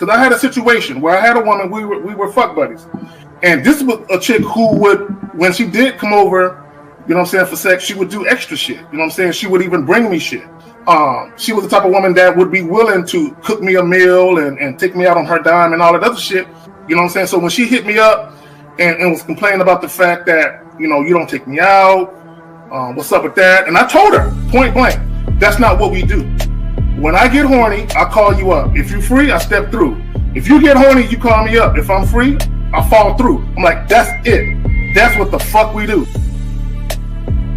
Because I had a situation where I had a woman, we were fuck buddies. And this was a chick who would, when she did come over, you know what I'm saying, for sex, she would do extra shit. You know what I'm saying? She would even bring me shit. She was the type of woman that would be willing to cook me a meal and take me out on her dime and all that other shit. You know what I'm saying? So when she hit me up and was complaining about the fact that, you know, you don't take me out, what's up with that? And I told her, point blank, that's not what we do. When I get horny, I call you up. If you're free, I step through. If you get horny, you call me up. If I'm free, I fall through. I'm like, that's it. That's what the fuck we do.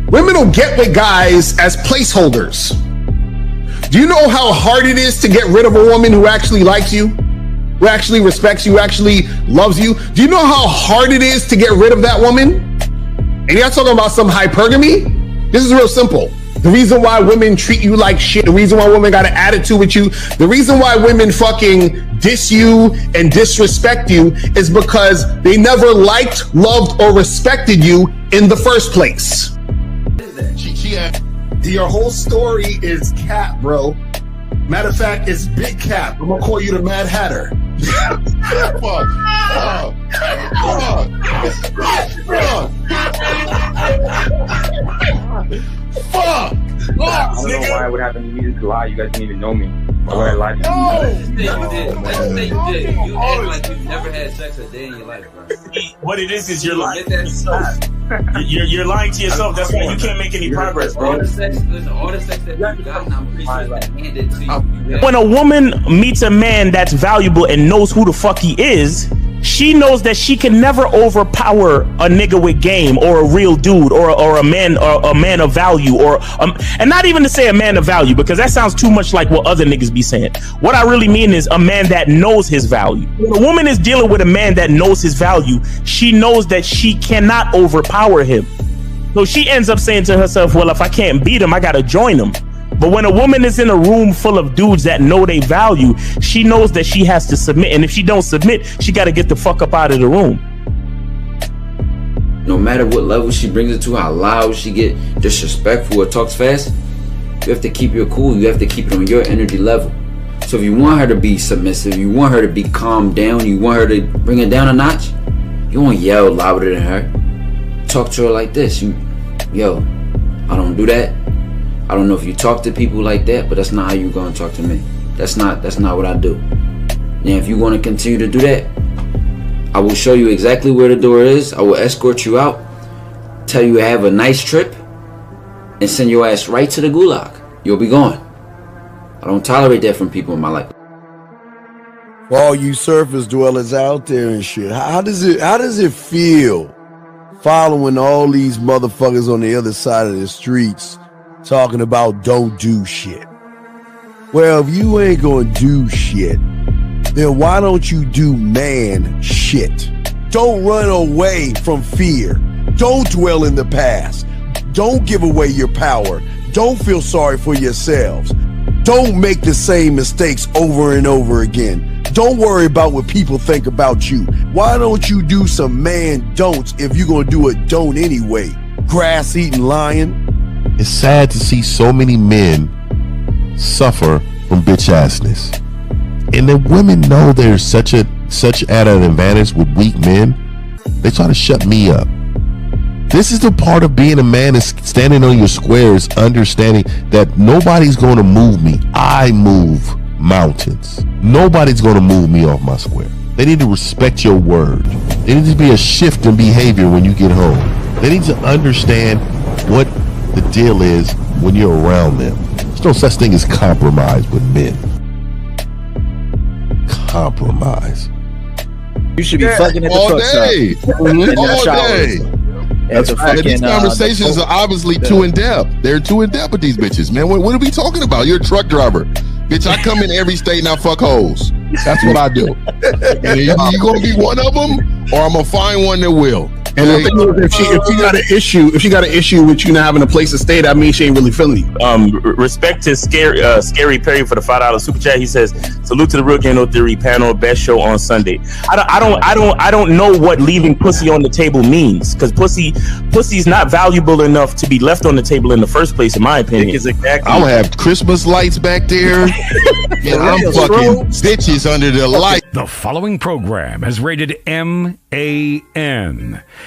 Women will get with guys as placeholders. Do you know how hard it is to get rid of a woman who actually likes you, who actually respects you, who actually loves you? Do you know how hard it is to get rid of that woman? And you're not talking about some hypergamy? This is real simple. The reason why women treat you like shit, the reason why women got an attitude with you, the reason why women fucking diss you and disrespect you is because they never liked, loved, or respected you in the first place. Your whole story is cap, bro. Matter of fact, it's big cap. I'm gonna call you the Mad Hatter. Fuck! I don't know why it would happen to me to lie. You guys didn't even know me. Why would I lie to you? Let's just say you did. You act like you've never had sex a day in your life, bro. What it is you're lying to yourself. You're lying to yourself. That's why you can't make any progress, bro. All the sex that you got, I'm pretty sure it's been handed to you. When a woman meets a man that's valuable and knows who the fuck he is, she knows that she can never overpower a nigga with game or a real dude or a man of value and not even to say a man of value, because that sounds too much like what other niggas be saying. What I really mean is a man that knows his value. When a woman is dealing with a man that knows his value, she knows that she cannot overpower him. So she ends up saying to herself, well, if I can't beat him, I gotta join him. But when a woman is in a room full of dudes that know they value, she knows that she has to submit. And if she don't submit, she got to get the fuck up out of the room. No matter what level she brings it to, how loud she get, disrespectful or talks fast, you have to keep your cool. You have to keep it on your energy level. So if you want her to be submissive, you want her to be calmed down, you want her to bring it down a notch, you won't yell louder than her. Talk to her like this. Yo, I don't do that. I don't know if you talk to people like that, but that's not how you gonna talk to me. That's not what I do. Now, if you want to continue to do that, I will show you exactly where the door is. I will escort you out, tell you have a nice trip, and send your ass right to the gulag. You'll be gone. I don't tolerate that from people in my life. For all you surface dwellers out there and shit, how does it feel following all these motherfuckers on the other side of the streets talking about don't do shit? Well, if you ain't gonna do shit, then why don't you do man shit? Don't run away from fear. Don't dwell in the past. Don't give away your power. Don't feel sorry for yourselves. Don't make the same mistakes over and over again. Don't worry about what people think about you. Why don't you do some man don'ts if you're gonna do a don't anyway? Grass-eating lion. It's sad to see so many men suffer from bitch-assness. And the women know there's such at an advantage with weak men. They try to shut me up. This is the part of being a man, is standing on your squares, understanding that nobody's going to move me. I move mountains. Nobody's going to move me off my square. They need to respect your word. There needs to be a shift in behavior when you get home. They need to understand what the deal is when you're around them. There's no such thing as compromise with men. Compromise. You should be fucking at the all truck day. stop. All day. These conversations are obviously too in depth. They're too in depth with these bitches, man. What are we talking about? You're a truck driver, bitch. I come in every state and I fuck hoes. That's what I do. And you gonna be one of them, or I'm gonna find one that will. And the thing is, if she got an issue with you not having a place to stay, that means she ain't really feeling you. Respect to Scary Perry for the $5 super chat. He says, "Salute to the Real Game No Theory panel, best show on Sunday." I don't know what leaving pussy on the table means, because pussy's not valuable enough to be left on the table in the first place, in my opinion. Exactly. I'll have Christmas lights back there, and I'm fucking bitches under the light. The following program is rated MAN.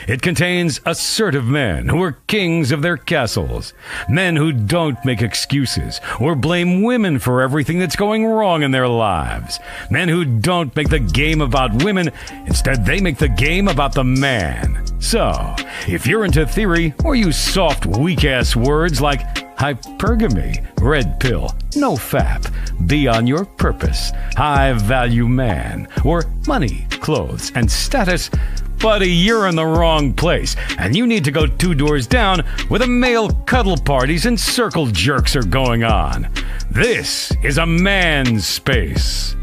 It contains assertive men who are kings of their castles, men who don't make excuses or blame women for everything that's going wrong in their lives, men who don't make the game about women, instead they make the game about the man. So, if you're into theory or use soft, weak-ass words like hypergamy, red pill, no fap, be on your purpose, high-value man, or money, clothes, and status, buddy, you're in the wrong place, and you need to go 2 doors down where the male cuddle parties and circle jerks are going on. This is a man's space.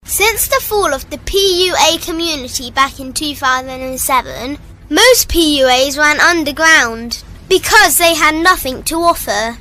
Since the fall of the PUA community back in 2007, most PUAs ran underground because they had nothing to offer.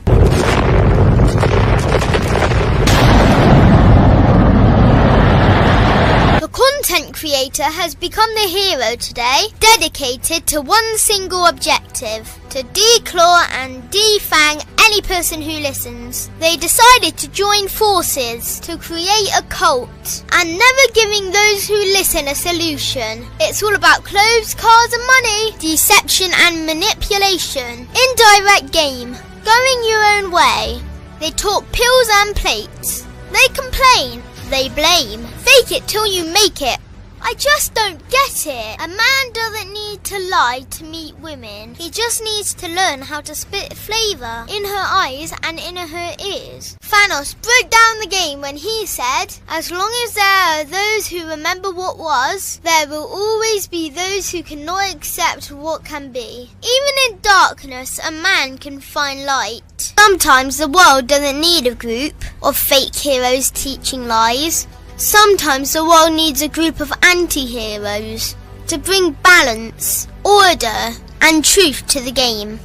The content creator has become the hero today, dedicated to one single objective: to declaw and defang any person who listens. They decided to join forces to create a cult, and never giving those who listen a solution. It's all about clothes, cars and money, deception and manipulation, indirect game, going your own way. They talk pills and plates. They complain. They blame. Fake it till you make it. I just don't get it. A man doesn't need to lie to meet women. He just needs to learn how to spit flavour in her eyes and in her ears. Thanos broke down the game when he said, "As long as there are those who remember what was, there will always be those who cannot accept what can be." Even in darkness, a man can find light. Sometimes the world doesn't need a group of fake heroes teaching lies. Sometimes the world needs a group of anti-heroes to bring balance, order, and truth to the game.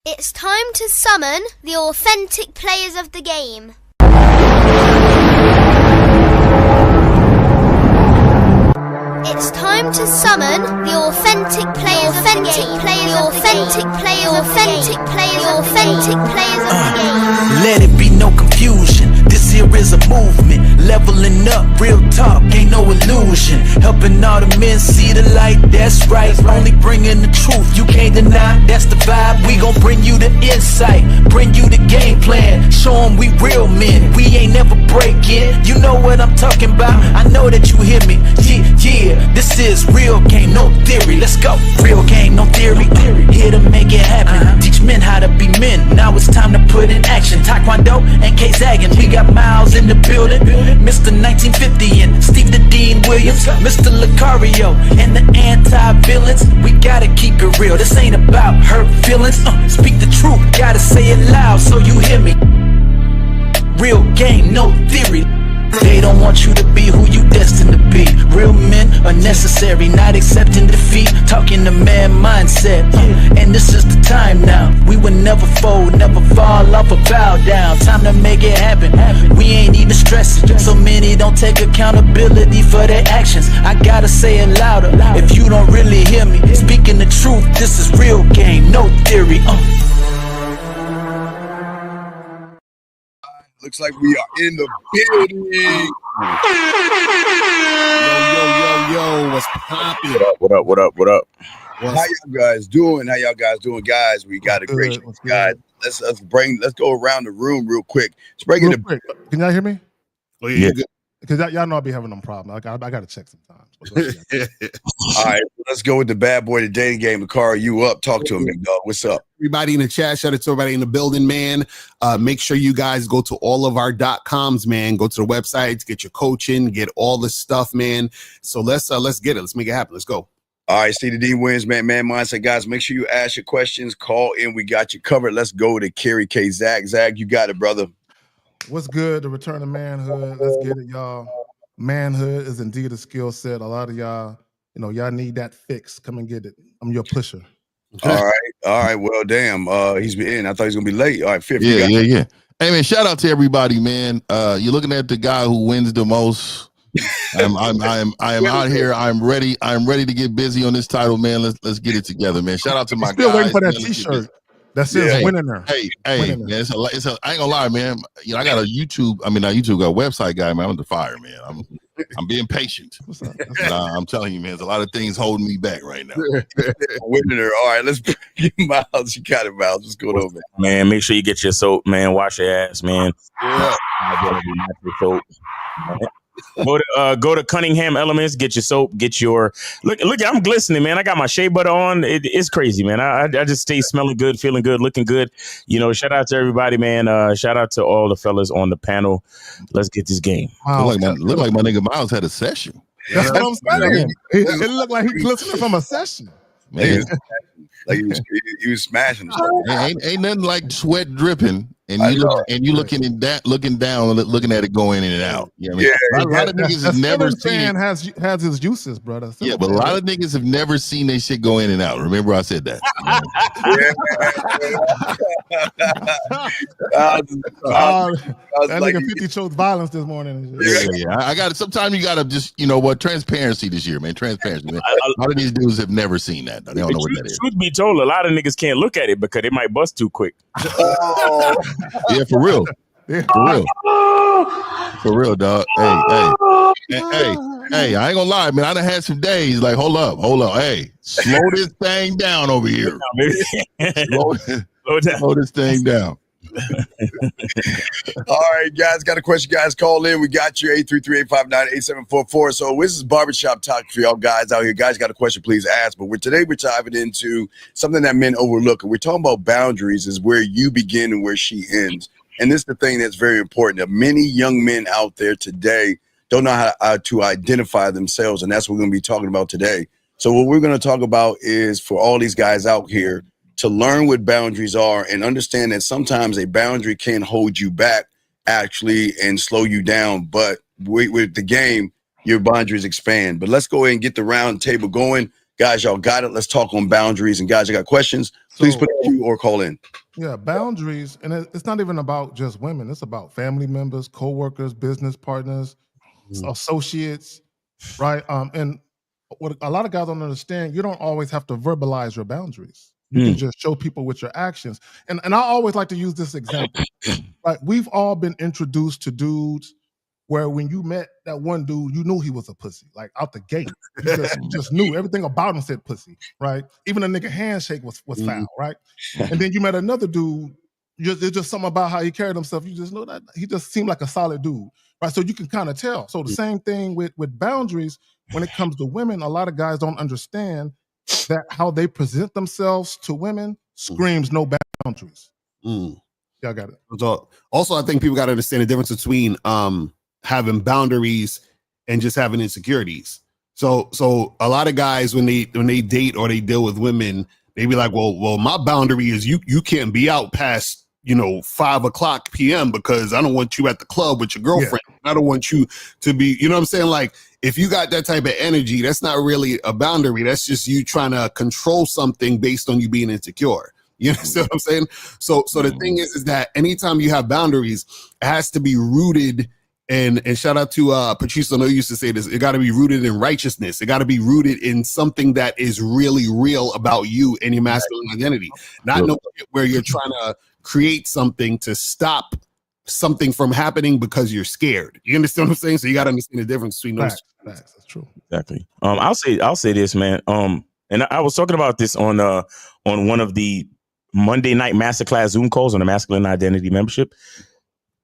It's time to summon the authentic players of the game. It's time to summon the authentic players of the game. The authentic players of the game. Let it be no confusion. This here is a movement, leveling up, real talk, ain't no illusion. Helping all the men see the light, that's right. Only bringing the truth, you can't deny, that's the vibe. We gon' bring you the insight, bring you the game plan. Show them we real men, we ain't never breaking. You know what I'm talking about, I know that you hear me. Yeah, this is real game, no theory. Let's go, real game, no theory. Here to make it happen, teach men how to be men. Now it's time to put in action. Taekwondo and K-Zagging, we got Miles in the building, Mr. 1950 and Steve the Dean Williams, Mr. Lucario and the anti-villains. We gotta keep it real, this ain't about hurt feelings. Speak the truth, gotta say it loud so you hear me. Real game, no theory. They don't want you to be who you destined to be. Real men are necessary, not accepting defeat. Talking the man mindset, and this is the time now. We will never fold, never fall off or bow down. Time to make it happen. We ain't even stressing. So many don't take accountability for their actions. I gotta say it louder if you don't really hear me. Speaking the truth, this is real game, no theory. Looks like we are in the building. Yo, what's poppin'? What up? How y'all guys doing? Guys? We got a great show, guys. Let's go around the room real quick. Let's bring it quick. Can y'all hear me? Oh, yeah. Because y'all know I'll be having them problems. I got to check sometimes. All right, let's go with the bad boy, the dating game. Carl, you up? Talk to him, big dog. What's up? Everybody in the chat, shout out to everybody in the building, man. Make sure you guys go to all of our .coms, man. Go to the websites, get your coaching, get all the stuff, man. So let's get it. Let's make it happen. Let's go. All right, Steve the D wins, man mindset, guys. Make sure you ask your questions, call in. We got you covered. Let's go to Kerry K. Zach, you got it, brother. What's good? The return of manhood. Let's get it, y'all. Manhood is indeed a skill set. A lot of y'all y'all need that fix. Come and get it. I'm your pusher. All right. Well, damn. He's in. I thought he was gonna be late. All right, Fifth. Yeah. Hey man, shout out to everybody, man. You're looking at the guy who wins the most. I am out here. I'm ready to get busy on this title, man. Let's get it together, man. Shout out to my still guys. Waiting for that man. T-shirt that says winning there. Hey, man, it's a, I ain't gonna lie, man. I got a YouTube. I mean, not YouTube. Got a website guy, man. I'm the fire, man. I'm being patient. I'm telling you, man. There's a lot of things holding me back right now. Winning there. All right, let's bring Miles. You got it, Miles. What's going on, man? Make sure you get your soap, man. Wash your ass, man. Yeah. Soap. Go to Cunningham Elements, get your soap, get your look. I'm glistening, man. I got my shea butter on. It's crazy, man. I just stay smelling good, feeling good, looking good. Shout out to everybody, man. Shout out to all the fellas on the panel. Like this game. Wow. Look like my nigga Miles had a session. That's what I'm saying. It looked like he glistening from a session. Man. Like he was smashing. Ain't nothing like sweat dripping. And you looking down, looking at it going in and out. You know what I mean? A lot of niggas have never seen it. Has his uses, brother. Yeah, but a lot of niggas have never seen their shit go in and out. Remember, I said that. That nigga 50 chose violence this morning. Yeah. I got it. Sometimes you gotta just, transparency this year, man. Transparency, man. A lot of these dudes have never seen that. They don't know what that is. Truth be told, a lot of niggas can't look at it because they might bust too quick. Yeah, for real. For real, dog. Hey, I ain't gonna lie, man. I done had some days like, hold up. Hey, slow this thing down over here. Slow this thing down. All right, guys, got a question. Guys, call in. We got you 833-859-8744. So this is barbershop talk for y'all guys out here. Guys, got a question, please ask. But today we're diving into something that men overlook. And we're talking about boundaries, is where you begin and where she ends. And this is the thing that's very important. That many young men out there today don't know how to identify themselves. And that's what we're going to be talking about today. So what we're going to talk about is for all these guys out here to learn what boundaries are and understand that sometimes a boundary can hold you back actually and slow you down. But with the game, your boundaries expand. But let's go ahead and get the round table going. Guys, y'all got it. Let's talk on boundaries. And guys, I got questions. Please put a Q or call in. Yeah, boundaries. And it's not even about just women. It's about family members, co-workers, business partners, associates, right? And what a lot of guys don't understand, you don't always have to verbalize your boundaries. You can just show people with your actions. And I always like to use this example. Right? We've all been introduced to dudes where when you met that one dude, you knew he was a pussy, like out the gate. You just knew everything about him said pussy, right? Even a nigga handshake was foul, right? And then you met another dude, there's just something about how he carried himself. You just know that he just seemed like a solid dude, right? So you can kind of tell. So the same thing with boundaries when it comes to women. A lot of guys don't understand that how they present themselves to women screams no boundaries. Y'all got it. So also, I think people got to understand the difference between having boundaries and just having insecurities. So a lot of guys when they date or they deal with women, they be like, well, my boundary is you can't be out past 5:00 p.m. because I don't want you at the club with your girlfriend. Yeah. I don't want you to be, you know what I'm saying? Like, if you got that type of energy, that's not really a boundary. That's just you trying to control something based on you being insecure. You understand what I'm saying? So the thing is that anytime you have boundaries, it has to be rooted and shout out to Patrice, I know you used to say this, it got to be rooted in righteousness. It got to be rooted in something that is really real about you and your masculine identity. Not no where you're trying to create something to stop something from happening because you're scared. You understand what I'm saying? So you got to understand the difference between those. That's true. Exactly. I'll say this, man. And I was talking about this on one of the Monday night masterclass Zoom calls on the masculine identity membership.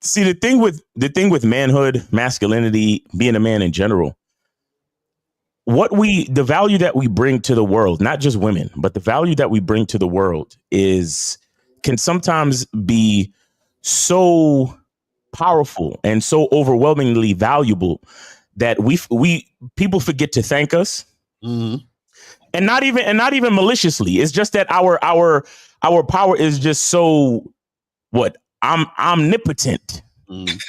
See, the thing with manhood, masculinity, being a man in general, the value that we bring to the world, not just women, but the value that we bring to the world can sometimes be so powerful and so overwhelmingly valuable that people forget to thank us. Mm-hmm. And not even maliciously. It's just that our power is just so omnipotent and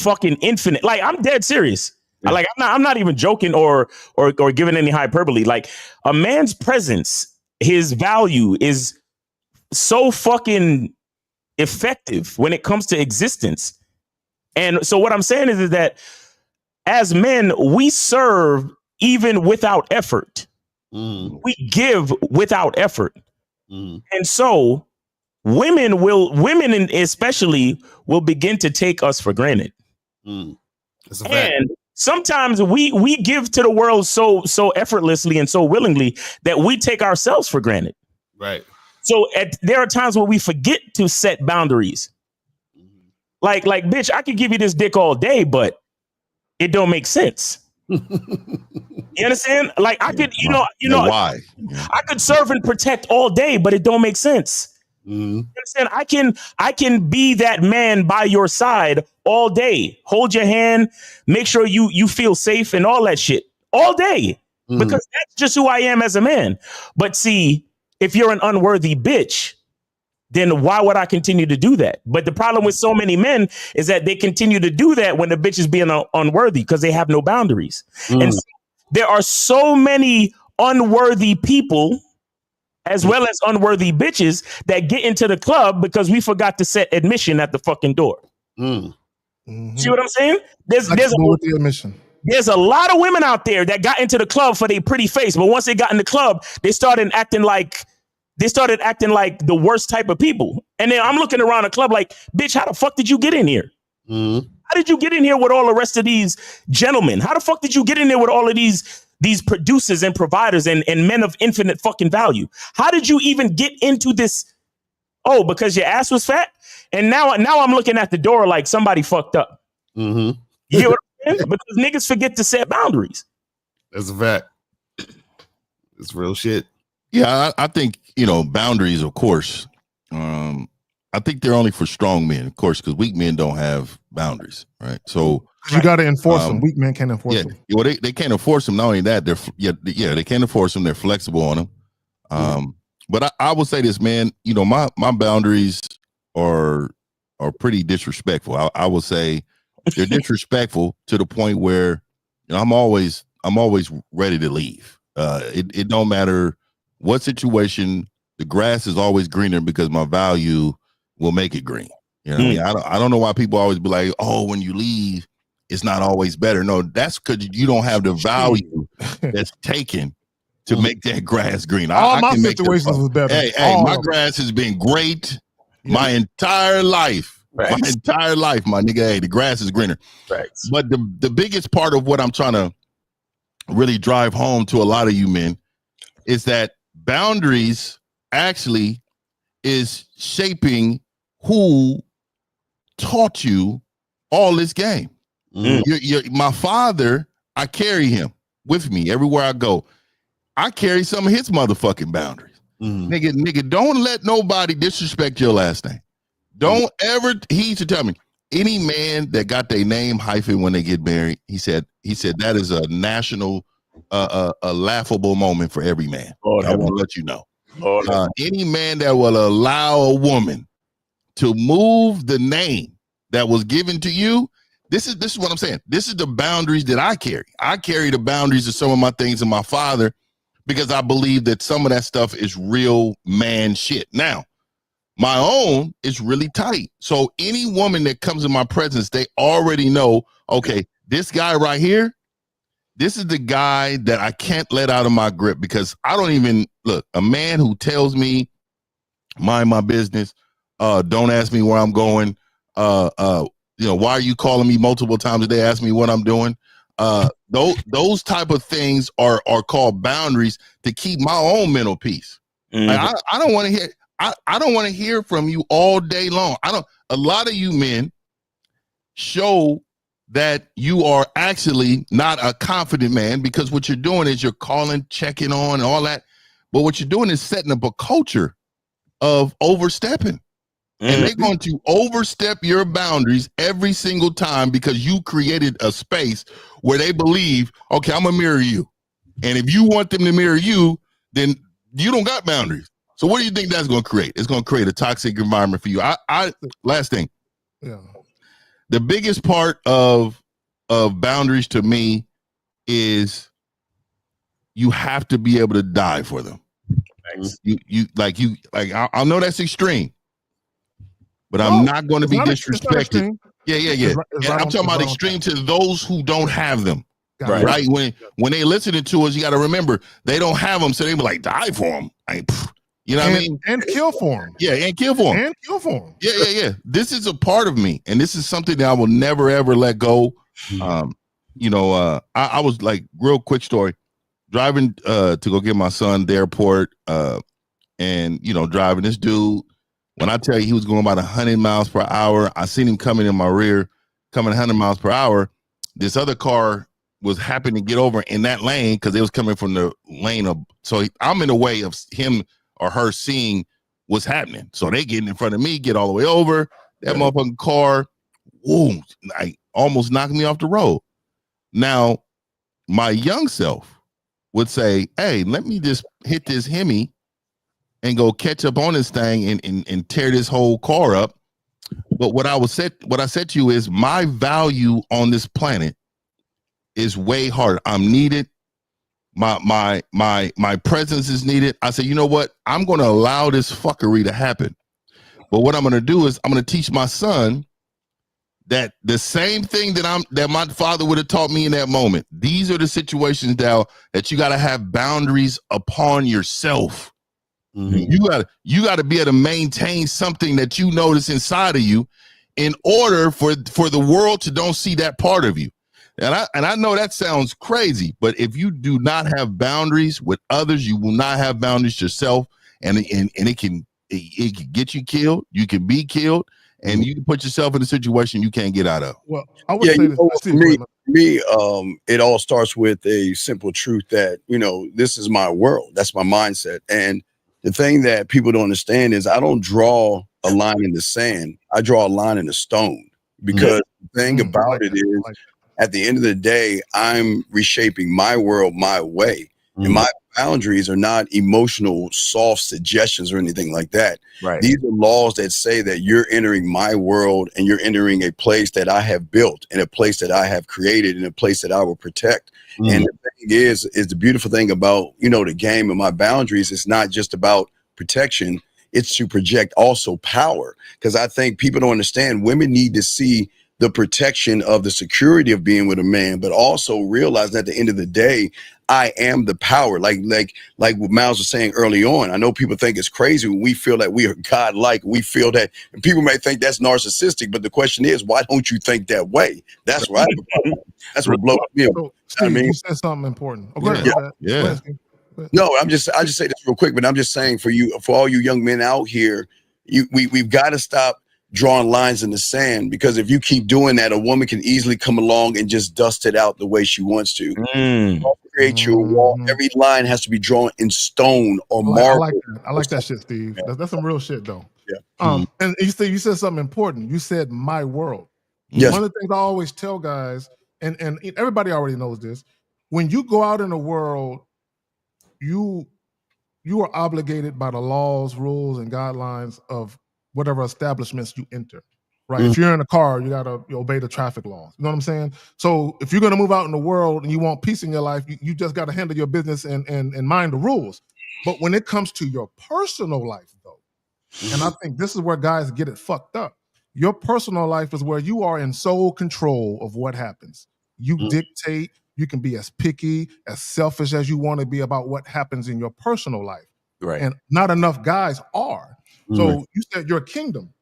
fucking infinite. Like, I'm dead serious. Like I'm not even joking or giving any hyperbole. Like a man's presence, his value is so fucking effective when it comes to existence. And so what I'm saying is that as men, we serve even without effort. We give without effort. And so women especially will begin to take us for granted. And sometimes we give to the world so effortlessly and so willingly that we take ourselves for granted. Right. So there are times where we forget to set boundaries. Like, bitch, I could give you this dick all day, but it don't make sense. You understand? Like I could, you know, why? I could serve and protect all day, but it don't make sense. You understand? I can be that man by your side all day, hold your hand, make sure you feel safe and all that shit all day, because that's just who I am as a man. But see, if you're an unworthy bitch, then why would I continue to do that? But the problem with so many men is that they continue to do that when the bitch is being unworthy because they have no boundaries. And so there are so many unworthy people as well as unworthy bitches that get into the club because we forgot to set admission at the fucking door. See what I'm saying? There's a lot of women out there that got into the club for their pretty face, but once they got in the club, they started acting like the worst type of people. And then I'm looking around the club like, bitch, how the fuck did you get in here? How did you get in here with all the rest of these gentlemen? How the fuck did you get in there with all of these producers and providers and men of infinite fucking value? How did you even get into this? Oh, because your ass was fat? And now I'm looking at the door like somebody fucked up. You hear what I'm saying? Because niggas forget to set boundaries. That's a fact. It's real shit. Yeah, I think, boundaries, of course. I think they're only for strong men, of course, because weak men don't have boundaries, right? So you got to enforce them. Weak men can't enforce them. Well, they can't enforce them. Not only that, they can't enforce them. They're flexible on them. But I will say this, man. My boundaries are pretty disrespectful. I will say they're disrespectful to the point where I'm always ready to leave. It don't matter what situation. The grass is always greener because my value will make it green. You know what I mean? I don't know why people always be like, oh, when you leave, it's not always better. No, that's because you don't have the value that's taken to make that grass green. All my situations was better. Hey, my grass has been great my entire life. My entire life, my nigga. Hey, the grass is greener. But the biggest part of what I'm trying to really drive home to a lot of you men is that boundaries actually is shaping who taught you all this game. My father, I carry him with me everywhere I go. I carry some of his motherfucking boundaries. Nigga, don't let nobody disrespect your last name. Don't ever. He used to tell me, any man that got their name hyphen when they get married, he said that is a national, a laughable moment for every man. I want to let you know. Any man that will allow a woman to move the name that was given to you, this is what I'm saying. This is the boundaries that I carry. I carry the boundaries of some of my things in my father because I believe that some of that stuff is real man shit. Now, my own is really tight. So any woman that comes in my presence, they already know, okay, this guy right here, this is the guy that I can't let out of my grip because I don't even look. A man who tells me, mind my business, don't ask me where I'm going, why are you calling me multiple times a day? Ask me what I'm doing. Those type of things are called boundaries to keep my own mental peace. Like, I don't want to hear. I don't want to hear from you all day long. A lot of you men show that you are actually not a confident man because what you're doing is you're calling, checking on, and all that. But what you're doing is setting up a culture of overstepping. And they're going to overstep your boundaries every single time because you created a space where they believe, okay, I'm going to mirror you. And if you want them to mirror you, then you don't got boundaries. So what do you think that's going to create? It's going to create a toxic environment for you. Last thing. Yeah. The biggest part of of boundaries to me is you have to be able to die for them. I know that's extreme, but I'm not going to be disrespected. Yeah. It's I'm talking about extreme to those who don't have them. Right. When they listening to us, you got to remember they don't have them, so they be like, die for them. You know what I mean? And kill for them. Yeah, and kill for them. Yeah. This is a part of me, and this is something that I will never ever let go. I was like, real quick story, driving to go get my son at the airport, and driving this dude. When I tell you he was going about 100 miles per hour, I seen him coming in my rear, coming 100 miles per hour. This other car was happening to get over in that lane because it was coming from the lane of. So I'm in the way of him or her seeing what's happening. So they getting in front of me, get all the way over. That motherfucking car, almost knocked me off the road. Now, my young self would say, hey, let me just hit this Hemi and go catch up on this thing and tear this whole car up. But what I said to you is my value on this planet is way harder. I'm needed. My presence is needed. I said, you know what? I'm going to allow this fuckery to happen. But what I'm going to do is I'm going to teach my son that the same thing that my father would have taught me in that moment. These are the situations that you got to have boundaries upon yourself. Mm-hmm. You got to be able to maintain something that you notice inside of you in order for the world to don't see that part of you. And I know that sounds crazy, but if you do not have boundaries with others, you will not have boundaries yourself, and it can get you killed. You can be killed, and you can put yourself in a situation you can't get out of. Well, I would say it all starts with a simple truth that this is my world. That's my mindset, and the thing that people don't understand is I don't draw a line in the sand. I draw a line in the stone, because the thing about it is, at the end of the day, I'm reshaping my world my way. And my boundaries are not emotional, soft suggestions or anything like that. Right. These are laws that say that you're entering my world and you're entering a place that I have built, and a place that I have created, and a place that I will protect. And the thing is the beautiful thing about, the game and my boundaries is not just about protection. It's to project also power. Because I think people don't understand, women need to see the protection of the security of being with a man, but also realize that at the end of the day, I am the power. Like what Miles was saying early on. I know people think it's crazy when we feel that we are godlike. We feel that, and people may think that's narcissistic, but the question is, why don't you think that way? That's right. That's what blows me up. So, Steve, you said something important. Yeah. No, I just say this real quick, but I'm just saying for all you young men out here, we've got to stop drawing lines in the sand, because if you keep doing that, a woman can easily come along and just dust it out the way she wants to. Create your wall. Every line has to be drawn in stone or marble. I like that shit, Steve. That's some real shit, though. Yeah. And you said something important. You said my world. Yes. One of the things I always tell guys, and everybody already knows this, when you go out in the world, you are obligated by the laws, rules, and guidelines of whatever establishments you enter, right? If you're in a car, you gotta obey the traffic laws. You know what I'm saying? So if you're gonna move out in the world and you want peace in your life, you just gotta handle your business and mind the rules. But when it comes to your personal life, though, and I think this is where guys get it fucked up. Your personal life is where you are in sole control of what happens. You dictate. You can be as picky, as selfish as you want to be about what happens in your personal life. Right. And not enough guys are. So you said your kingdom.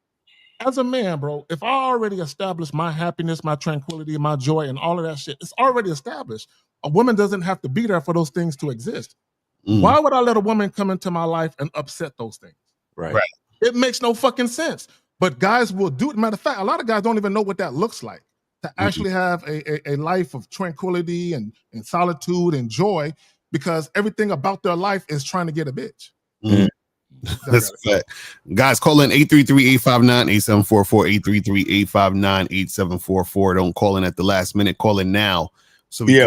As a man, bro, if I already established my happiness, my tranquility, my joy, and all of that shit, it's already established. A woman doesn't have to be there for those things to exist. Why would I let a woman come into my life and upset those things? Right. It makes no fucking sense. But guys will do it. Matter of fact, a lot of guys don't even know what that looks like. To actually have a life of tranquility and solitude and joy, because everything about their life is trying to get a bitch. That's a fact. Guys, call in 833-859-8744, 833-859-8744. Don't call in at the last minute. Call in now. So I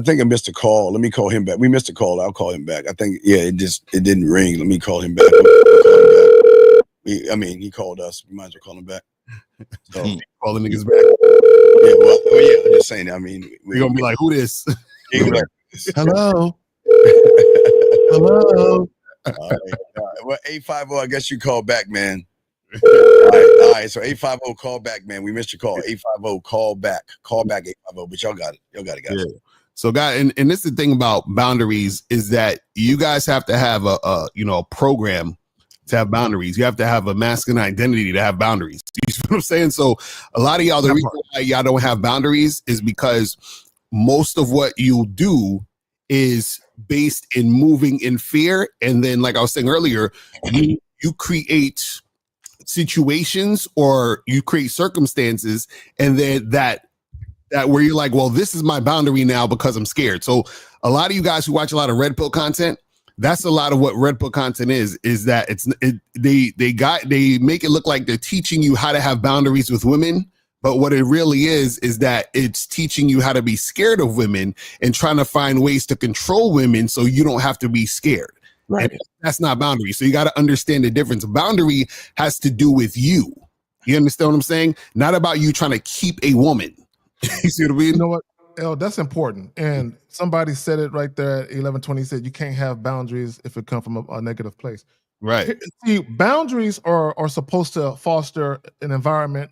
think I missed a call. Let me call him back. We missed a call. I'll call him back. I think it didn't ring. Let me call him back. He called us. We might as well call him back. So call the niggas back. just saying. I mean, we're gonna be like, who this? Like, hello. Hello. All right. Well, 850, I guess you call back, man. All right. So 850, call back, man. We missed your call. 850, call back. Call back 850. But y'all got it. Y'all got it, guys. Yeah. So, guys, and this is the thing about boundaries is that you guys have to have a program to have boundaries. You have to have a masculine identity to have boundaries. You see what I'm saying? So, a lot of y'all, the reason why y'all don't have boundaries is because most of what you do is based in moving in fear. And then, like I was saying earlier, you create situations or you create circumstances, and then that where you're like, well, this is my boundary now because I'm scared. So a lot of you guys who watch a lot of red pill content, that's a lot of what red pill content is that they make it look like they're teaching you how to have boundaries with women. But what it really is that it's teaching you how to be scared of women and trying to find ways to control women so you don't have to be scared. Right. And that's not boundary. So you got to understand the difference. Boundary has to do with you. You understand what I'm saying? Not about you trying to keep a woman. You see what I mean? You know what, El, that's important. And somebody said it right there at 1120, said you can't have boundaries if it comes from a negative place. Right. See, boundaries are supposed to foster an environment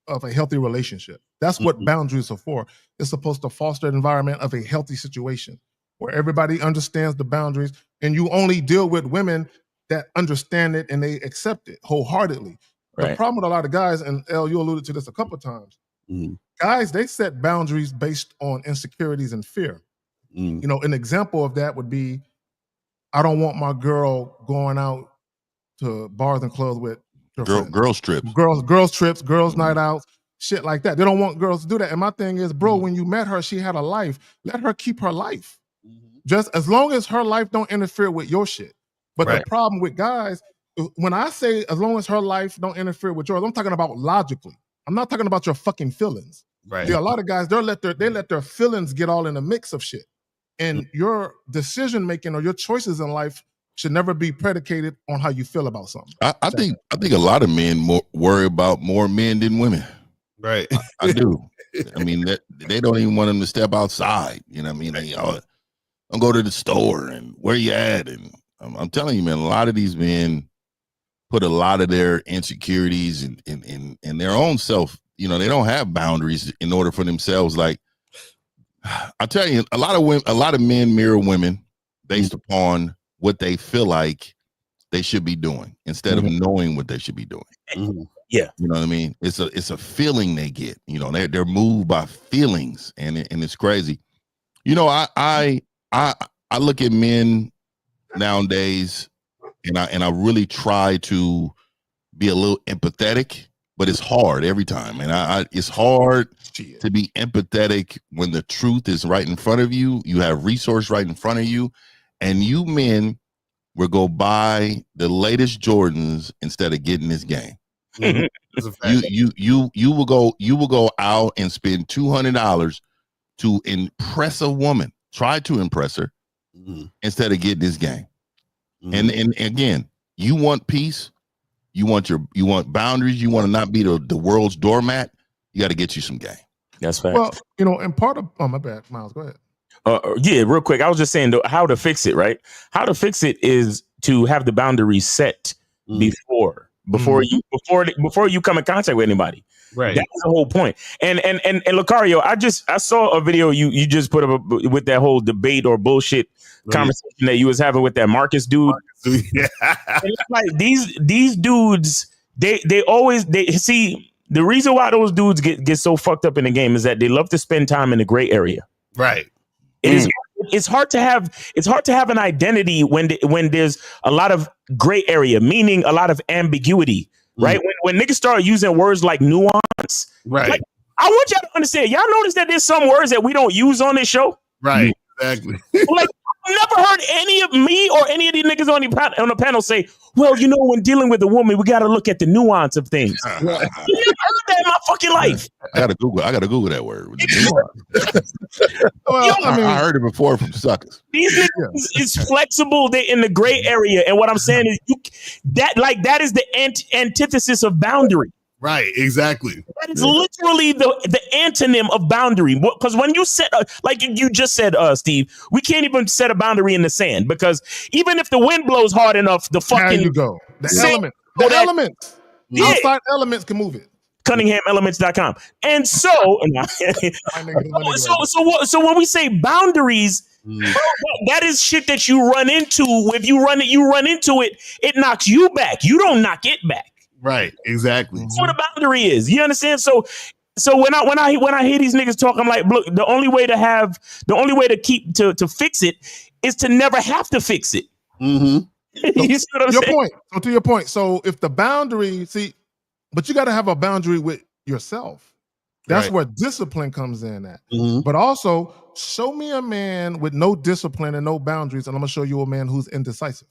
of a healthy relationship. That's what boundaries are for. It's supposed to foster an environment of a healthy situation where everybody understands the boundaries, and you only deal with women that understand it and they accept it wholeheartedly. Right. The problem with a lot of guys, and El, you alluded to this a couple of times, guys, they set boundaries based on insecurities and fear. You know, an example of that would be, I don't want my girl going out to bars and clubs with girls trips, girls night outs, shit like that. They don't want girls to do that. And my thing is, bro, when you met her, she had a life. Let her keep her life. Just as long as her life don't interfere with your shit. But the problem with guys, when I say as long as her life don't interfere with yours, I'm talking about logically. I'm not talking about your fucking feelings. Right. Yeah, a lot of guys, they let their feelings get all in the mix of shit. And your decision making or your choices in life should never be predicated on how you feel about something. I think a lot of men worry about more men than women. Right. I do. I mean, they don't even want them to step outside. You know what I mean? They, don't go to the store and where you at. And I'm telling you, man, a lot of these men put a lot of their insecurities in their own self. You know, they don't have boundaries in order for themselves. Like, I tell you, a lot of men mirror women based upon what they feel like they should be doing instead of knowing what they should be doing. Yeah, you know what I mean. It's a feeling they get. You know, they're moved by feelings, and it's crazy. You know, I look at men nowadays, and I really try to be a little empathetic, but it's hard every time. And it's hard to be empathetic when the truth is right in front of you. You have resource right in front of you, and you men will go buy the latest Jordans instead of getting this game. You will go out and spend $200 to impress a woman, try to impress her, instead of getting this game. And again, you want peace, you want boundaries, you want to not be the world's doormat. You got to get you some game. That's fact. Well, you know, and part of my bad, Miles, go ahead. Yeah, real quick. I was just saying how to fix it, right? How to fix it is to have the boundaries set before you come in contact with anybody. Right. That's the whole point. And Lucario, I saw a video you just put up with that whole debate or bullshit conversation that you was having with that Marcus dude. Yeah. And it's like these dudes, they always see the reason why those dudes get so fucked up in the game is that they love to spend time in the gray area. Right. It's hard to have an identity when there's a lot of gray area, meaning a lot of ambiguity, right? When niggas start using words like nuance, right? Like, I want y'all to understand. Y'all notice that there's some words that we don't use on this show, right? Exactly. Like, I've never heard any of me or any of these niggas on the panel say, well, you know, when dealing with a woman, we got to look at the nuance of things. You never heard that in my fucking life. I gotta Google that word. Well, I heard it before from suckers. These niggas is flexible. They're in the gray area, and what I'm saying is that is the antithesis of boundary. Right, exactly. That is literally the antonym of boundary. Because when you set, like you just said, Steve, we can't even set a boundary in the sand because even if the wind blows hard enough, the fucking there you go. The sand elements. Yeah. Outside elements can move it. CunninghamElements.com. And so, so when we say boundaries, bro, that is shit that you run into. If you run into it, it knocks you back. You don't knock it back. Right, exactly. That's what a boundary is. You understand? So when I hear these niggas talk, I'm like, look, the only way to fix it is to never have to fix it. Mm-hmm. You see what I'm saying? Point. So to your point, so if the boundary, but you got to have a boundary with yourself. That's where discipline comes in at. Mm-hmm. But also, show me a man with no discipline and no boundaries, and I'm gonna show you a man who's indecisive.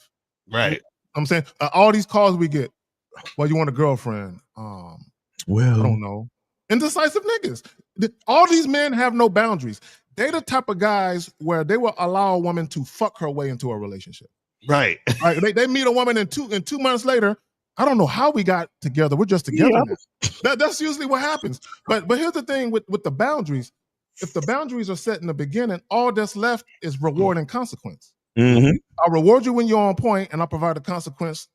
Right. I'm saying all these calls we get. Well, you want a girlfriend? Well, I don't know. Indecisive niggas. All these men have no boundaries. They the type of guys where they will allow a woman to fuck her way into a relationship. Right. They meet a woman and 2 months later, I don't know how we got together. We're just together now. That's usually what happens. But here's the thing with the boundaries. If the boundaries are set in the beginning, all that's left is reward and consequence. Mm-hmm. I'll reward you when you're on point, and I'll provide a consequence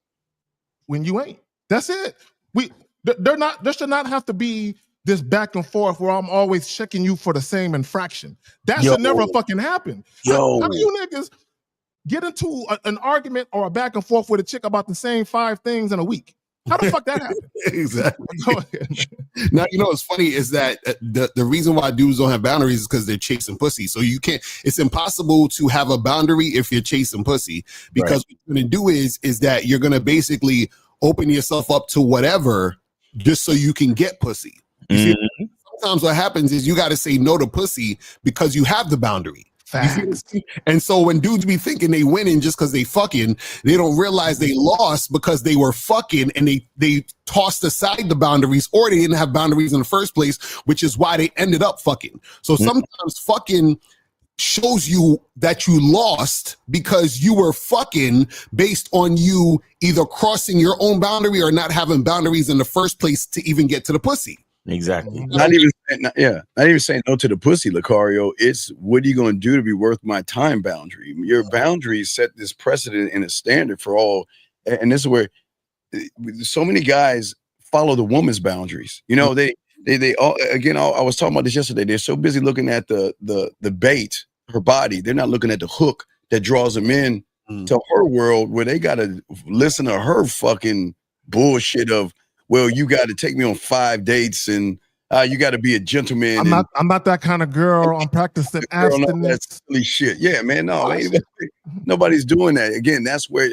when you ain't. That's it. There should not have to be this back and forth where I'm always checking you for the same infraction. That should never fucking happen. How do you niggas get into an argument or a back and forth with a chick about the same 5 things in a week? How the fuck that happened? Exactly. Now, what's funny is that the reason why dudes don't have boundaries is because they're chasing pussy. So it's impossible to have a boundary if you're chasing pussy, because what you're going to do is that you're going to basically open yourself up to whatever just so you can get pussy. See, sometimes what happens is you got to say no to pussy because you have the boundary. And so when dudes be thinking they winning just because they fucking, they don't realize they lost because they were fucking and they tossed aside the boundaries, or they didn't have boundaries in the first place, which is why they ended up fucking. So sometimes fucking shows you that you lost because you were fucking based on you either crossing your own boundary or not having boundaries in the first place to even get to the pussy. Exactly. Not even saying no to the pussy, Lucario. It's what are you going to do to be worth my time boundary? Your boundaries set this precedent and a standard for all. And this is where so many guys follow the woman's boundaries. They all, again, I was talking about this yesterday. They're so busy looking at the bait, her body. They're not looking at the hook that draws them in to her world, where they got to listen to her fucking bullshit of, well, you got to take me on 5 dates and you got to be a gentleman. I'm not that kind of girl. I'm practicing abstinence. That's silly shit. Yeah, man. No, nobody's doing that. Again, that's where,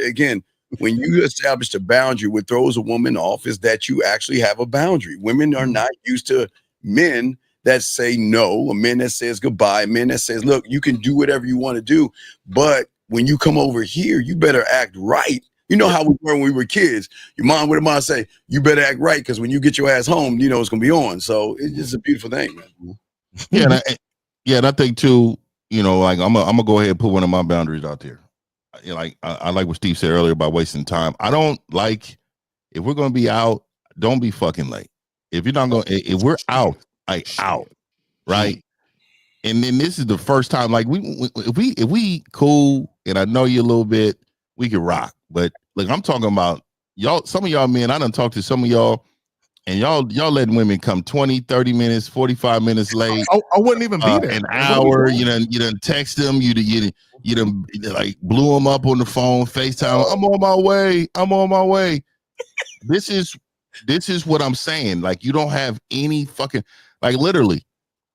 when you establish a boundary, what throws a woman off is that you actually have a boundary. Women are not used to men that say no, a man that says goodbye, a man that says, look, you can do whatever you want to do, but when you come over here, you better act right. You know how we were when we were kids. Your mom would have say, you better act right, because when you get your ass home, it's going to be on. So it's just a beautiful thing, man. Yeah, and I think too, like I'm gonna go ahead and put one of my boundaries out there. I like what Steve said earlier about wasting time. I don't like, if we're going to be out, don't be fucking late. If you're not going, if we're out, out, right? And then this is the first time, like if we cool, and I know you a little bit, we can rock. But like I'm talking about y'all, some of y'all men, I done talked to some of y'all, and y'all letting women come 20, 30 minutes, 45 minutes late. I wouldn't even be there. An hour, you done text them, you done like blew them up on the phone, FaceTime. I'm on my way. This is what I'm saying. Like, you don't have any fucking, like, literally,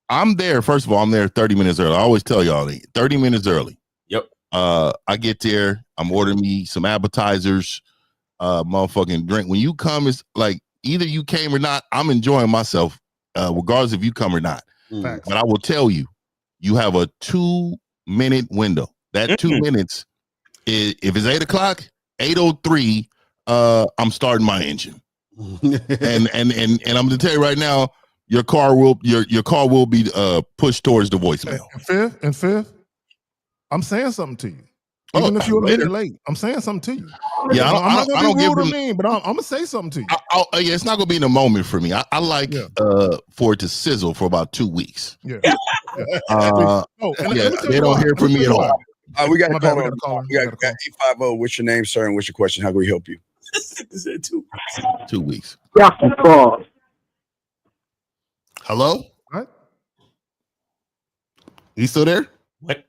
I'm there. First of all, I'm there 30 minutes early. I always tell y'all 30 minutes early. Yep. I get there. I'm ordering me some appetizers, motherfucking drink. When you come, it's like either you came or not. I'm enjoying myself, regardless if you come or not. Facts. But I will tell you, you have a 2-minute window. That 2 minutes, if it's 8 o'clock, 8:03, I'm starting my engine. and I'm gonna tell you right now, your car will be pushed towards the voicemail. And fifth, I'm saying something to you. Even if you're a minute late, I'm saying something to you. Yeah, I'm not I gonna don't be give rude or them. mean, but I'm gonna say something to you. Yeah, it's not gonna be in a moment for me. I like for it to sizzle for about 2 weeks. Yeah. Yeah, they don't hear from me at all. We got a caller. We got a caller. We got 850. What's your name, sir, and what's your question? How can we help you? 2 weeks. Hello? What? You still there? What?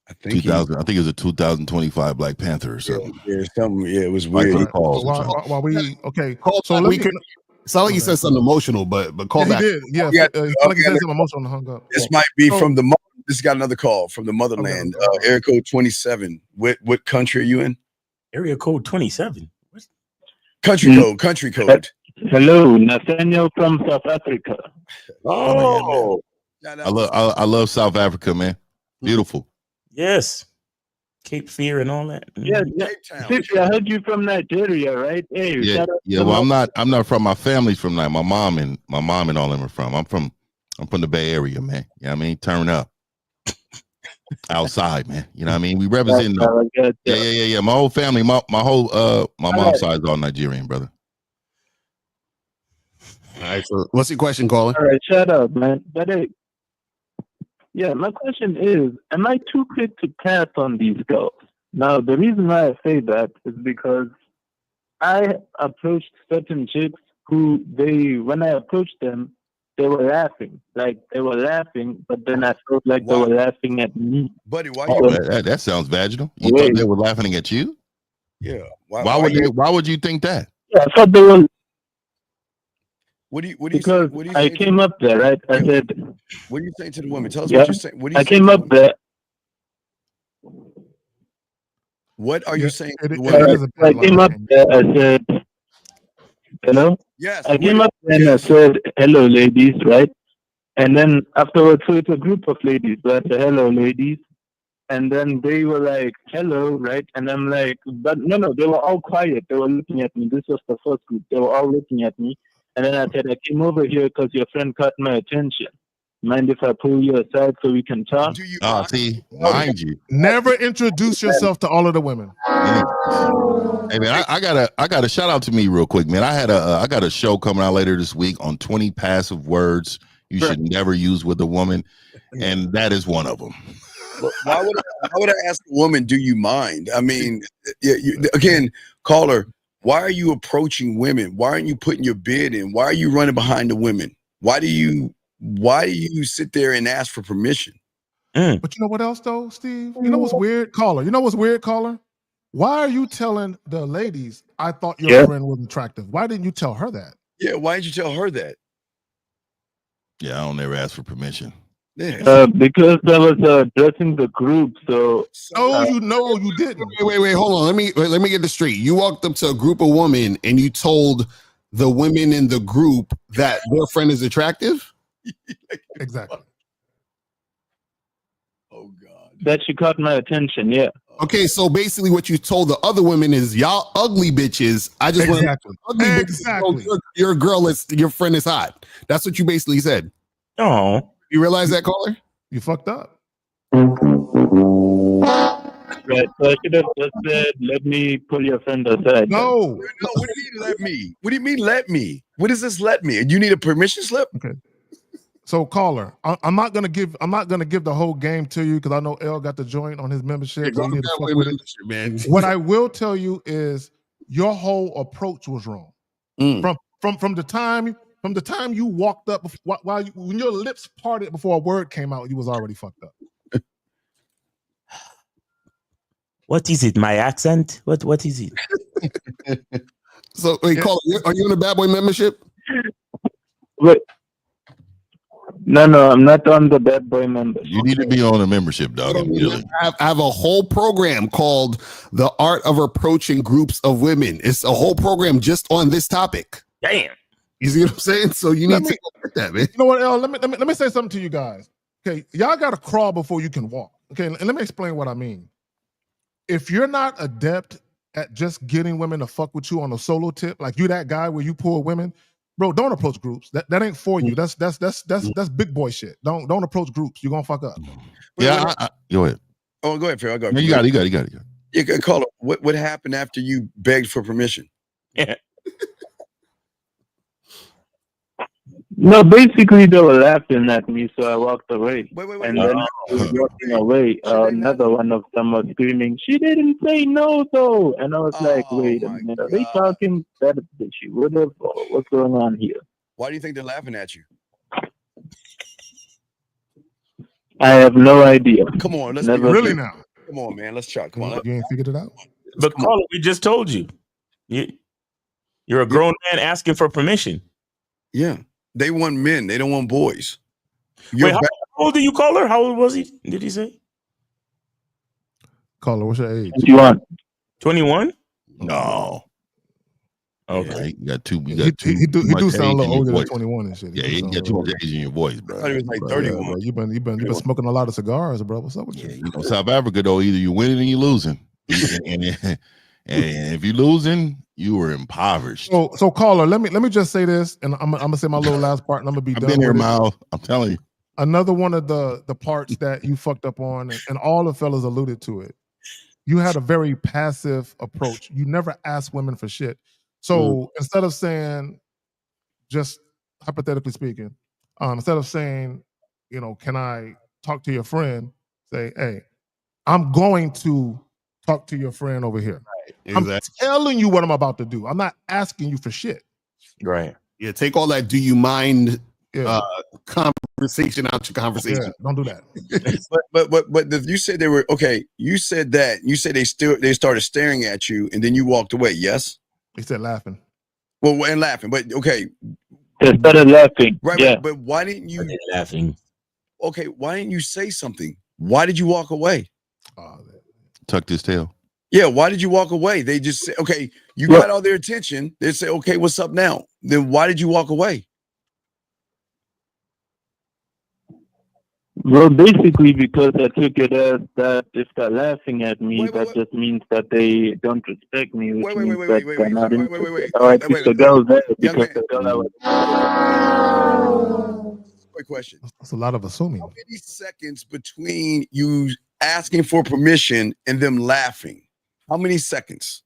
I think 2000. I think it was a 2025 Black Panther or something. Yeah, something. Yeah, it was weird. Right. While we Call so back. let me. It sounded like he said something emotional, but call back. He did. Yeah, he sounded like he said something emotional and hung up. This might be from the. This got another call from the motherland. Area code 27. What country are you in? Area code 27. Country code. Hello, Nathaniel from South Africa. Oh, I love South Africa, man. Beautiful. Yes. Cape Fear and all that. Yeah. Steve, I heard you from Nigeria, right? Hey, Yeah. Well, I'm not from. My family's from Nigeria. My mom and all them are from. I'm from the Bay Area, man. You know what I mean? Turn up. Outside, man. You know what I mean? We represent. Yeah. My whole family, my mom's side is all Nigerian, brother. All right. So, what's your question, caller? All right, shut up, man. But my question is, am I too quick to pass on these girls? Now, the reason why I say that is because I approached certain chicks who when I approached them, they were laughing. Like, they were laughing, but then I felt like they were laughing at me. Buddy, why that sounds vaginal. You thought they were laughing at you? Yeah. Why would you think that? Yeah, I thought they were. What do you I came up there, right? I said, what are you saying to the women? Tell us what you're saying. What are you I came up there. What are you saying? I came up there, I said, hello? Yes. I came up there and I said, hello, ladies, right? And then afterwards, so it's a group of ladies, so I said, hello, ladies. And then they were like, hello, right? And I'm like, but no, they were all quiet. They were looking at me. This was the first group. They were all looking at me. And then I said, I came over here because your friend caught my attention. Mind if I pull you aside so we can talk? Mind you. Never introduce yourself to all of the women. Hey man, I got a shout out to me real quick, man. I got a show coming out later this week on 20 passive words you should never use with a woman, and that is one of them. Why would I ask a woman, do you mind? I mean, again, caller, why are you approaching women? Why aren't you putting your bid in? Why are you running behind the women? Why do you sit there and ask for permission? But you know what else though, Steve? You know what's weird, caller? You know what's weird, caller? Why are you telling the ladies, I thought your friend was attractive? Why didn't you tell her that? Yeah, why didn't you tell her that? Yeah, I don't ever ask for permission. Yeah. Because I was addressing the group, so. You didn't. Wait, hold on. Let me get this straight. You walked up to a group of women and you told the women in the group that their friend is attractive? Exactly. Oh God. That she caught my attention, yeah. Okay, so basically what you told the other women is y'all ugly bitches. I just want ugly bitches. Your girl is your friend is hot. That's what you basically said. Oh. You realize that, caller? You fucked up. Right, so I should have just said, let me pull your friend aside. No. What do you mean let me? What do you mean let me? What does this let me? You need a permission slip? Okay. So caller, I'm not gonna give the whole game to you because I know L got the joint on his membership. So you need to fuck with it. Man. What I will tell you is your whole approach was wrong. From the time you walked up when your lips parted before a word came out, you was already fucked up. What is it? My accent? What is it? So wait, caller, are you in a Bad Boy membership? Wait. No, I'm not on the Bad Boy membership. You need to be on a membership, dog. I have a whole program called The Art of Approaching Groups of Women. It's a whole program just on this topic. Damn. You see what I'm saying? So you need to get that, man. You know what, L? Let me say something to you guys. Okay, y'all got to crawl before you can walk. Okay, and let me explain what I mean. If you're not adept at just getting women to fuck with you on a solo tip, like you that guy where you pull women, bro, don't approach groups. That ain't for you. That's big boy shit. Don't approach groups. You're gonna fuck up. Yeah, go ahead. Oh, go ahead, Phil. Go ahead. No, you got it. You can call it. What happened after you begged for permission? Yeah. No, basically they were laughing at me, so I walked away. Wait. And then I was walking away. Another one of them was screaming, "She didn't say no, though!" And I was like, "Wait a minute, are they talking that she would have? Or what's going on here?" Why do you think they're laughing at you? I have no idea. Come on, let's Never really now. Come on, man. Let's try. Come on. You ain't figured it out. But caller, we just told you. You're a grown man asking for permission. Yeah. They want men. They don't want boys. Wait, how old did you call her? How old was he? Did he say? Caller, what's your age? 21. 21? No. Okay. You got two. He do sound a little older than 21 and shit. Yeah, you got too much age in your voice, bro. I thought he was like Bro, 31. yeah, bro. You've been smoking a lot of cigars, bro. What's up with you? You know, South Africa though, either you winning or you losing, and if you losing, you were impoverished. So caller, let me just say this, and I'm gonna say my little last part, and I'm gonna be I've done. been here, with it. Miles. I'm telling you. Another one of the parts that you fucked up on, and all the fellas alluded to it. You had a very passive approach. You never asked women for shit. So instead of saying, just hypothetically speaking, instead of saying, you know, can I talk to your friend? Say, hey, I'm going to talk to your friend over here. Right, I'm telling you what I'm about to do. I'm not asking you for shit. Right. Yeah, take all that do you mind conversation out your conversation. Yeah, don't do that. but you said they were okay. You said that. You said they started staring at you and then you walked away. Yes. He said laughing. Well, and laughing, but okay. They started laughing. Right, yeah. but why didn't you laughing? Okay, why didn't you say something? Why did you walk away? Tucked his tail. Yeah, why did you walk away? They just said, okay, you got all their attention. They say, okay, what's up now? Then why did you walk away? Well, basically, because I took it as that if they're laughing at me, that just means that they don't respect me, which means that they're not interested. Or I took the girl there because the girl I was. Quick question. That's a lot of assuming. How many seconds between you asking for permission and them laughing? How many seconds?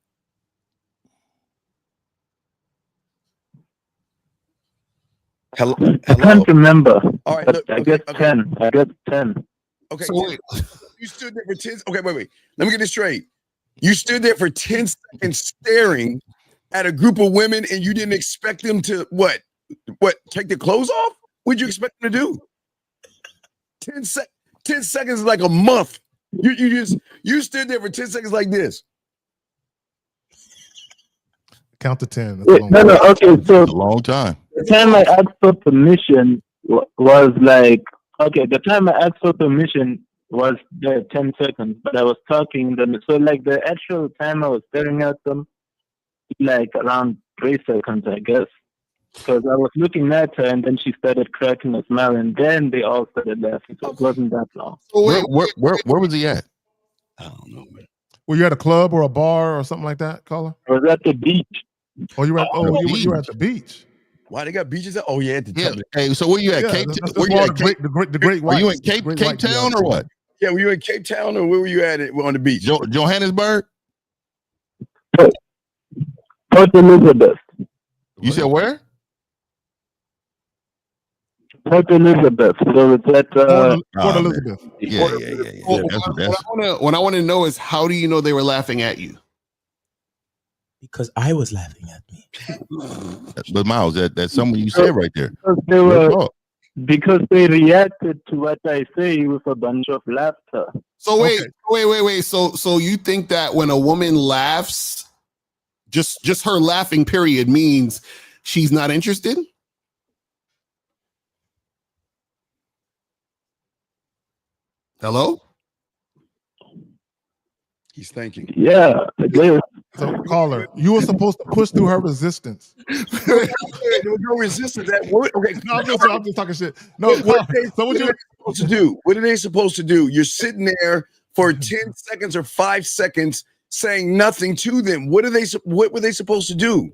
Hello? I can't remember. All right, look, I guess 10. I guess 10. Okay, so you stood there for 10. Okay, wait. Let me get this straight. You stood there for 10 seconds staring at a group of women and you didn't expect them to what? Take their clothes off? What'd you expect them to do? 10 seconds is like a month. You stood there for 10 seconds like this. Count to 10. No, okay, so a long time. The time I asked for permission was like, okay, the time I asked for permission was the 10 seconds, but I was talking them. So like the actual time I was staring at them, like around 3 seconds, I guess. Because I was looking at her and then she started cracking a smile and then they all started laughing. So it wasn't that long. Where was he at? I don't know, man. Were you at a club or a bar or something like that, caller? I was at the beach. Oh, you were at the beach. Why they got beaches? Oh yeah, Hey, so where you at? Cape Town? Were you at Cape? The Great Were you Whites, in Cape Town or what? Yeah, were you in Cape Town or where were you at on the beach? Johannesburg. Port Elizabeth. You said where? Port Elizabeth. So it's at Port Elizabeth. Yeah. What I want to know is how do you know they were laughing at you? Because I was laughing at me. But Miles, that's something you said right there. Because they reacted to what I say with a bunch of laughter. So wait. So you think that when a woman laughs, just her laughing period means she's not interested? Hello? He's thinking. Yeah, I guess. So, caller, you were supposed to push through her resistance. There was no resistance. Okay, no, I'm just talking shit. No, so what you supposed to do? What are they supposed to do? You're sitting there for 10 seconds or 5 seconds saying nothing to them. What were they supposed to do?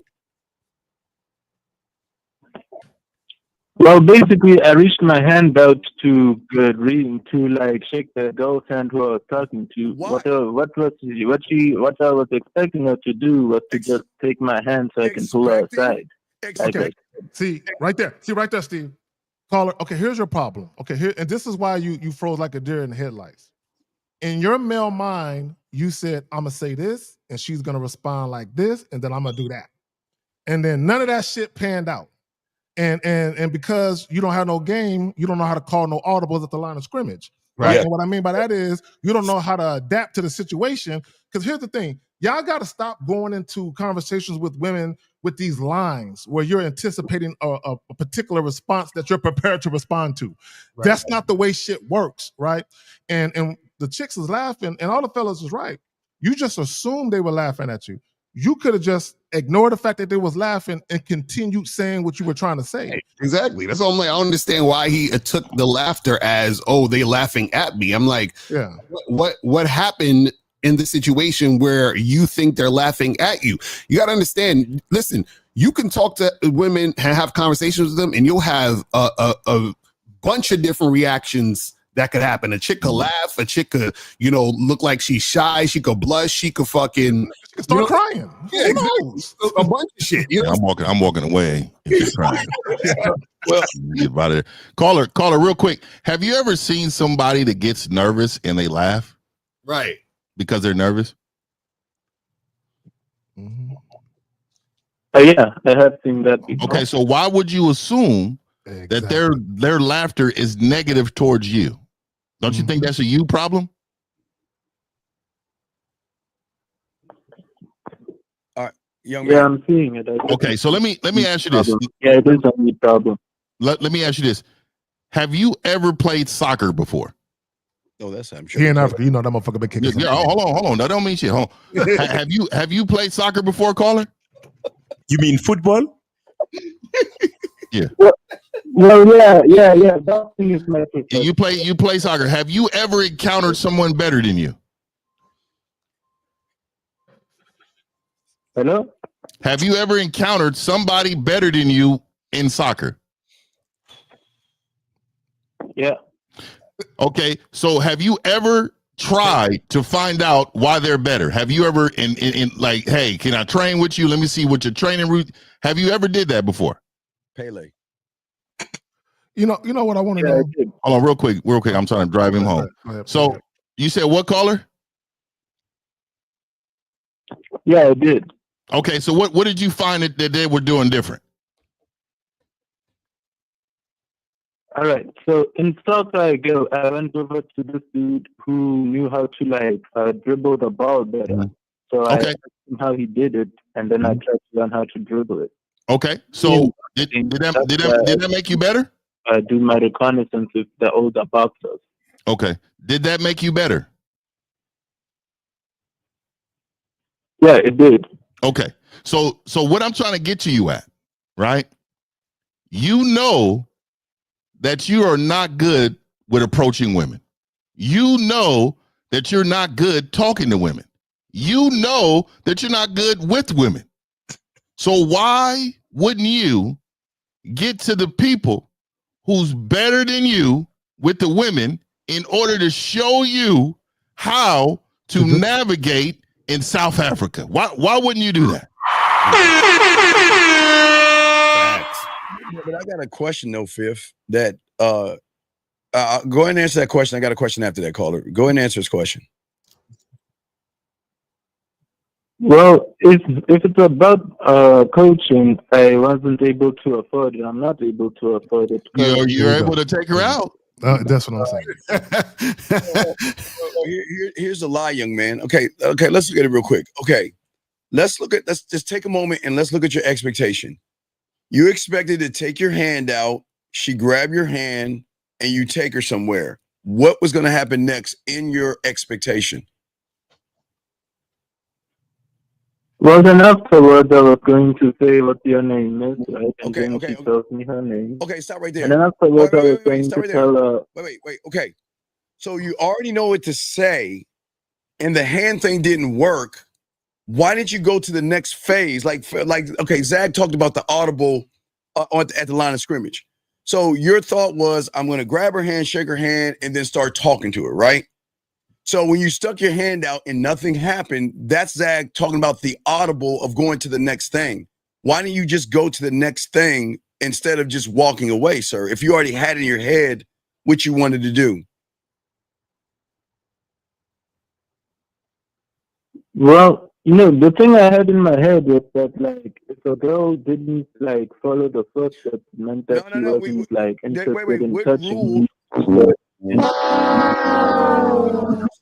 Well, basically, I reached my hand out to like shake the girl's hand who I was talking to. What I was expecting her to do was to just take my hand so I can pull her aside. Okay. See right there, Steve. Caller. Okay, here's your problem. Okay, here, and this is why you froze like a deer in the headlights. In your male mind, you said, I'm gonna say this, and she's gonna respond like this, and then I'm gonna do that. And then none of that shit panned out. And because you don't have no game, you don't know how to call no audibles at the line of scrimmage. Right. And what I mean by that is you don't know how to adapt to the situation. Because here's the thing, y'all got to stop going into conversations with women with these lines where you're anticipating a particular response that you're prepared to respond to. Right. That's not the way shit works, right? And the chicks is laughing, and all the fellas is right. You just assumed they were laughing at you. You could have just ignored the fact that they was laughing and continued saying what you were trying to say. Exactly. That's all I'm like. I don't understand why he took the laughter as, oh, they laughing at me. I'm like, yeah. What happened in the situation where you think they're laughing at you? You got to understand. Listen, you can talk to women and have conversations with them, and you'll have a bunch of different reactions that could happen. A chick could laugh. A chick could, look like she's shy. She could blush. She could fucking start crying. Yeah, exactly. A bunch of shit. I'm walking away. If she's crying. Well, get out of there. Caller, real quick. Have you ever seen somebody that gets nervous and they laugh? Right. Because they're nervous. Yeah, I have seen that before. Okay, so why would you assume that their laughter is negative towards you? Don't you think that's a you problem? All right, young man. man. I'm seeing it. Okay, so let me ask you this. Yeah, it is a me problem. Let me ask you this. Have you ever played soccer before? Oh, that's I'm sure. Here in Africa, that motherfucker been kicking. Yeah, hold on. That don't mean shit. Hold on. have you played soccer before, caller? You mean football? Yeah. Well, yeah. That thing is my preference. You play soccer. Have you ever encountered someone better than you? Hello? Have you ever encountered somebody better than you in soccer? Yeah. Okay, so have you ever tried to find out why they're better? Have you ever in like, hey, can I train with you? Let me see what your training route. Have you ever did that before? Pele. You know what I want to know? Hold on, real quick. I'm trying to drive him home. So you said what, caller? Yeah, I did. Okay, so what did you find that they were doing different? All right. So in soccer, I went over to this dude who knew how to dribble the ball better. So I asked him how he did it, and then I tried to learn how to dribble it. Okay. So did that make you better? I do my reconnaissance with the older boxers. Okay. Did that make you better? Yeah, it did. Okay. So what I'm trying to get to you at, right? You know that you are not good with approaching women. You know that you're not good talking to women. You know that you're not good with women. So why wouldn't you get to the people who's better than you with the women in order to show you how to navigate in South Africa? Why wouldn't you do that? Yeah, but I got a question though, Fifth. That go ahead and answer that question. I got a question after that, caller. Go ahead and answer his question. Well, if it's about coaching, I wasn't able to afford it. I'm not able to afford it. You're able to take her out. That's what I'm saying. Here's a lie, young man. Okay. Let's look at it real quick. Okay, let's just take a moment and let's look at your expectation. You expected to take your hand out, she grabbed your hand, and you take her somewhere. What was going to happen next in your expectation? Well, then afterwards, I was going to say what your name is, right? And then she tells me her name. Okay, stop right there. And then afterwards, I was going to tell her. Wait. Okay. So you already know what to say, and the hand thing didn't work. Why didn't you go to the next phase? Like, okay, Zach talked about the audible at the line of scrimmage. So your thought was, I'm going to grab her hand, shake her hand, and then start talking to her, right? So when you stuck your hand out and nothing happened, that's Zach talking about the audible of going to the next thing. Why didn't you just go to the next thing instead of just walking away, sir? If you already had in your head what you wanted to do. Well, the thing I had in my head was that, like, if a girl didn't, like, follow the first step, it meant that she wasn't, like, interested in touching me.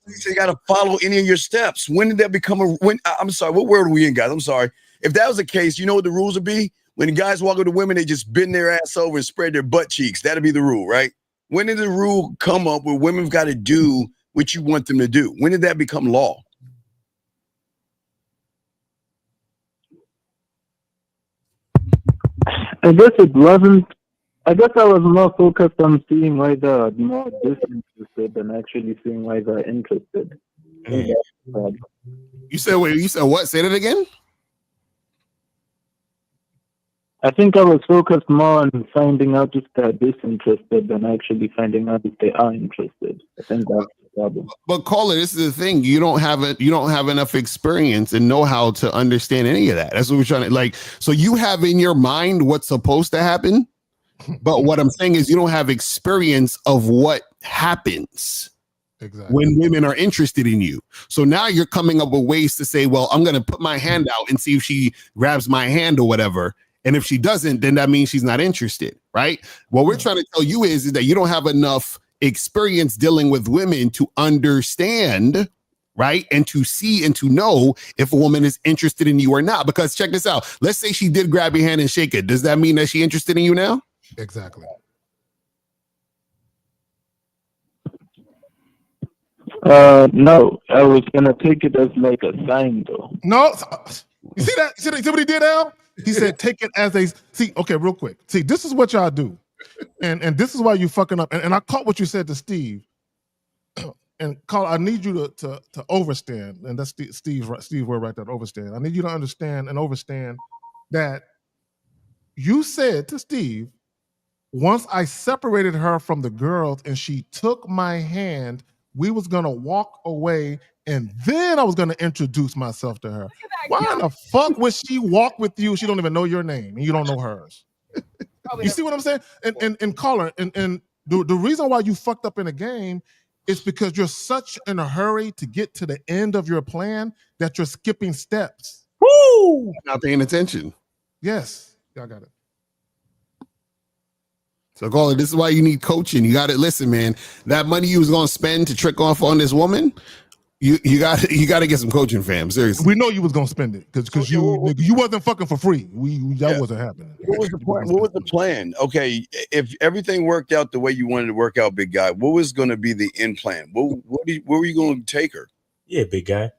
So you got to follow any of your steps. When did that become I'm sorry, what word are we in, guys? I'm sorry. If that was the case, you know what the rules would be? When the guys walk up to women, they just bend their ass over and spread their butt cheeks. That'd be the rule, right? When did the rule come up where women's got to do what you want them to do? When did that become law? I guess it wasn't. I guess I was more focused on seeing why they're more disinterested than actually seeing why they're interested. You said what? Say that again? I think I was focused more on finding out if they're disinterested than actually finding out if they are interested. I think that's the problem. But caller, this is the thing. You don't have enough experience and know-how to understand any of that. That's what we're trying to like. So you have in your mind what's supposed to happen, but what I'm saying is you don't have experience of what happens. Exactly. When women are interested in you. So now you're coming up with ways to say, well, I'm going to put my hand out and see if she grabs my hand or whatever. And if she doesn't, then that means she's not interested, right? What we're trying to tell you is that you don't have enough experience dealing with women to understand, right? And to see and to know if a woman is interested in you or not. Because check this out. Let's say she did grab your hand and shake it. Does that mean that she's interested in you now? Exactly. No, I was gonna take it as like a sign, though. No, you see that? See what he did, Al? He said, "Take it as a see." Okay, real quick. See, this is what y'all do, and this is why you fucking up. And I caught what you said to Steve. And Carl, I need you to overstand, and that's Steve's word right there. Overstand. I need you to understand and overstand that you said to Steve, once I separated her from the girls and she took my hand, we was gonna walk away, and then I was gonna introduce myself to her. Why in the fuck would she walk with you? She don't even know your name and you don't know hers. You see what I'm saying? And caller, and the reason why you fucked up in a game is because you're such in a hurry to get to the end of your plan that you're skipping steps. Woo! Not paying attention. Yes, y'all got it. So, caller, this is why you need coaching. You got to listen, man. That money you was gonna spend to trick off on this woman, you got to get some coaching, fam. Seriously, we know you was gonna spend it because you wasn't fucking for free. That wasn't happening. What was the plan? What was the plan? Okay, if everything worked out the way you wanted to work out, big guy, what was going to be the end plan? Where were you going to take her? Yeah, big guy.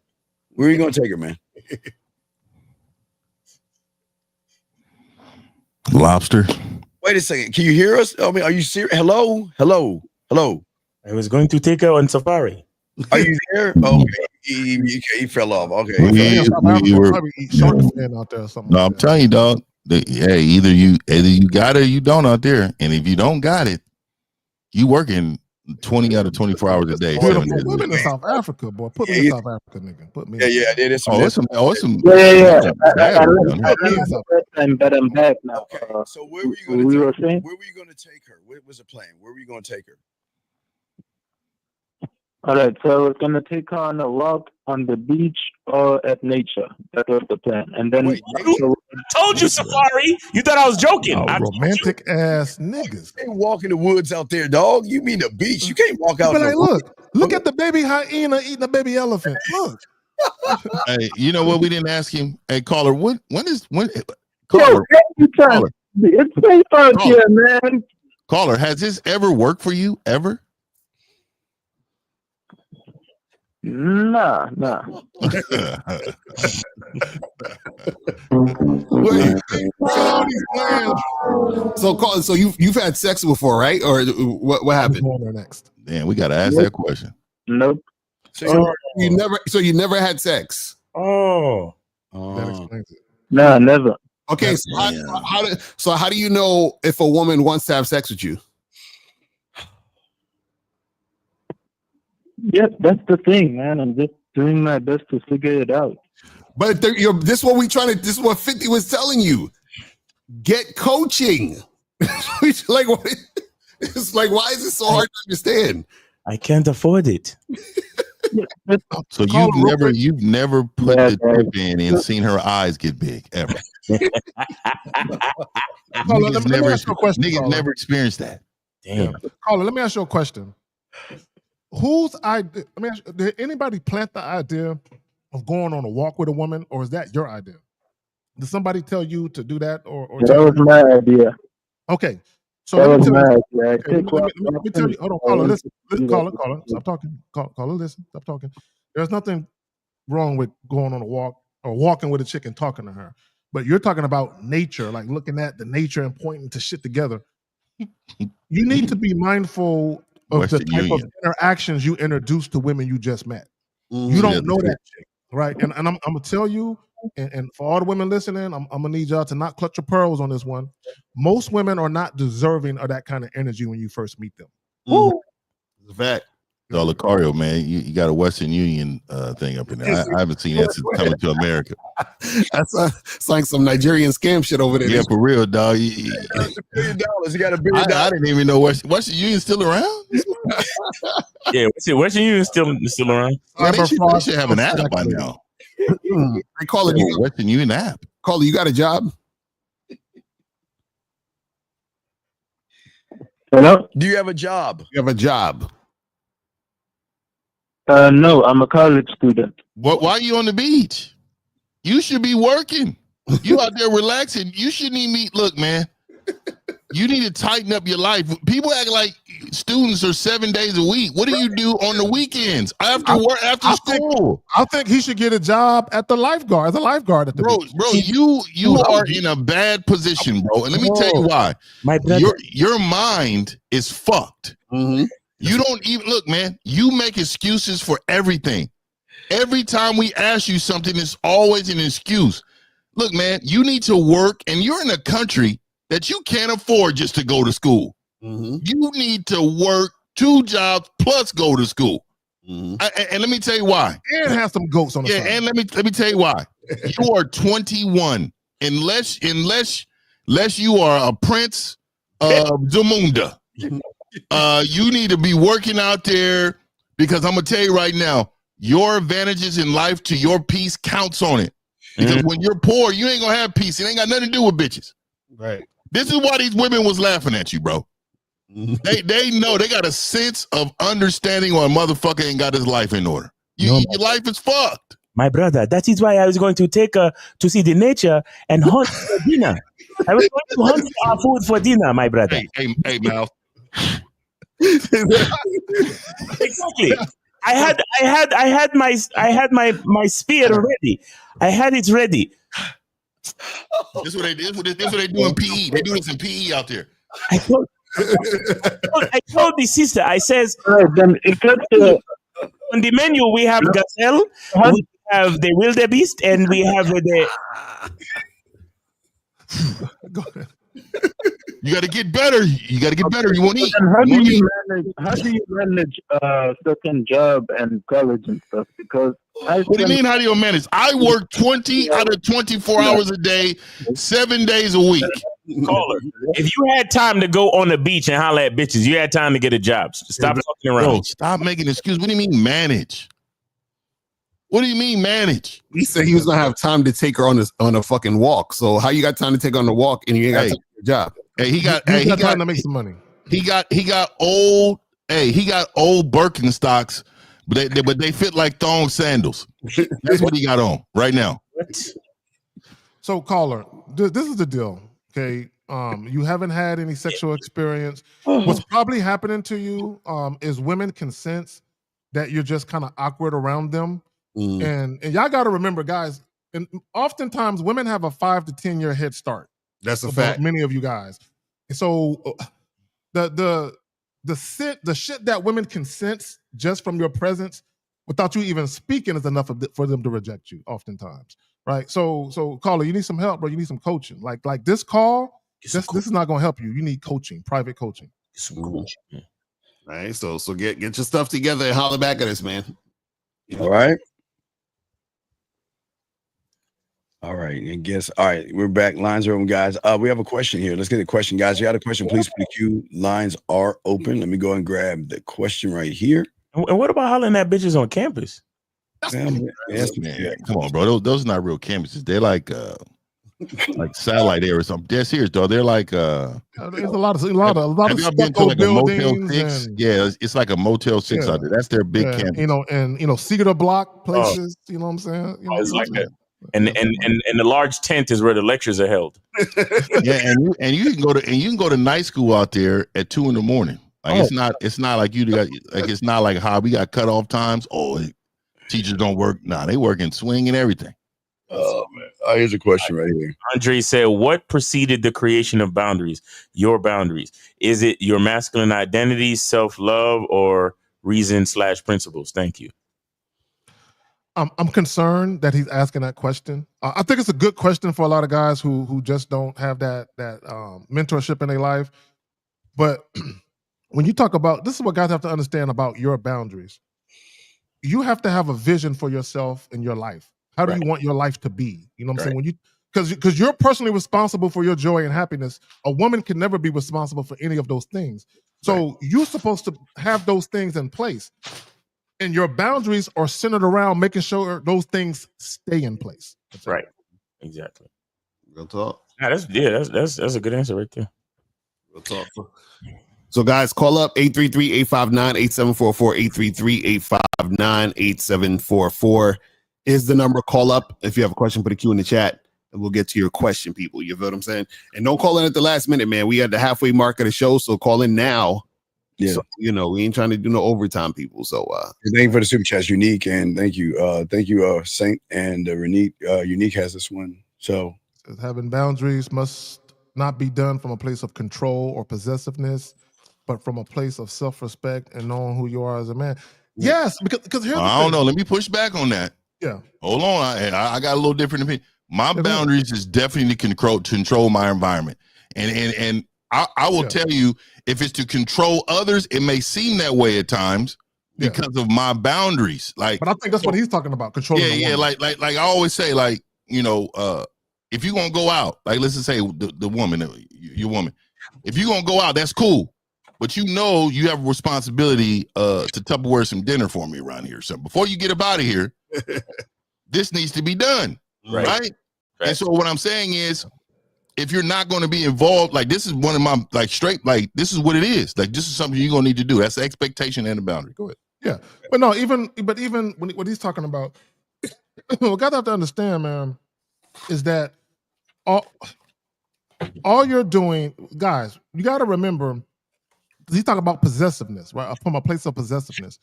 Where are you going to take her, man? Lobster. Wait a second. Can you hear us? I mean, are you serious? Hello? I was going to take her on safari. Are you there? Okay. He fell off. Okay. I'm telling you, dog. Either you got it or you don't out there. And if you don't got it, you working 20 out of 24 hours a day. Put me in South Africa, boy. Put me in South Africa, nigga. Put me. Yeah. It is. But I'm back now. Okay. So where were you going to take her? What was the plan? Where were you going to take her? All right, so I was going to take her on a walk on the beach or at nature. That was the plan. And then I told you, safari. You thought I was joking. Romantic ass niggas. You can't walk in the woods out there, dog. You mean the beach? You can't walk out. But like, look at the baby hyena eating a baby elephant. Look. Hey, you know what? We didn't ask him. Hey, caller, when? Caller, it's safe out here, man. Caller, has this ever worked for you? Ever? Nah. So you've had sex before, right? Or what happened? Next. Damn, we gotta ask that question. Nope. So you never had sex. Oh. That explains it. No, never. Okay, so how do you know if a woman wants to have sex with you? Yes, that's the thing, man. I'm just doing my best to figure it out. But this is what we trying to. This is what 50 was telling you. Get coaching. Like what? It's like, why is it so hard to understand? I can't afford it. So you've never put the tip in and seen her eyes get big ever. Let me ask you a question. Niggas never experienced that. Damn. Yeah. Caller, let me ask you a question. Whose idea? Let me ask you, did anybody plant the idea of going on a walk with a woman, or is that your idea? Did somebody tell you to do that, or That was my idea. Okay, so that let was me my tell idea. you. Okay, let me tell you. Hold on, caller. Listen, caller. Stop talking. Caller, listen. Stop talking. There's nothing wrong with going on a walk or walking with a chick and talking to her, but you're talking about nature, like looking at the nature and pointing to shit together. You need to be mindful of Western the type Union. of interactions you introduce to women you just met. You don't know that chick, right? And I'm gonna tell you, and for all the women listening, I'm gonna need y'all to not clutch your pearls on this one. Most women are not deserving of that kind of energy when you first meet them. It's a fact. So Lucario, man, you got a Western Union thing up in there. I haven't seen that since coming to America. It's like some Nigerian scam shit over there. Yeah, for real, dog. $1 billion. You got $1 billion. I didn't even know Western Union still around. Yeah, Western Union still around. They should have an app by now. They call it Western Union app. Caller, you got a job? Hello? Do you have a job? You have a job? No, I'm a college student. Why are you on the beach? You should be working. You out there relaxing. You shouldn't even meet. Look, man, you need to tighten up your life. People act like students are 7 days a week. What do you do on the weekends after work, after school? I think he should get a job at the lifeguard, as a lifeguard at the beach. Bro, you are in a bad position, bro. And let me tell you why. Your mind is fucked. Mm-hmm. You don't even look, man. You make excuses for everything. Every time we ask you something, it's always an excuse. Look, man, you need to work, and you're in a country that you can't afford just to go to school. Mm-hmm. You need to work 2 jobs plus go to school. Mm-hmm. And let me tell you why. And have some goats on the side. And let me tell you why. You are 21, unless you are a prince of Zamunda. You need to be working out there, because I'm gonna tell you right now, your advantages in life to your peace counts on it. Because when you're poor, you ain't gonna have peace. It ain't got nothing to do with bitches. Right. This is why these women was laughing at you, bro. They know, they got a sense of understanding when a motherfucker ain't got his life in order. Your life is fucked. My brother, that is why I was going to take her to see the nature and hunt for dinner. I was going to hunt our food for dinner, my brother. Hey, Mal. Exactly. I had my spear ready. I had it ready. This is what they do in PE. They do this in PE out there. I told the sister, I says, then on the menu we have gazelle, we have the wildebeest, and we have the. Go ahead. You got to get better. You got to get better. You won't eat. How do you manage certain job and college and stuff? Because what do you mean? How do you manage? I work 20 out of 24 hours a day, 7 days a week. Caller, if you had time to go on the beach and holler at bitches, you had time to get a job. Stop talking around. Bro, stop making excuses. What do you mean manage? What do you mean manage? He said he was gonna have time to take her on a fucking walk. So how you got time to take her on the walk and you ain't got time to do your job? Hey, he got time to make some money. He got old Birkenstocks, but they fit like thong sandals. That's what he got on right now. So, caller, this is the deal. Okay, you haven't had any sexual experience. What's probably happening to you is women can sense that you're just kind of awkward around them. And y'all got to remember, guys, and oftentimes women have a 5 to 10 year head start. That's a fact. Many of you guys. And so the shit that women can sense just from your presence without you even speaking is enough for them to reject you oftentimes. right? So caller, you need some help, bro. You need some coaching. Like this call, this is not gonna help you. You need coaching, private coaching. Some coaching. Right. So get your stuff together and holler back at us, man. All right. All right. And guess, all right, we're back. Lines are open, guys. We have a question here. Let's get a question, guys. You got a question, please put the queue. Lines are open. Let me go and grab the question right here. And what about hollering at bitches on campus? Man, come on, bro. Those are not real campuses. They're like satellite air or something. They're serious, though. They're like there's a lot of have y'all been to like a Motel 6? Yeah, it's like a Motel 6 out there. That's their big campus. And Cedar Block places. You know what I'm saying? It's like that. And the large tent is where the lectures are held. Yeah, and you can go to night school out there at 2 a.m. Like it's not like you got like it's not like how we got cutoff times. Teachers don't work. Nah, they work in swing and everything. Oh man. Here's a question right here. Andre said, what preceded the creation of boundaries? Your boundaries. Is it your masculine identity, self-love, or reason/principles? Thank you. I'm concerned that he's asking that question. I think it's a good question for a lot of guys who just don't have that mentorship in their life. But when you talk about, this is what guys have to understand about your boundaries. You have to have a vision for yourself and your life. How do you want your life to be? You know what I'm saying? When you, because you're personally responsible for your joy and happiness. A woman can never be responsible for any of those things. So you're supposed to have those things in place. And your boundaries are centered around making sure those things stay in place. That's right. Exactly. Real talk. That's a good answer right there. Real talk. So guys, call up 833-859-8744, 833-859-8744 is the number. Call up. If you have a question, put a Q in the chat and we'll get to your question, people. You feel what I'm saying? And don't call in at the last minute, man. We at the halfway mark of the show, so call in now. Yeah, so, we ain't trying to do no overtime, people. So thank you for the super chats, Unique, and thank you, Saint and Unique. Unique has this one. So having boundaries must not be done from a place of control or possessiveness, but from a place of self-respect and knowing who you are as a man. Yes, because here's I don't know. Let me push back on that. Yeah. Hold on. I got a little different opinion. My boundaries is definitely to control my environment. And I will tell you, if it's to control others, it may seem that way at times because of my boundaries. Like, but I think that's what he's talking about. Controlling. Yeah. Like I always say, like, if you're gonna go out, like let's just say the woman, your woman, if you're gonna go out, that's cool. But you have a responsibility to Tupperware some dinner for me around here. So before you get up out of here, this needs to be done. Right? And so what I'm saying is, if you're not going to be involved, like this is one of my this is what it is. Like this is something you're gonna need to do. That's the expectation and the boundary. Go ahead. Yeah, but no, even when what he's talking about, what guys have to understand, man, is that all you're doing, guys, you got to remember, he's talking about possessiveness, right? From a place of possessiveness,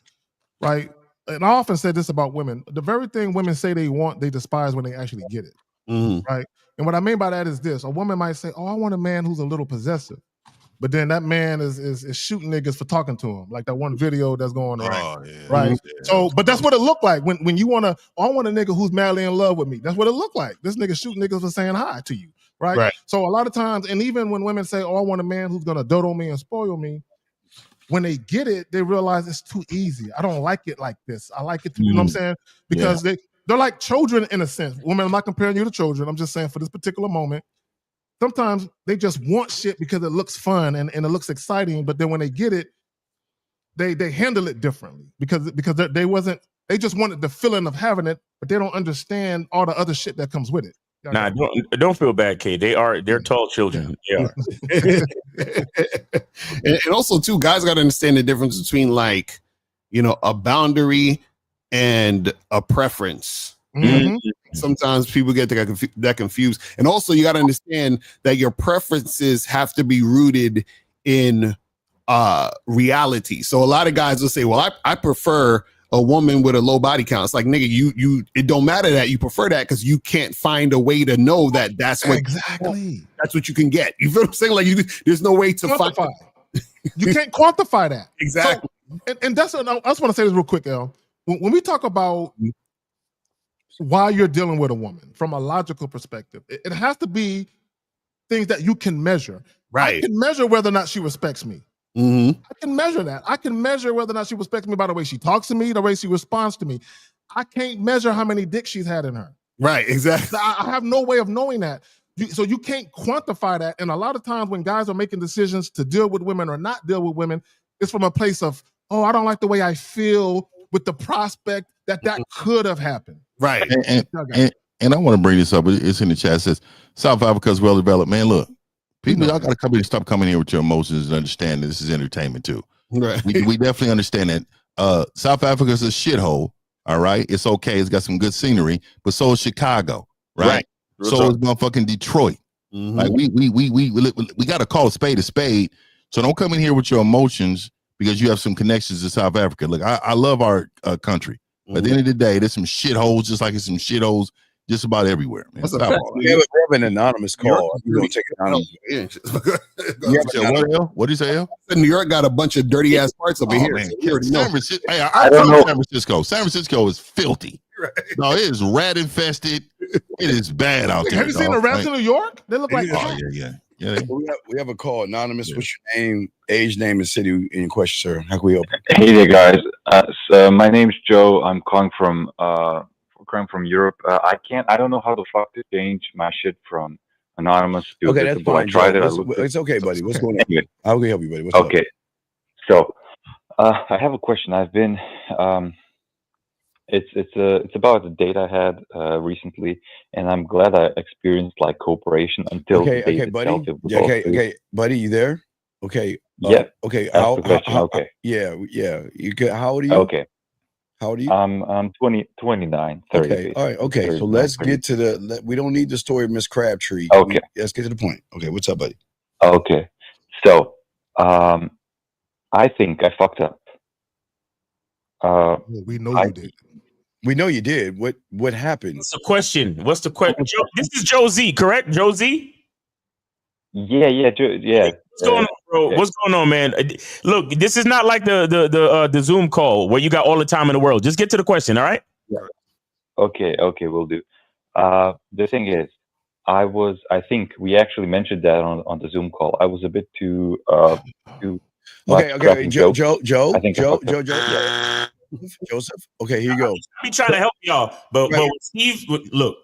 right? And I often say this about women: the very thing women say they want, they despise when they actually get it, right? And what I mean by that is this: a woman might say, "Oh, I want a man who's a little possessive," but then that man is shooting niggas for talking to him, like that one video that's going around, right? So, but that's what it looked like when you want to. Oh, I want a nigga who's madly in love with me. That's what it looked like. This nigga shooting niggas for saying hi to you, right? So a lot of times, and even when women say, "Oh, I want a man who's gonna dote on me and spoil me," when they get it, they realize it's too easy. I don't like it like this. I like it, you know what I'm saying? Because they're like children in a sense. Women, I'm not comparing you to children. I'm just saying for this particular moment, sometimes they just want shit because it looks fun and it looks exciting. But then when they get it, they handle it differently because they just wanted the feeling of having it, but they don't understand all the other shit that comes with it. Nah, don't feel bad, Kay. They're tall children. Yeah. and also too, guys got to understand the difference between like, a boundary and a preference. Sometimes people get that confused. And also you got to understand that your preferences have to be rooted in reality. So a lot of guys will say, well, I prefer a woman with a low body count. It's like, nigga, you it don't matter that you prefer that because you can't find a way to know that that's what that's what you can get. You feel what I'm saying? Like there's no way to quantify. You can't quantify that. Exactly. So, and that's what I just want to say this real quick, El. When we talk about why you're dealing with a woman from a logical perspective. It has to be things that you can measure. Right. I can measure whether or not she respects me. Mm-hmm. I can measure that. I can measure whether or not she respects me by the way she talks to me, the way she responds to me. I can't measure how many dicks she's had in her. Right, exactly. I have no way of knowing that. So you can't quantify that. And a lot of times when guys are making decisions to deal with women or not deal with women, it's from a place of, oh, I don't like the way I feel with the prospect that could have happened. Right. And I want to bring this up. It's in the chat. It says, South Africa is well developed. Man, look, people, y'all got to come here and stop coming here with your emotions and understand that this is entertainment too. Right. We definitely understand that. South Africa is a shithole. All right. It's okay. It's got some good scenery, but so is Chicago. Right. So is motherfucking Detroit. Mm-hmm. Like we got to call a spade. So don't come in here with your emotions because you have some connections to South Africa. Look, I love our country. But at the end of the day, there's some shitholes, just like it's some shitholes just about everywhere, man. We have an anonymous call. You don't take it anonymous. What do you say, El? New York got a bunch of dirty ass parts over here. Man, So San Francisco, I'm from San Francisco. San Francisco is filthy. Right. No, it is rat infested. It is bad out there. Have you seen the rats in New York? They look like yeah. We have a call. Anonymous, what's your name, age, name, and city in question, sir? How can we open? Hey there, guys. So my name's Joe. I'm calling from Europe. I don't know how the fuck to change my shit from anonymous to okay, that's visible. fine. I tried it. It's okay, buddy. What's going on? Anyway. How can we help you, buddy? What's okay. up? So I have a question. I've been it's about a date I had recently, and I'm glad I experienced like cooperation until the date buddy. itself. Okay, buddy, you there? Okay. Yeah. Okay. How, okay. Yeah. You could. How old are you? Okay. How old are you? I'm 29. 30. Okay. All right. Okay. 30, So let's 30. get to we don't need the story of Miss Crabtree. Okay. Let's get to the point. Okay. What's up, buddy? Okay. So, I think I fucked up. We know you did. We know you did. What happened? What's the question? This is Joe Z, correct? Joe Z? Yeah. What's going on, bro? Yeah. What's going on, man? Look, this is not like the Zoom call where you got all the time in the world. Just get to the question, all right? Yeah. Okay, we'll do. The thing is, I think we actually mentioned that on the Zoom call. I was a bit too Okay. Joe. I think Joe. Yeah. Joseph. Okay, here you go. I be trying to help y'all, but Steve, look.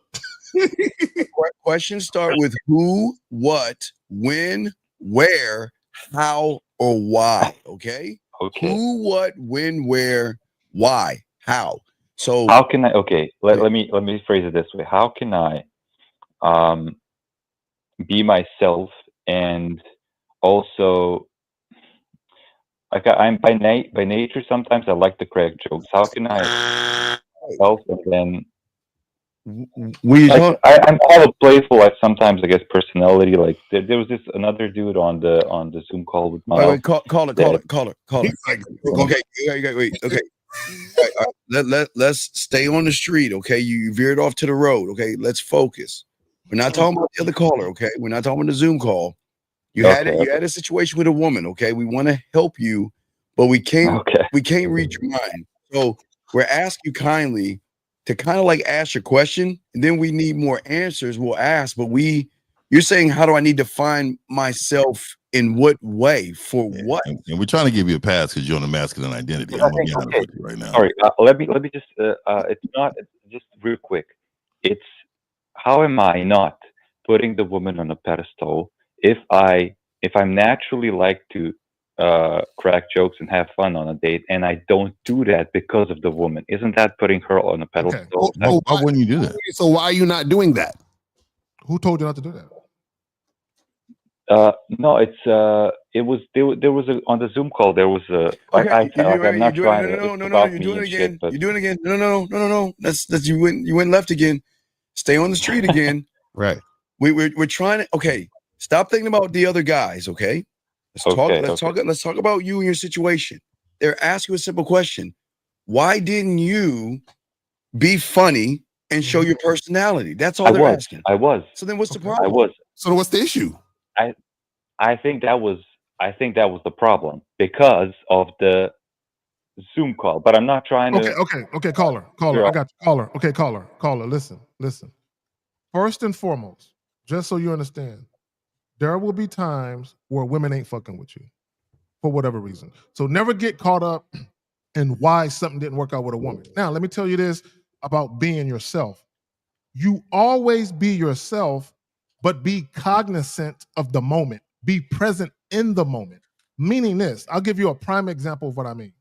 Questions start with who, what, when, where, how, or why. Okay. Okay. Who, what, when, where, why, how. So how can I? Okay, let me phrase it this way. How can I be myself and also like I'm by nature sometimes I like to crack jokes. How can I help and then I'm kind of playful at sometimes I guess personality. Like there was this another dude on the Zoom call with my wait, call it. Okay, wait. Okay. All right. Let's stay on the street, okay? You veered off to the road, okay? Let's focus. We're not talking about the other caller, okay? We're not talking about the Zoom call. You had a situation with a woman, okay? We want to help you, but we can't read your mind. So we're asking you kindly to kind of like ask your question, and then we need more answers. We'll ask, but you're saying, how do I need to find myself in what way for what? And we're trying to give you a pass because you're on the masculine identity. I'm gonna be honest with you right now. Sorry, let me just it's not just real quick. It's how am I not putting the woman on a pedestal if I'm naturally like to crack jokes and have fun on a date, and I don't do that because of the woman? Isn't that putting her on a pedestal? Okay. Why wouldn't you do that? So why are you not doing that? Who told you not to do that? No, it was there was on the Zoom call there was a I'm not trying to you're doing it again. You're doing it again. No. That's you went left again. Stay on the street again. Right. We're trying to. Okay, stop thinking about the other guys. Okay, let's talk about you and your situation. They're asking you a simple question: why didn't you be funny and show your personality? That's all they're asking. I was. So then, what's the problem? I was. So what's the issue? I think that was the problem because of the Zoom call, but I'm not trying to. Okay, caller. I got you. Caller. Okay, caller. Listen. First and foremost, just so you understand, there will be times where women ain't fucking with you for whatever reason. So never get caught up in why something didn't work out with a woman. Now, let me tell you this about being yourself. You always be yourself, but be cognizant of the moment. Be present in the moment. Meaning this, I'll give you a prime example of what I mean.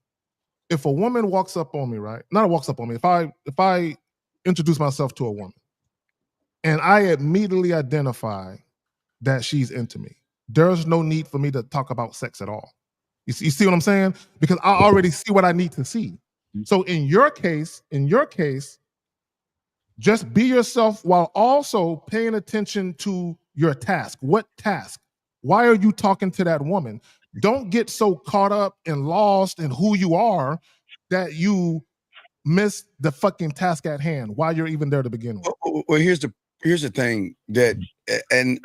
If a woman walks up on me, right? Not walks up on me. If I introduce myself to a woman and I immediately identify that she's into me, there's no need for me to talk about sex at all. You see what I'm saying? Because I already see what I need to see. So in your case, just be yourself while also paying attention to your task. What task? Why are you talking to that woman? Don't get so caught up and lost in who you are that you miss the fucking task at hand while you're even there to begin with. Well, here's the thing that, and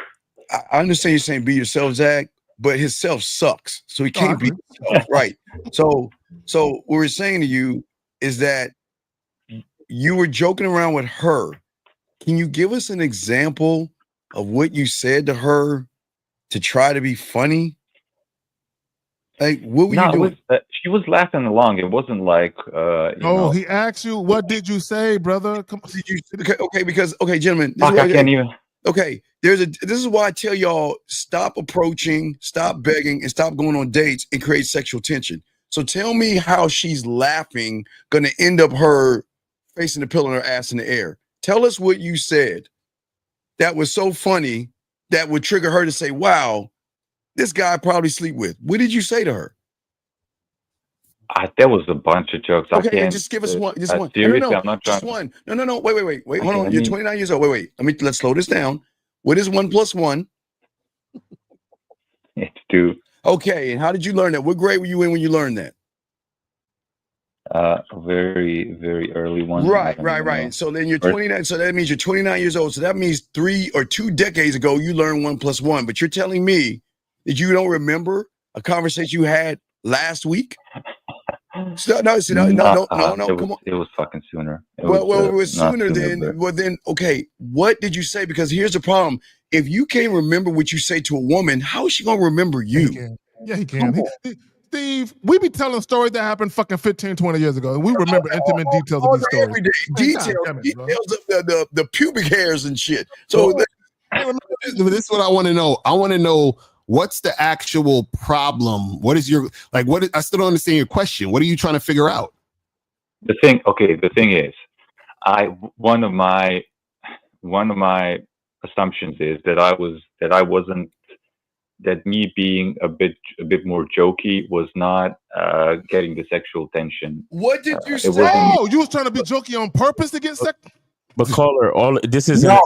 I understand you're saying be yourself, Zach, but his self sucks, so he can't be himself, right? So what we're saying to you is that you were joking around with her. Can you give us an example of what you said to her to try to be funny? Like, what were you doing? She was laughing along. It wasn't like, he asked you, what did you say, brother? Come on. Okay, gentlemen. Okay, this is why I tell y'all, stop approaching, stop begging, and stop going on dates and create sexual tension. So tell me how she's laughing going to end up her facing the pillow and her ass in the air. Tell us what you said that was so funny that would trigger her to say, wow, this guy I probably sleep with. What did you say to her? There was a bunch of jokes. Okay, I can't, just give us one. Just one. Seriously, No, I'm not just trying. one. No. Wait. Hold on. You're 29 years old. Wait. Let's slow this down. What is 1 + 1? It's 2. Okay, and how did you learn that? What grade were you in when you learned that? Very, very early one. Right. So then you're 29. So that means you're 29 years old. So that means 3 or 2 decades ago, you learned 1 + 1. But you're telling me that you don't remember a conversation you had last week? No. Come on. It was fucking sooner. It was sooner than. Well, then, okay. What did you say? Because here's the problem: if you can't remember what you say to a woman, how is she gonna remember you? He can. Steve, we be telling stories that happened fucking 15, 20 years ago, and we remember intimate details of these stories. Everyday details of the pubic hairs and shit. So this is what I want to know. I want to know what's the actual problem. What is your I still don't understand your question. What are you trying to figure out? The thing is, one of my assumptions is that me being a bit more jokey was not getting the sexual tension. What did you say? Oh, you was trying to be jokey on purpose to get sex? But caller, this is caller.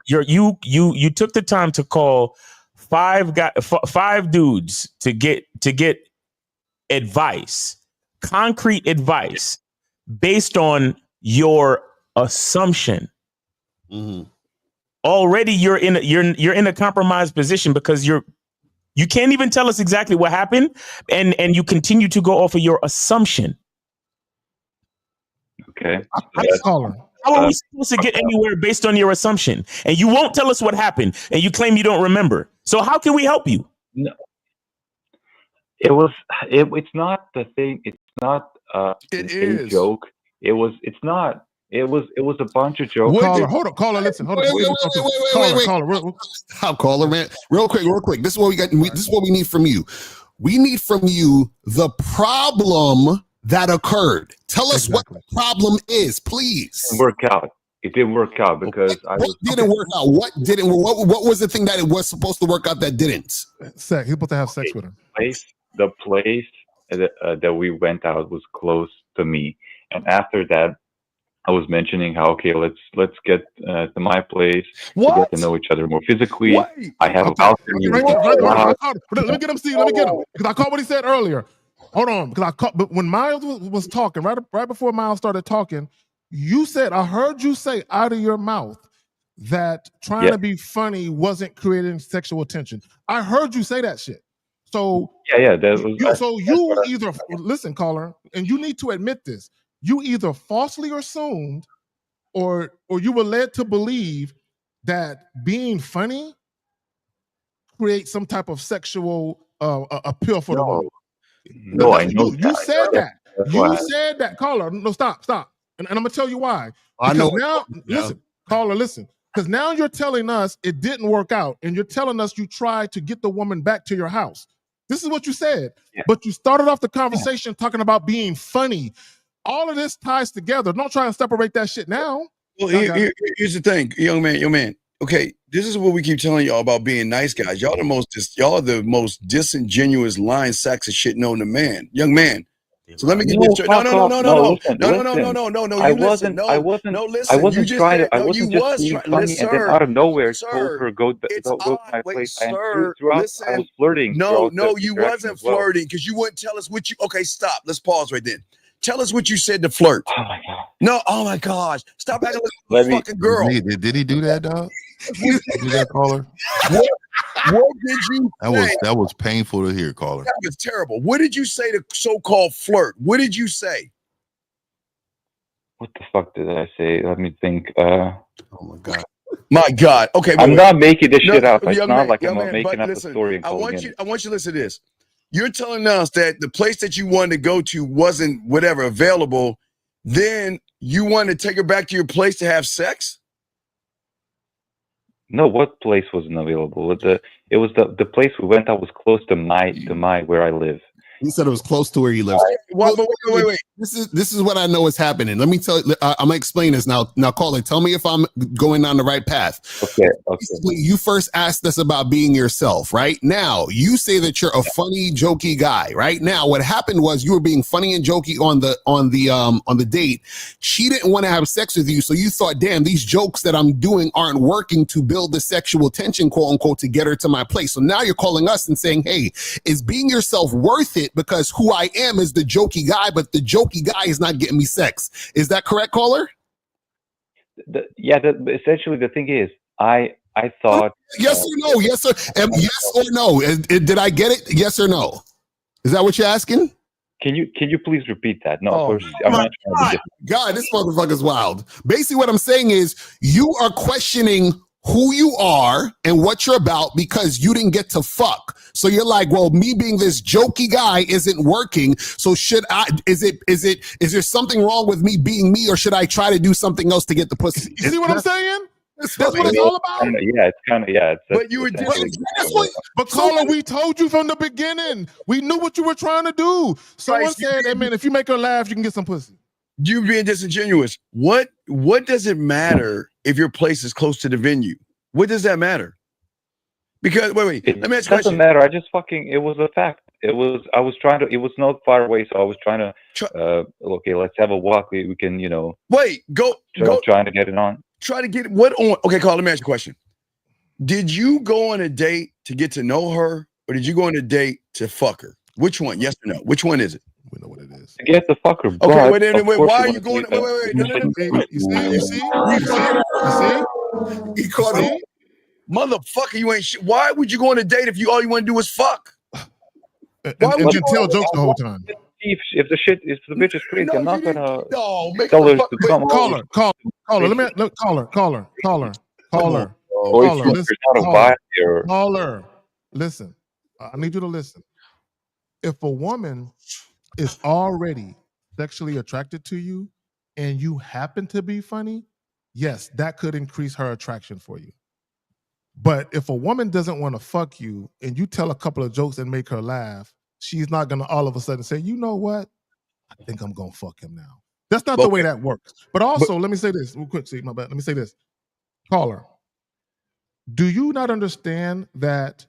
You took the time to call 5 dudes to get advice, concrete advice based on your assumption. Mm-hmm. Already you're in a compromised position because you can't even tell us exactly what happened, and you continue to go off of your assumption. Okay. How are we supposed to get anywhere based on your assumption? And you won't tell us what happened, and you claim you don't remember. So how can we help you? No. It's not the thing. It's not a joke. It was a bunch of jokes. Caller, listen. Hold on. Caller, man. Real quick. This is what we got. This is what we need from you. We need from you the problem that occurred. Tell us what the problem is, please. It didn't work out because What didn't work out? What was the thing that it was supposed to work out that didn't? Sex. He's supposed to have sex with her. The place that we went out was close to me, and after that, I was mentioning how let's get to my place to get to know each other more physically. What? I have a balcony. Let me get him, Steve. Let me get him because I caught what he said earlier. Hold on, because but when Miles was talking, right before Miles started talking, you said, I heard you say out of your mouth that trying to be funny wasn't creating sexual tension. I heard you say that shit. So That was. you either listen, caller, and you need to admit this. You either falsely assumed, or you were led to believe that being funny creates some type of sexual appeal for the woman. No, I know you said that. That's You why said that, caller. No, stop. And I'm gonna tell you why. I know. Now, listen, caller, listen. Because now you're telling us it didn't work out, and you're telling us you tried to get the woman back to your house. This is what you said. But you started off the conversation talking about being funny. All of this ties together. Don't try and separate that shit now. Well, here's the thing, young man. Okay, this is what we keep telling y'all about being nice guys. Y'all the most disingenuous, lying sacks of shit known to man. Young man. So let me get this straight. No. I wasn't trying to. I wasn't just being funny, and then out of nowhere told her go to my place. And throughout, I was flirting. No, you wasn't flirting because you wouldn't tell us what you. Okay, stop. Let's pause right then. Tell us what you said to flirt. Oh my god. No, oh my gosh. Stop acting like a fucking girl. Did he do that, dog? Did that, caller? What did you say? That was painful to hear, caller. That was terrible. What did you say to so-called flirt? What did you say? What the fuck did I say? Let me think. Oh my god. My God. Okay. I'm not making this shit up. It's not like I'm making up a story. And I want you to listen to this. You're telling us that the place that you wanted to go to wasn't whatever available. Then you wanted to take her back to your place to have sex? No, what place wasn't available? It was the place we went that was close to my where I live. He said it was close to where he lives. Wait. This is what I know is happening. Let me tell you. I'm gonna explain this now. Now, caller, tell me if I'm going down the right path. Okay. Basically, you first asked us about being yourself. Right now, you say that you're a funny, jokey guy. Right now, what happened was you were being funny and jokey on the date. She didn't want to have sex with you, so you thought, damn, these jokes that I'm doing aren't working to build the sexual tension, quote unquote, to get her to my place. So now you're calling us and saying, hey, is being yourself worth it? Because who I am is the jokey guy, but the jokey guy is not getting me sex. Is that correct, caller? Essentially the thing is, I thought yes or no, yes or no. Did I get it? Yes or no? Is that what you're asking? Can you please repeat that? No, I'm not trying to God, this motherfucker's wild. Basically, what I'm saying is you are questioning who you are and what you're about because you didn't get to fuck. So you're like, well, me being this jokey guy isn't working. So is there something wrong with me being me, or should I try to do something else to get the pussy? You see what I'm saying? That's what it's all about. But you were But caller, we told you from the beginning. We knew what you were trying to do. Someone said, hey man, if you make her laugh, you can get some pussy. You being disingenuous. What does it matter if your place is close to the venue? What does that matter? Because wait, let me ask you a question. It doesn't matter. I just it was a fact. It was not far away, so I was trying to okay, let's have a walk. We can, trying to get it on. Try to get what on? Okay, Carl, let me ask you a question. Did you go on a date to get to know her, or did you go on a date to fuck her? Which one? Yes or no? Which one is it? We know what it is. To get the fucker. Okay, wait. Why are you going? Wait. No. You see? He caught him. Motherfucker, you ain't shit. Why would you go on a date if all you want to do is fuck? And you tell jokes the whole time. If the bitch is crazy, I'm not gonna tell her to come on. Caller. Let me look. Caller. Listen. I need you to listen. If a woman is already sexually attracted to you and you happen to be funny, yes, that could increase her attraction for you. But if a woman doesn't want to fuck you and you tell a couple of jokes and make her laugh, she's not going to all of a sudden say, you know what? I think I'm going to fuck him now. That's not the way that works. But also, let me say this real quick. See, my bad. Let me say this. Caller, do you not understand that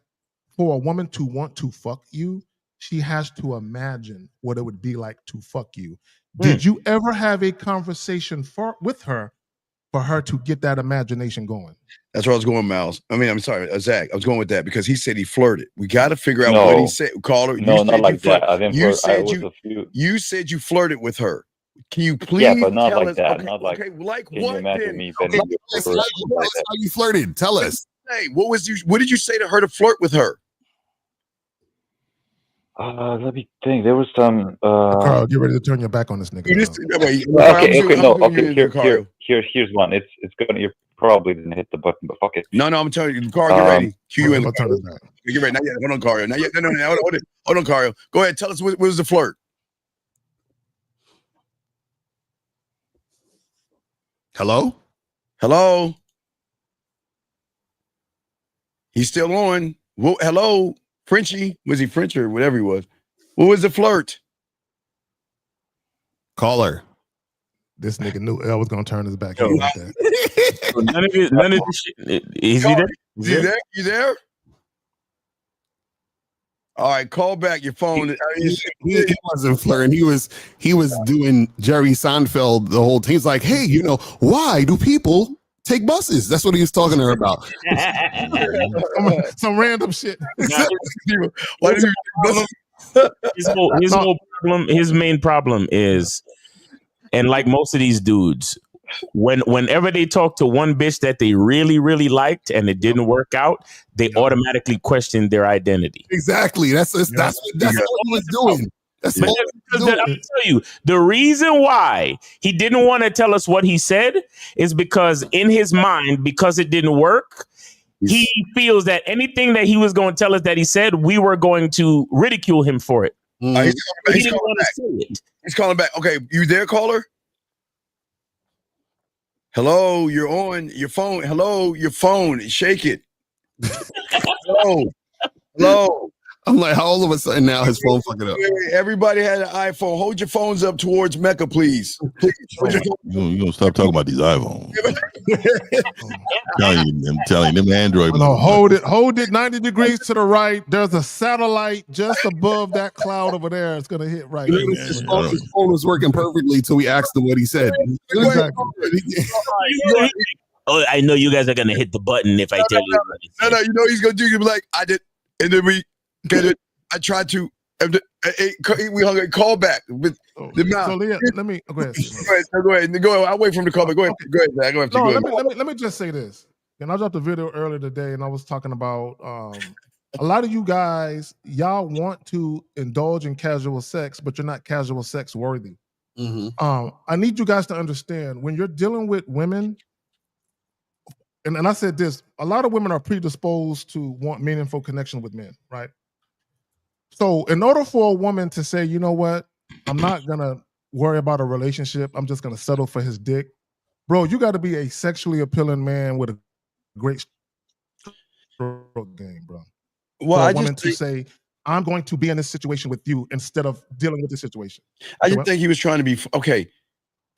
for a woman to want to fuck you, she has to imagine what it would be like to fuck you? Did you ever have a conversation with her for her to get that imagination going? That's where I was going, Miles. I mean, I'm sorry, Zach. I was going with that because he said he flirted. We got to figure out what he said. Caller, no, not like that. I didn't you said you flirted with her. Can you please? Yeah, but not like that. Okay, not like. Okay, like can what? You imagine me how you flirted. Tell us. Hey, what did you say to her to flirt with her? Let me think. There was some. Carl, get ready to turn your back on this nigga. Here's one. It's gonna. You're probably gonna hit the button, but fuck it. No, I'm telling you, Carl, get ready. Cue you in. Turn it back. Get ready. Not yet. Hold on, Carl. Not yet. No. Hold on, Carl. Go ahead. Tell us what was the flirt. Hello. He's still on. Well, hello, Frenchie. Was he French or whatever he was? What was the flirt? Caller. This nigga knew I was gonna turn his back. None of this shit. Is he there? You there? All right, call back your phone. He wasn't flirting. He was doing Jerry Seinfeld the whole time. He's like, hey, why do people take buses? That's what he was talking to her about. Some random shit. His main problem is, and like most of these dudes, whenever they talk to one bitch that they really, really liked and it didn't work out, they automatically question their identity. Exactly. That's what he was doing. I'll tell you, the reason why he didn't want to tell us what he said is because in his mind, because it didn't work, he feels that anything that he was going to tell us that he said, we were going to ridicule him for it. He's calling back. Okay, you there, caller? Hello, you're on your phone. Hello, your phone. Shake it. Hello. I'm like, how all of a sudden now his phone fucking up? Everybody had an iPhone. Hold your phones up towards Mecca, please. You're gonna stop talking about these iPhones. I'm telling you, them Android. No, hold it 90 degrees to the right. There's a satellite just above that cloud over there. It's gonna hit right. His phone was working perfectly till we asked him what he said. Exactly. Oh, I know you guys are gonna hit the button if I tell you. No, you know he's gonna do. He'll be like, I did, and then we get it. I tried to. We hung a call back with the mouth. So Leah, let me go ahead. Go ahead. I'll wait for him to call back. Go ahead. Go ahead, Zach. Let me just say this. And I dropped a video earlier today, and I was talking about a lot of you guys. Y'all want to indulge in casual sex, but you're not casual sex worthy. I need you guys to understand when you're dealing with women. And I said this, a lot of women are predisposed to want meaningful connection with men, right? So in order for a woman to say, you know what, I'm not going to worry about a relationship, I'm just going to settle for his dick. Bro, you got to be a sexually appealing man with a great stroke game, bro. Well, for a woman to say, I'm going to be in this situation with you instead of dealing with this situation. I just think he was trying to be, okay,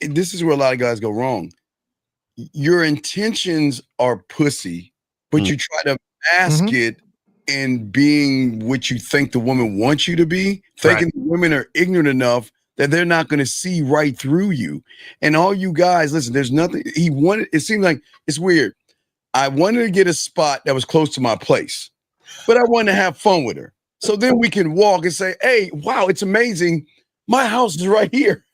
this is where a lot of guys go wrong. Your intentions are pussy, but you try to mask it in being what you think the woman wants you to be, thinking women are ignorant enough that they're not going to see right through you. And all you guys, listen, there's nothing he wanted. It seemed like it's weird. I wanted to get a spot that was close to my place, but I wanted to have fun with her. So then we can walk and say, hey, wow, it's amazing. My house is right here.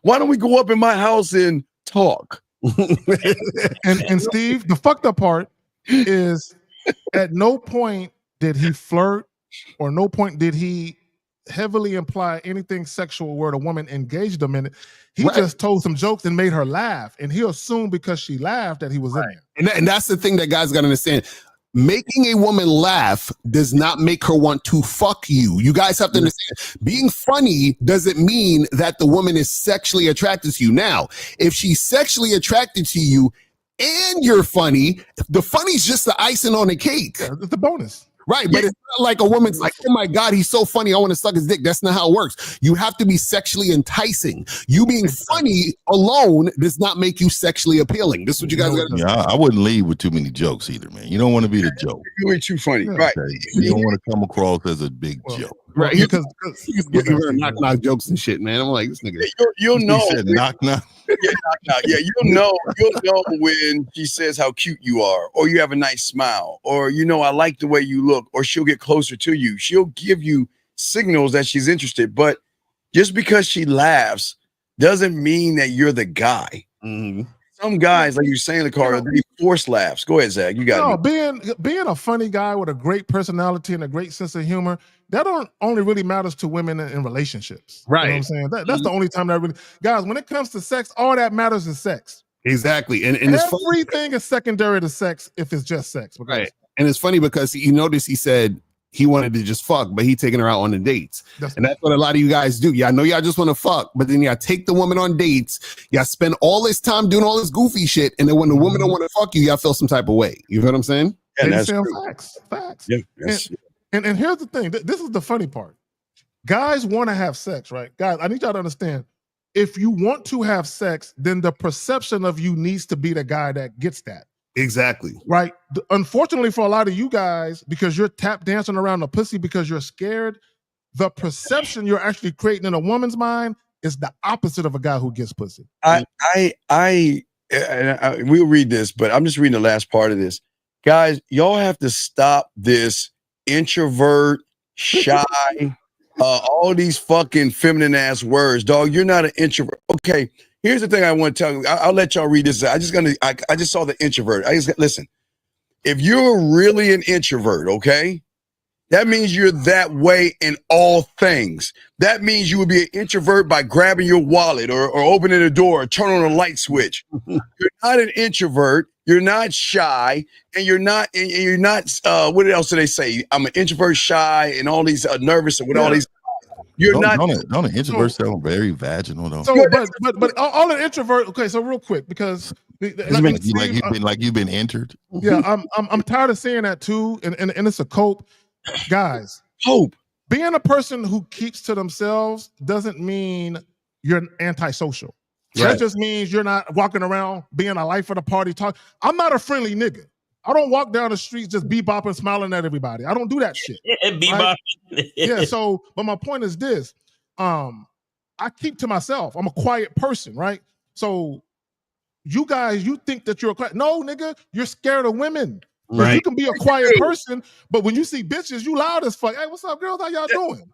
Why don't we go up in my house and talk? and Steve, the fucked up part is at no point did he flirt or no point did he heavily imply anything sexual where the woman engaged him in it. He just told some jokes and made her laugh, and he assumed because she laughed that he was in there. And that's the thing that guys got to understand. Making a woman laugh does not make her want to fuck you. You guys have to understand. Being funny doesn't mean that the woman is sexually attracted to you. Now, if she's sexually attracted to you and you're funny, the funny's just the icing on the cake. Yeah, it's the bonus. Right, but it's not like a woman's like, oh my God, he's so funny, I want to suck his dick. That's not how it works. You have to be sexually enticing. You being funny alone does not make you sexually appealing. This is what you guys got to do. Yeah, I wouldn't lead with too many jokes either, man. You don't want to be the joke. You ain't too funny, right? Okay? You don't want to come across as a big joke. Right, because you're knock jokes and shit, man. I'm like, this nigga. You'll know. He said knock. Yeah, knock. Yeah, you'll know when she says how cute you are, or you have a nice smile, or I like the way you look, or she'll get closer to you. She'll give you signals that she's interested, but just because she laughs doesn't mean that you're the guy. Some some guys, like you're saying, the car, they force laughs. Go ahead, Zach. You got it. Being a funny guy with a great personality and a great sense of humor, that only really matters to women in relationships. Right. You know what I'm saying? That's the only time that really, guys, when it comes to sex, all that matters is sex. Exactly. And everything is secondary to sex if it's just sex. Right. And it's funny because you notice he said he wanted to just fuck, but he taking her out on the dates. That's what a lot of you guys do. Yeah, I know y'all just want to fuck, but then y'all take the woman on dates. Y'all spend all this time doing all this goofy shit, and then when the woman don't want to fuck you, y'all feel some type of way. You know what I'm saying? Yeah, that's facts. Yeah, and here's the thing. This is the funny part. Guys want to have sex, right? Guys, I need y'all to understand. If you want to have sex, then the perception of you needs to be the guy that gets that. Exactly. Right. Unfortunately for a lot of you guys, because you're tap dancing around the pussy because you're scared, the perception you're actually creating in a woman's mind is the opposite of a guy who gets pussy. We'll read this, but I'm just reading the last part of this. Guys, y'all have to stop this introvert, shy, all these fucking feminine ass words. Dog, you're not an introvert. Okay. Here's the thing I want to tell you. I'll let y'all read this. I just saw the introvert. Listen. If you're really an introvert, okay, that means you're that way in all things. That means you would be an introvert by grabbing your wallet or opening a door or turning on a light switch. You're not an introvert. You're not shy, and you're not. What else do they say? I'm an introvert, shy, and all these nervous and with all these. You're not. Don't an introvert sound very vaginal though? So, but all an introvert. Okay, so real quick, because you've been entered. Yeah, I'm tired of saying that too, and it's a cope, guys. Hope. Being a person who keeps to themselves doesn't mean you're antisocial. Right. That just means you're not walking around being a life of the party. I'm not a friendly nigga. I don't walk down the streets just bebopping, smiling at everybody. I don't do that shit. Bebopping. Right? Yeah. So, but my point is this: I keep to myself. I'm a quiet person, right? So, you guys, you think that you're a quiet? No, nigga, you're scared of women. Right. You can be a quiet person, but when you see bitches, you loud as fuck. Hey, what's up, girls? How y'all doing?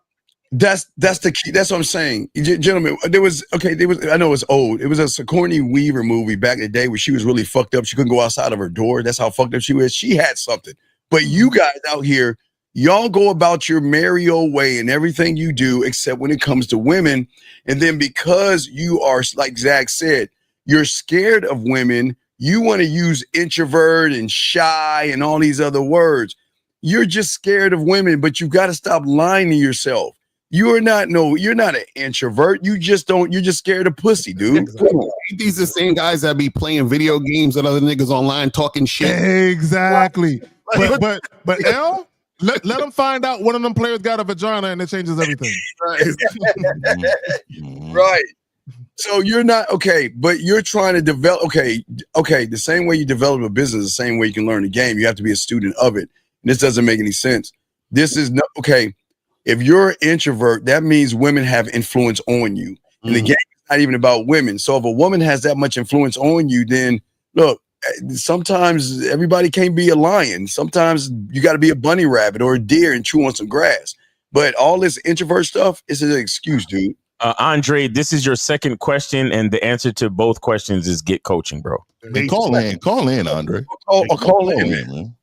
That's the key. That's what I'm saying, gentlemen. I know it's old. It was a Sigourney Weaver movie back in the day where she was really fucked up. She couldn't go outside of her door. That's how fucked up she was. She had something. But you guys out here, y'all go about your merry old way in everything you do, except when it comes to women. And then because you are, like Zach said, you're scared of women. You want to use introvert and shy and all these other words. You're just scared of women, but you got to stop lying to yourself. You're not an introvert. You're just scared of pussy, dude. Exactly. These are the same guys that be playing video games with other niggas online talking shit. Exactly. But L, let them find out one of them players got a vagina and it changes everything. Right. So you're not okay, but you're trying to develop. Okay. The same way you develop a business, the same way you can learn a game. You have to be a student of it. And this doesn't make any sense. This is not okay. If you're an introvert, that means women have influence on you. And the game is not even about women. So if a woman has that much influence on you, then look, sometimes everybody can't be a lion. Sometimes you got to be a bunny rabbit or a deer and chew on some grass. But all this introvert stuff is an excuse, dude. Andre, this is your second question, and the answer to both questions is get coaching, bro. Hey, call in, Andre. Call in, man.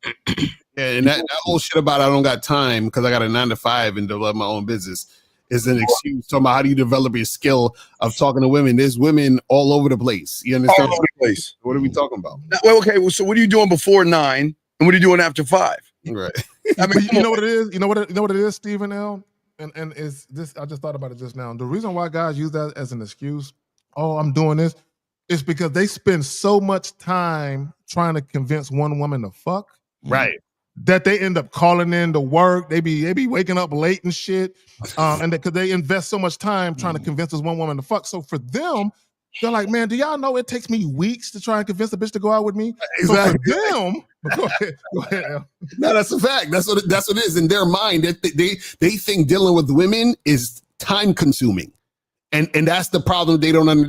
Yeah, and that whole shit about I don't got time because I got a 9-to-5 and develop my own business is an excuse. Talking about how do you develop your skill of talking to women? There's women all over the place. You understand? All over the place. What are we talking about? Well, okay. So what are you doing before 9, and what are you doing after 5? Right. I mean, you know what it is. You know what it is, Stephen L. And is this? I just thought about it just now. The reason why guys use that as an excuse, oh, I'm doing this, is because they spend so much time trying to convince one woman to fuck. Right. That they end up calling in to work. They be waking up late and shit. And because they invest so much time trying to convince this one woman to fuck. So for them, they're like, man, do y'all know it takes me weeks to try and convince a bitch to go out with me? Exactly. So for them, go ahead. Al. No, that's a fact. That's what it is in their mind. That they think dealing with women is time consuming. And that's the problem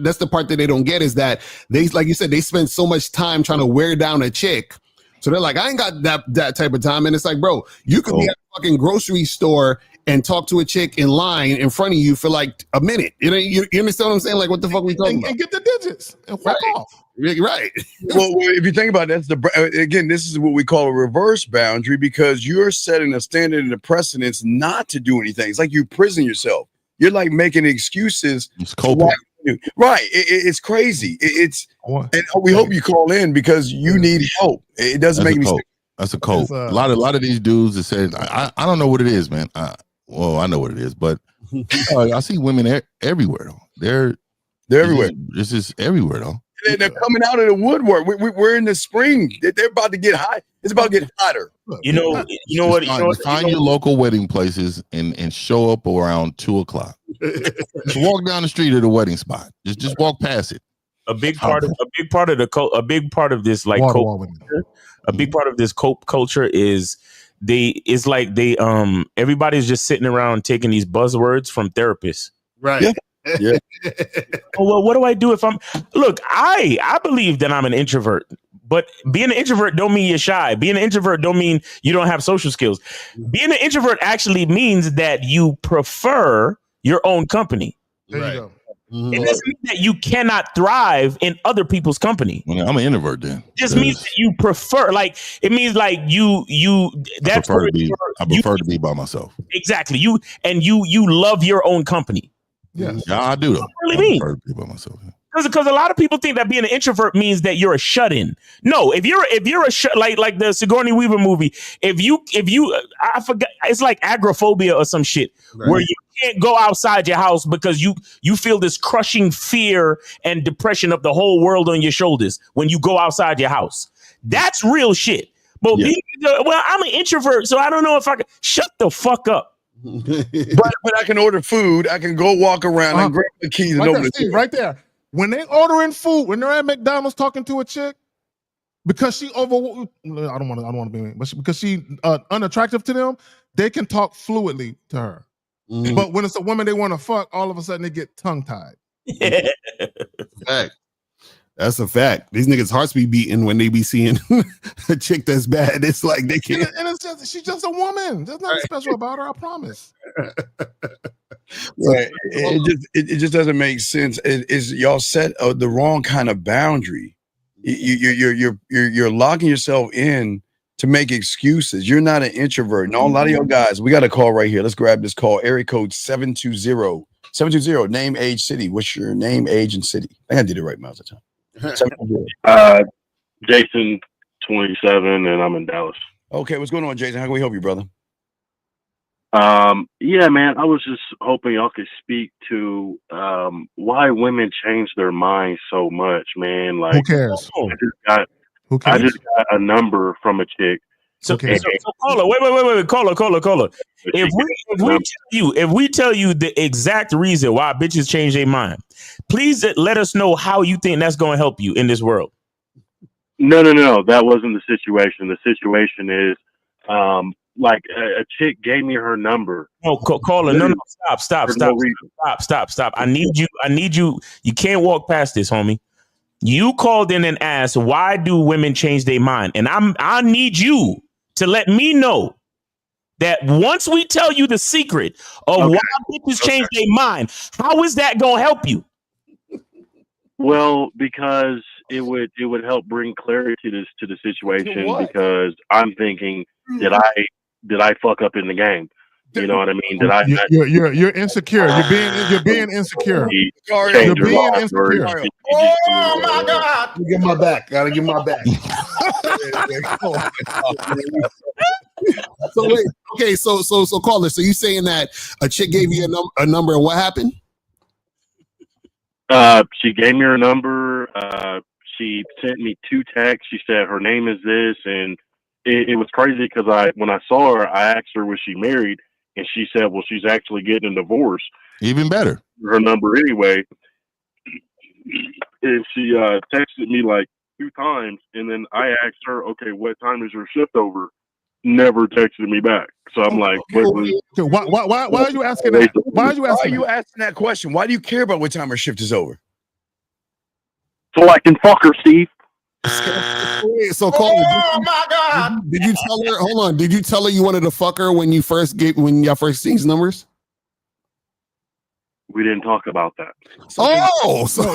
that's the part that they don't get is that they, like you said, they spend so much time trying to wear down a chick. So they're like, I ain't got that type of time. And it's like, bro, you could be at a fucking grocery store and talk to a chick in line in front of you for like a minute. You understand what I'm saying? Like, what the fuck we talking about? And get the digits and fuck off. Right. Well, if you think about it, this is what we call a reverse boundary, because you're setting a standard and a precedence not to do anything. It's like you prison yourself. You're like making excuses. It's coping. Right. It's crazy. And we hope you call in because you need help. It doesn't make any sense. That's a code. A lot of these dudes that said, I don't know what it is, man. Well, I know what it is, but I see women everywhere though. They're everywhere. This is everywhere though. They're coming out of the woodwork. We're in the spring. They're about to get hot. It's about to get hotter. You know what? Find your local wedding places and show up around 2:00. Just walk down the street of the wedding spot. Just walk past it. A big part of this like a big part of this cope culture is everybody's just sitting around taking these buzzwords from therapists. Right. Yeah. Well, what do I do if I believe that I'm an introvert, but being an introvert don't mean you're shy. Being an introvert don't mean you don't have social skills. Being an introvert actually means that you prefer your own company. There you go. Mm-hmm. It doesn't mean that you cannot thrive in other people's company. Well, I'm an introvert then. It just means that you prefer, it means like you I prefer to be by myself. Exactly. You love your own company. Yeah, I do though. What do you mean? I prefer to be by myself. Because a lot of people think that being an introvert means that you're a shut-in. No, if you're like the Sigourney Weaver movie, if you I forgot, it's like agoraphobia or some shit, right, where you can't go outside your house because you feel this crushing fear and depression of the whole world on your shoulders when you go outside your house. That's real shit. But I'm an introvert, so I don't know if I can. Shut the fuck up. but I can order food. I can go walk around and grab the keys and open the door. Right there. When they ordering food, when they're at McDonald's talking to a chick, because she I don't want to be mean, but because she unattractive to them, they can talk fluidly to her. Mm-hmm. But when it's a woman they want to fuck, all of a sudden they get tongue tied. Fact. That's a fact. These niggas' hearts be beating when they be seeing a chick that's bad. It's like they can't. And it's just she's just a woman. There's nothing special about her. I promise. Right. It just doesn't make sense. Is y'all set the wrong kind of boundary? You're locking yourself in to make excuses. You're not an introvert. And a lot of y'all guys, we got a call right here. Let's grab this call. Area code 720. Name, age, city. What's your name, age, and city? I think I did it right most of the time. Jason, 27, and I'm in Dallas. Okay, what's going on, Jason? How can we help you, brother? Yeah, man, I was just hoping y'all could speak to why women change their minds so much, man. Like, who cares? I just got a number from a chick. So caller, wait, caller. If we tell you the exact reason why bitches change their mind, please let us know how you think that's going to help you in this world. No, that wasn't the situation. The situation is, like a chick gave me her number. No, caller, no, stop. I need you. You can't walk past this, homie. You called in and asked, why do women change their mind? And I need you to let me know that once we tell you the secret of why bitches change their mind, how is that going to help you? Well, because it would help bring clarity to the situation, because I'm thinking, did I fuck up in the game? You know what I mean? You're insecure. You're being insecure. You're being insecure. Oh my God! Get my back. Gotta get my back. So wait, okay, so caller. So you saying that a chick gave you a number and what happened? She gave me her number. She sent me 2 texts. She said her name is this, and it was crazy because when I saw her, I asked her was she married, and she said, well, she's actually getting a divorce. Even better. Her number anyway. And she texted me like 2 times, and then I asked her, okay, what time is your shift over? Never texted me back. So I'm like, why are you asking that? Why are you asking that question? Why do you care about what time her shift is over? So I can fuck her, Steve. So Cole, my God! did you tell her? Hold on. Did you tell her you wanted to fuck her when y'all first exchanged numbers? We didn't talk about that.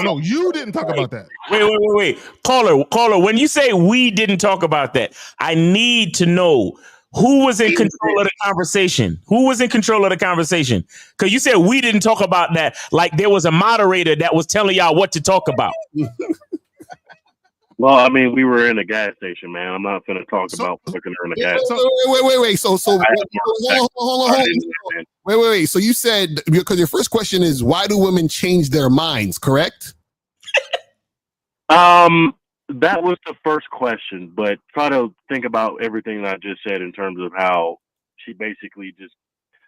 No, you didn't talk about that. Wait. Caller, when you say we didn't talk about that, I need to know who was in control of the conversation. Who was in control of the conversation? Because you said we didn't talk about that, like there was a moderator that was telling y'all what to talk about. Well, I mean, we were in a gas station, man. I'm not going to talk about fucking her in a gas station. Wait. So hold on. Wait. So you said, because your first question is, why do women change their minds, correct? That was the first question, but try to think about everything that I just said in terms of how she basically just.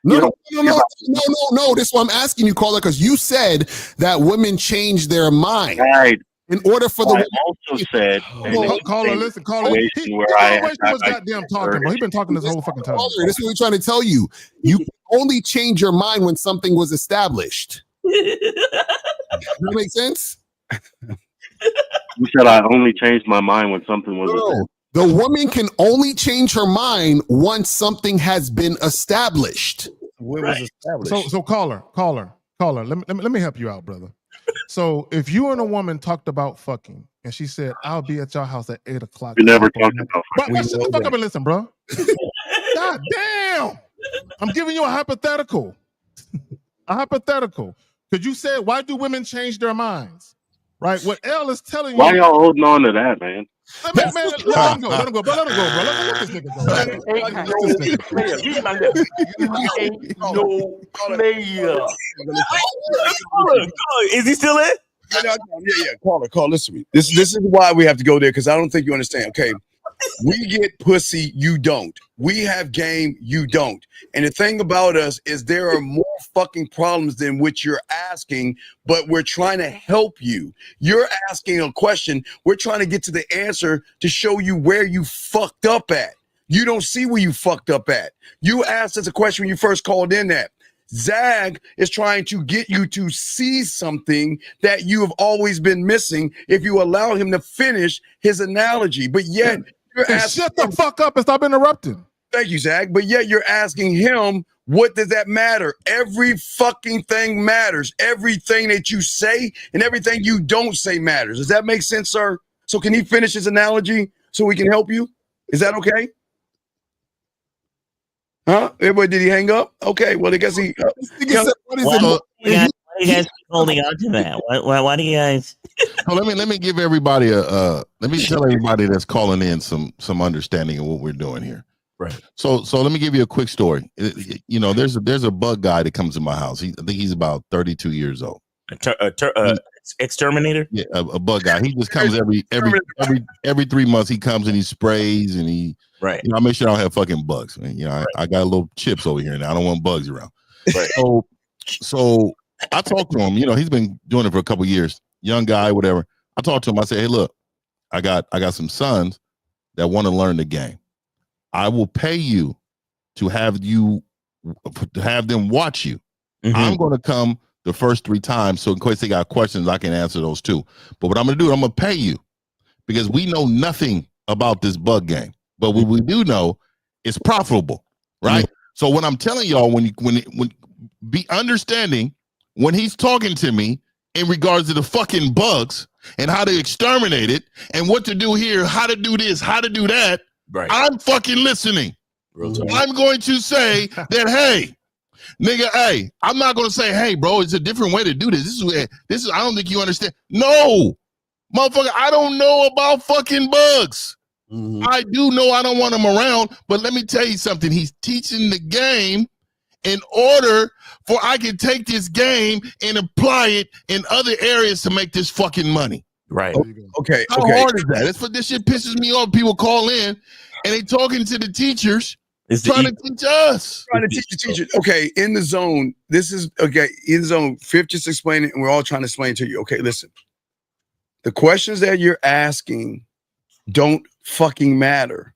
No. This is what I'm asking you, caller, because you said that women change their mind. Right. In order for the I also said, caller, listen, caller. He don't waste too much goddamn talking, bro. He's been talking this whole fucking time. Caller, this is what we're trying to tell you. You can only change your mind when something was established. Does that make sense? You said I only changed my mind when something was established. The woman can only change her mind once something has been established. What was established? So caller. Let me help you out, brother. So if you and a woman talked about fucking, and she said, "I'll be at your house at 8 o'clock." We never talked about fucking. Shut the fuck up and listen, bro. God damn! I'm giving you a hypothetical. Because you said, "Why do women change their minds?" Right? What L is telling you. Why y'all holding on to that, man? Let him go, bro. Let this nigga go. Let this nigga go. Is he still in? Yeah. Call. Listen to me. This is why we have to go there, because I don't think you understand. Okay, we get pussy, you don't. We have game, you don't. And the thing about us is there are more fucking problems than what you're asking, but we're trying to help you. You're asking a question. We're trying to get to the answer to show you where you fucked up at. You don't see where you fucked up at. You asked us a question when you first called in that. Zag is trying to get you to see something that you have always been missing if you allow him to finish his analogy. But yet you're asking, shut the fuck up and stop interrupting. Thank you, Zach. But yet you're asking him, what does that matter? Every fucking thing matters. Everything that you say and everything you don't say matters. Does that make sense, sir? So can he finish his analogy so we can help you? Is that okay? Huh? Everybody, did he hang up? Okay, well, I guess he. Why do you guys keep holding on to that? Why do you guys? Well, let me give everybody let me tell everybody that's calling in some understanding of what we're doing here. Right. So let me give you a quick story. You know, there's a bug guy that comes to my house. I think he's about 32 years old. Exterminator? Yeah, a bug guy. He just comes every 3 months. He comes and he sprays and he. Right. You know, I make sure I don't have fucking bugs. You know, I got little chips over here now. I don't want bugs around. Right. So I talked to him. You know, he's been doing it for a couple of years. Young guy, whatever. I talked to him. I said, "Hey, look, I got some sons that want to learn the game. I will pay you to have them watch you. Mm-hmm. I'm going to come the first 3 times, so in case they got questions, I can answer those too. But what I'm going to do, I'm going to pay you because we know nothing about this bug game. But what we do know is profitable, right? Mm-hmm. So what I'm telling y'all, when be understanding when he's talking to me in regards to the fucking bugs and how to exterminate it and what to do here, how to do this, how to do that. Right. I'm fucking listening. I'm going to say that, hey, nigga, hey, I'm not going to say, hey, bro, it's a different way to do this. This is, I don't think you understand. No, motherfucker, I don't know about fucking bugs. Mm-hmm. I do know I don't want him around, but let me tell you something. He's teaching the game in order for I can take this game and apply it in other areas to make this fucking money. Right. Okay. How hard is that? It's for this shit pisses me off. People call in and they talking to the teachers, trying to teach us. Trying to teach the teachers. Okay, in the zone. This is okay. In the zone, Fifth just explained it, and we're all trying to explain it to you. Okay, listen. The questions that you're asking don't fucking matter.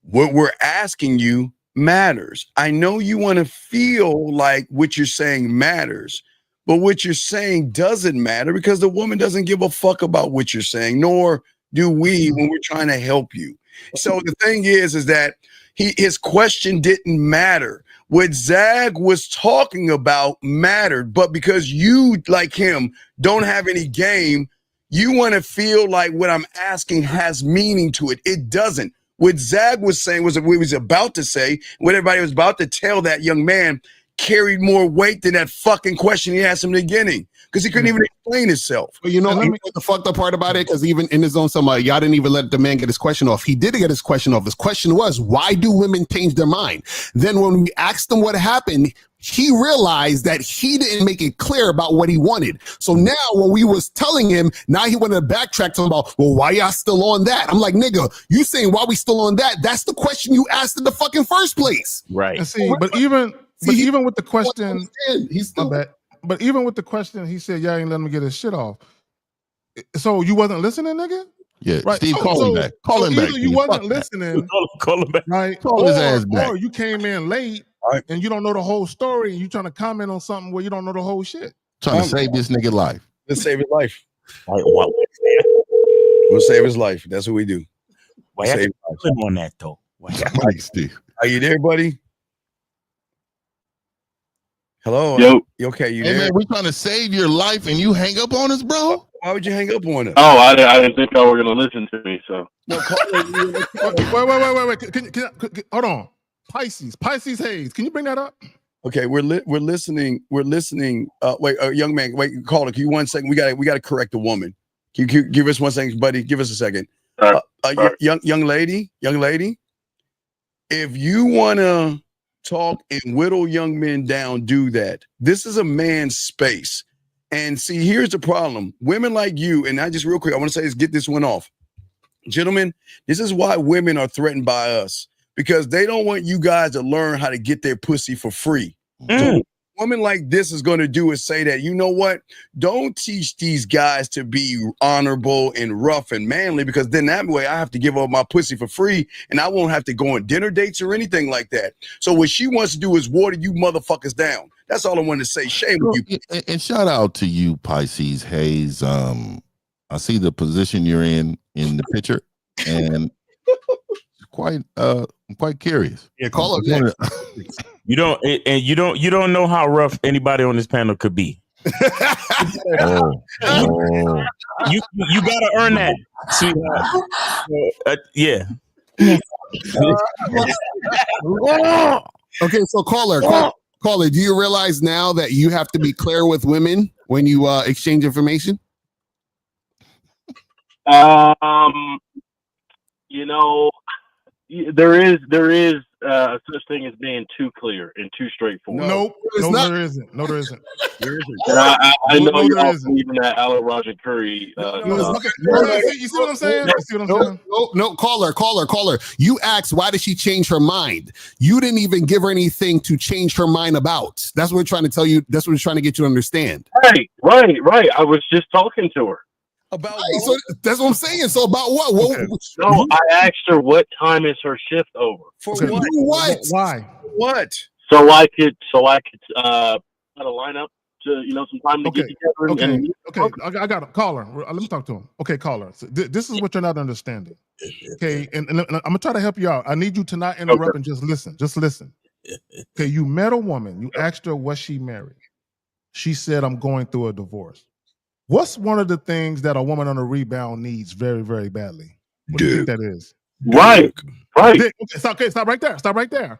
What we're asking you matters. I know you want to feel like what you're saying matters, but what you're saying doesn't matter because the woman doesn't give a fuck about what you're saying, nor do we when we're trying to help you? So the thing is that his question didn't matter. What Zag was talking about mattered, but because you, like him, don't have any game, you want to feel like what I'm asking has meaning to it. It doesn't. What Zag was saying was what he was about to say, what everybody was about to tell that young man carried more weight than that fucking question he asked him in the beginning, because he couldn't even explain himself. But you know the fucked up part about it, because even in his own somewhat, y'all didn't even let the man get his question off. He did get his question off. His question was, why do women change their mind? Then when we asked him what happened, he realized that he didn't make it clear about what he wanted. So now when we was telling him, now he wanted to backtrack to him about, well, why y'all still on that? I'm like, nigga, you saying why we still on that? That's the question you asked in the fucking first place. Right. And see, but even with the question, he's still bad. But even with the question, he said, "Yeah, I ain't letting him get his shit off." So you wasn't listening, nigga? Yeah, right. Steve, call him back. Call him back. Either you wasn't listening, call him back. right? Call his ass back. Or you came in late and you don't know the whole story, and you trying to comment on something where you don't know the whole shit. Trying to save this nigga life. Let's save his life. Why We'll save his life. That's what we do. Why Save you on that though? Mike, Steve. Are you there, buddy? Hello. Yo. You okay? You Hey there? man, we trying to save your life and you hang up on us, bro? Why would you hang up on us? Oh, I didn't think y'all were gonna listen to me. So No, Wait. Can hold on. Pisces Hayes. Can you bring that up? Okay, we're listening. We're listening. Wait, young man. Wait, caller. Can you 1 second? We got to correct a woman. Can you give us 1 second, buddy? Give us a second. Young lady. If you wanna talk and whittle young men down, do that. This is a man's space. And see, here's the problem. Women like you, and I just real quick, I want to say this, get this one off. Gentlemen, this is why women are threatened by us, because they don't want you guys to learn how to get their pussy for free. So women like this is going to do is say that, you know what? Don't teach these guys to be honorable and rough and manly, because then that way I have to give up my pussy for free and I won't have to go on dinner dates or anything like that. So what she wants to do is water you motherfuckers down. That's all I wanted to say. Shame with you. And shout out to you, Pisces Hayes. I see the position you're in the picture, and I'm quite curious. Yeah, call up next. You don't know how rough anybody on this panel could be. You gotta earn that, sweetheart. Yeah. Okay, so caller, do you realize now that you have to be clear with women when you exchange information? You know, there is such thing as being too clear and too straightforward. No, there isn't. No, there isn't. And I know you're all believing that Alan Roger Curry. You see what I'm saying? No, caller. You asked why did she change her mind? You didn't even give her anything to change her mind about. That's what we're trying to tell you. That's what we're trying to get you to understand. Right. I was just talking to her. About so that's what I'm saying. So about what? No, I asked her what time is her shift over. For what? Why? What? So I could try to line up to some time to get together. Okay. I got a caller. Let me talk to him. Okay, caller. So this is what you're not understanding. Okay, and I'm gonna try to help you out. I need you to not interrupt and just listen. Just listen. Okay, you met a woman. You asked her was she married. She said, "I'm going through a divorce." What's one of the things that a woman on a rebound needs very, very badly? What do you think that is? Right. Okay, stop right there. Stop right there.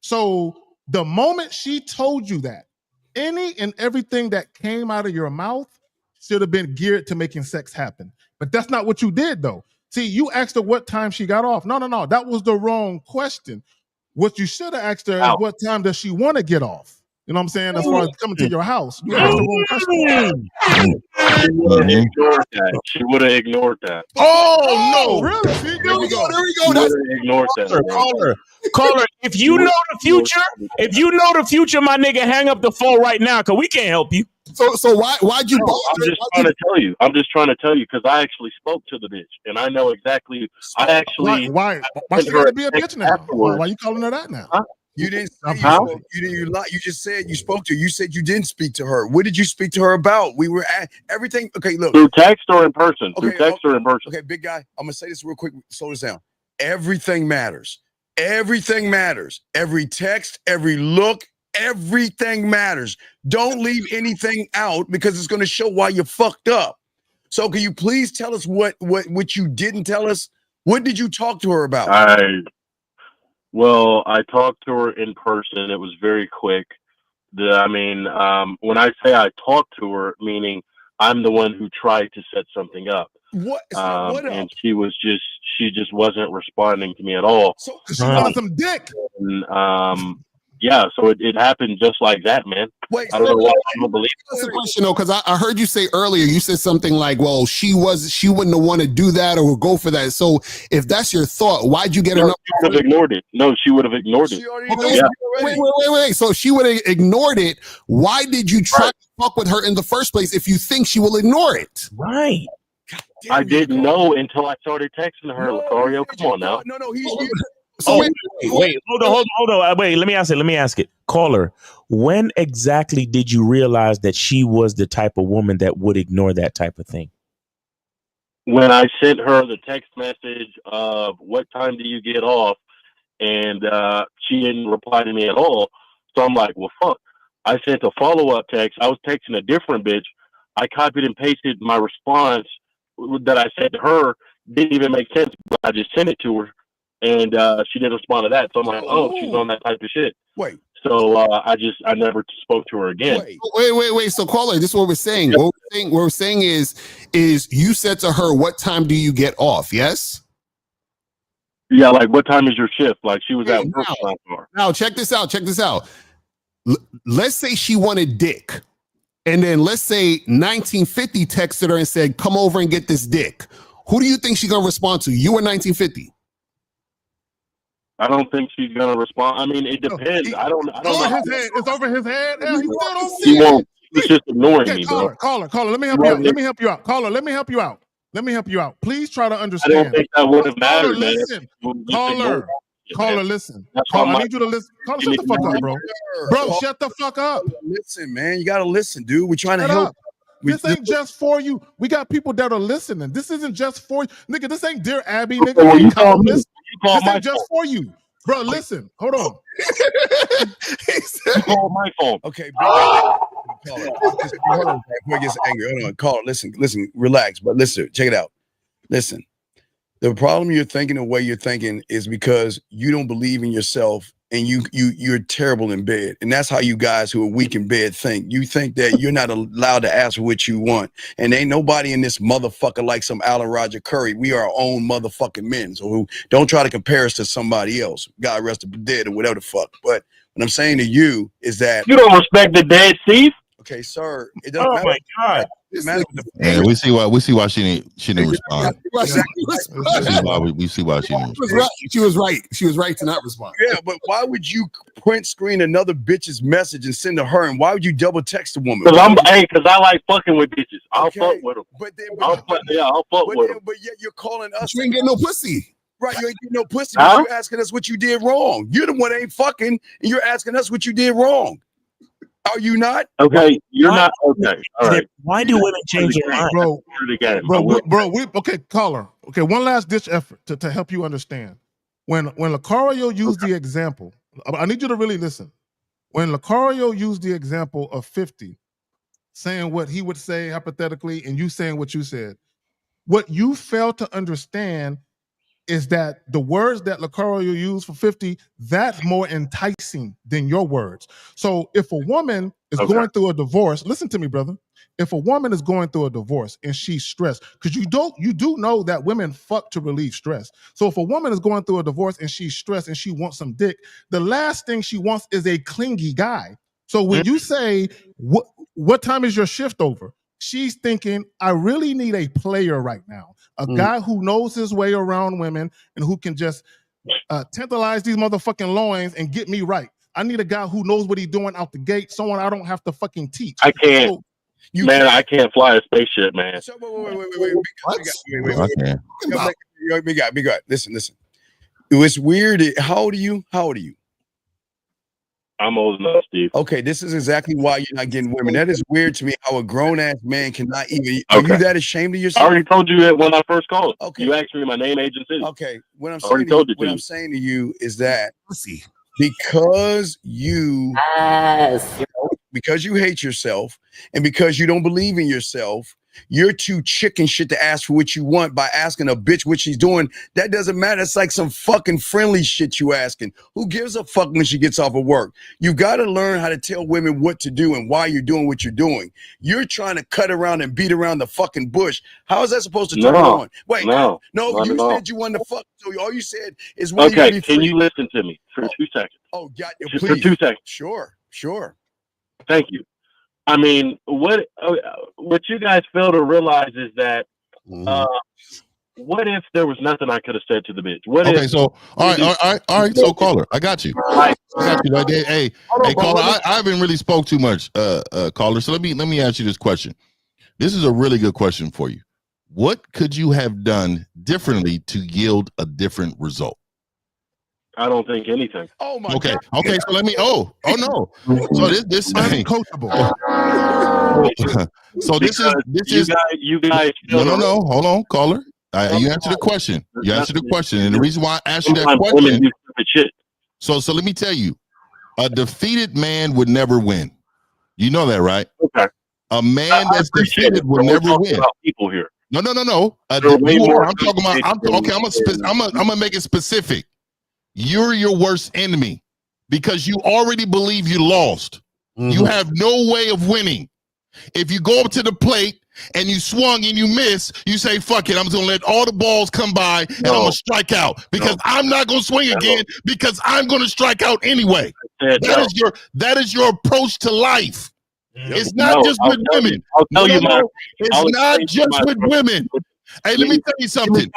So the moment she told you that, any and everything that came out of your mouth should have been geared to making sex happen. But that's not what you did, though. See, you asked her what time she got off. No. That was the wrong question. What you should have asked her is what time does she want to get off? You know what I'm saying? As far as coming to your house, you asked the wrong question. She would have ignored that. Oh no! Really? See, there we go. Ignored that. Caller. If you know the future, my nigga, hang up the phone right now, cause we can't help you. So why'd you? I'm just trying to tell you because I actually spoke to the bitch and I know exactly. Why she gotta be a bitch now? Why you calling her that now? Huh? You didn't say you How? spoke. You didn't. You lied. You just said you spoke to her. You said you didn't speak to her. What did you speak to her about? We were at everything. Okay, look. Through text or in person? Through text or in person? Okay, big guy. I'm gonna say this real quick. Slow this down. Everything matters. Everything matters. Every text, every look, everything matters. Don't leave anything out because it's gonna show why you fucked up. So can you please tell us what you didn't tell us? What did you talk to her about? Well, I talked to her in person. It was very quick. When I say I talked to her, meaning I'm the one who tried to set something up. What and she just wasn't responding to me at all. So she wanted some dick. And, yeah, so it happened just like that, man. Wait, I don't know why I don't believe That's a question though, because I heard you say earlier, you said something like, well, she wouldn't have wanted to do that or go for that. So if that's your thought, why'd you get her? She would have ignored it. No, she would have ignored it. Wait. So she would have ignored it. Why did you try to fuck with her in the first place if you think she will ignore it? Right. I didn't know until I started texting her, Lucario. Come on now. Wait, hold on. Wait, let me ask it. Caller, when exactly did you realize that she was the type of woman that would ignore that type of thing? When I sent her the text message of what time do you get off, and she didn't reply to me at all. So I'm like, well, fuck. I sent a follow-up text. I was texting a different bitch. I copied and pasted my response that I said to her. Didn't even make sense, but I just sent it to her. And she didn't respond to that. So I'm like, oh, she's on that type of shit. Wait. So I never spoke to her again. Wait. So caller, this is what we're saying. What we're saying is you said to her, what time do you get off? Yes? Yeah, like what time is your shift? Like she was at work. Now check this out. Let's say she wanted dick. And then let's say 1950 texted her and said, come over and get this dick. Who do you think she's gonna respond to? You or 1950? I don't think she's gonna respond. I mean, it depends. I don't know. It's over his head. Hell, he still don't see She it. won't. She's just ignoring me, bro. Caller. Let me help you out. Caller, let me help you out. Please try to I understand. don't think that would have mattered, man. Caller, listen. Caller, I need you to listen. Caller, shut the fuck up, bro. Bro, shut the fuck up. Listen, man. You gotta listen, dude. We're trying to Shut help. up. This ain't just for you. We got people that are listening. This isn't just for you. Nigga, this ain't Dear Abby, nigga. Well, you call me. This You call my ain't just for you. Bro, listen. Hold on. You call my phone. Okay, hold on, before he gets angry. Hold on, call. Listen, relax. But listen, check it out. Listen, the problem you're thinking the way you're thinking is because you don't believe in yourself and you're terrible in bed. And that's how you guys who are weak in bed think. You think that you're not allowed to ask for what you want. And ain't nobody in this motherfucker like some Alan Roger Curry. We are our own motherfucking men. So don't try to compare us to somebody else. God rest him dead or whatever the fuck. But what I'm saying to you is that you don't respect the dead, Steve. Okay, sir. It doesn't matter. My God. Yeah, we see why she didn't respond. We see why she didn't respond. She was right. She was right to not respond. Yeah, but why would you print screen another bitch's message and send to her? And why would you double text a woman? Because I like fucking with bitches. I'll fuck with them. I'll fuck with them. But yet you're calling us. You ain't getting no pussy. Right, you ain't getting no pussy. Huh? You're asking us what you did wrong. You're the one that ain't fucking, and you're asking us what you did wrong. Are you not? Okay, you're not. Okay, all right. Why do women change their mind? Okay, caller. Okay, one last ditch effort to help you understand. When Lucario used the example, I need you to really listen. When Lucario used the example of 50, saying what he would say hypothetically, and you saying what you said, what you failed to understand is that the words that Lucario used for 50, that's more enticing than your words. So if a woman is going through a divorce, listen to me, brother. If a woman is going through a divorce and she's stressed, because you do know that women fuck to relieve stress. So if a woman is going through a divorce and she's stressed and she wants some dick, the last thing she wants is a clingy guy. So when you say, what time is your shift over? She's thinking, I really need a player right now. A guy who knows his way around women and who can just tantalize these motherfucking loins and get me right. I need a guy who knows what he's doing out the gate, someone I don't have to fucking teach. I can't. So, I can't fly a spaceship, man. So, wait. Big guy. Listen. It's weird. How old are you? I'm old enough, Steve. Okay, this is exactly why you're not getting women. That is weird to me. How a grown ass man cannot even. Are you that ashamed of I yourself? already told you that when I first called. Okay. You asked me my name, age, and city. Okay, what I'm I already saying, told you what to. I'm saying to you is that because you hate yourself and because you don't believe in yourself, you're too chicken shit to ask for what you want by asking a bitch what she's doing. That doesn't matter. It's like some fucking friendly shit you asking. Who gives a fuck when she gets off of work? You got to learn how to tell women what to do and why you're doing what you're doing. You're trying to cut around and beat around the fucking bush. How is that supposed to turn on? Wait, no, you said you wanted to fuck. So all you said is when Okay, you can you listen to me for 2 seconds? Oh, God, Just please. for 2 seconds. Sure. Thank you. I mean, what you guys fail to realize is that what if there was nothing I could have said to the bitch? What Okay, if, so all right. So caller, I got you. I got you. Hey, caller, I haven't really spoke too much, caller. So let me ask you this question. This is a really good question for you. What could you have done differently to yield a different result? I don't think anything. Oh my Okay. God. Okay. So let me. Oh no. So this. Uncoachable. So this is you guys. No. Hold on, caller. You answered the question. You answered the question, and the reason why I asked you that question. So let me tell you, a defeated man would never win. You know that, right? Okay. A man that's defeated will never win. People here. No. I'm talking about. I'm gonna make it specific. You're your worst enemy because you already believe you lost. You have no way of winning. If you go up to the plate and you swung and you miss, you say, fuck it, I'm just gonna let all the balls come by and I'm gonna strike out because I'm not gonna swing again because I'm gonna strike out anyway. That is your approach to life. It's not just with women. It's not just with women. Hey, let me tell you something.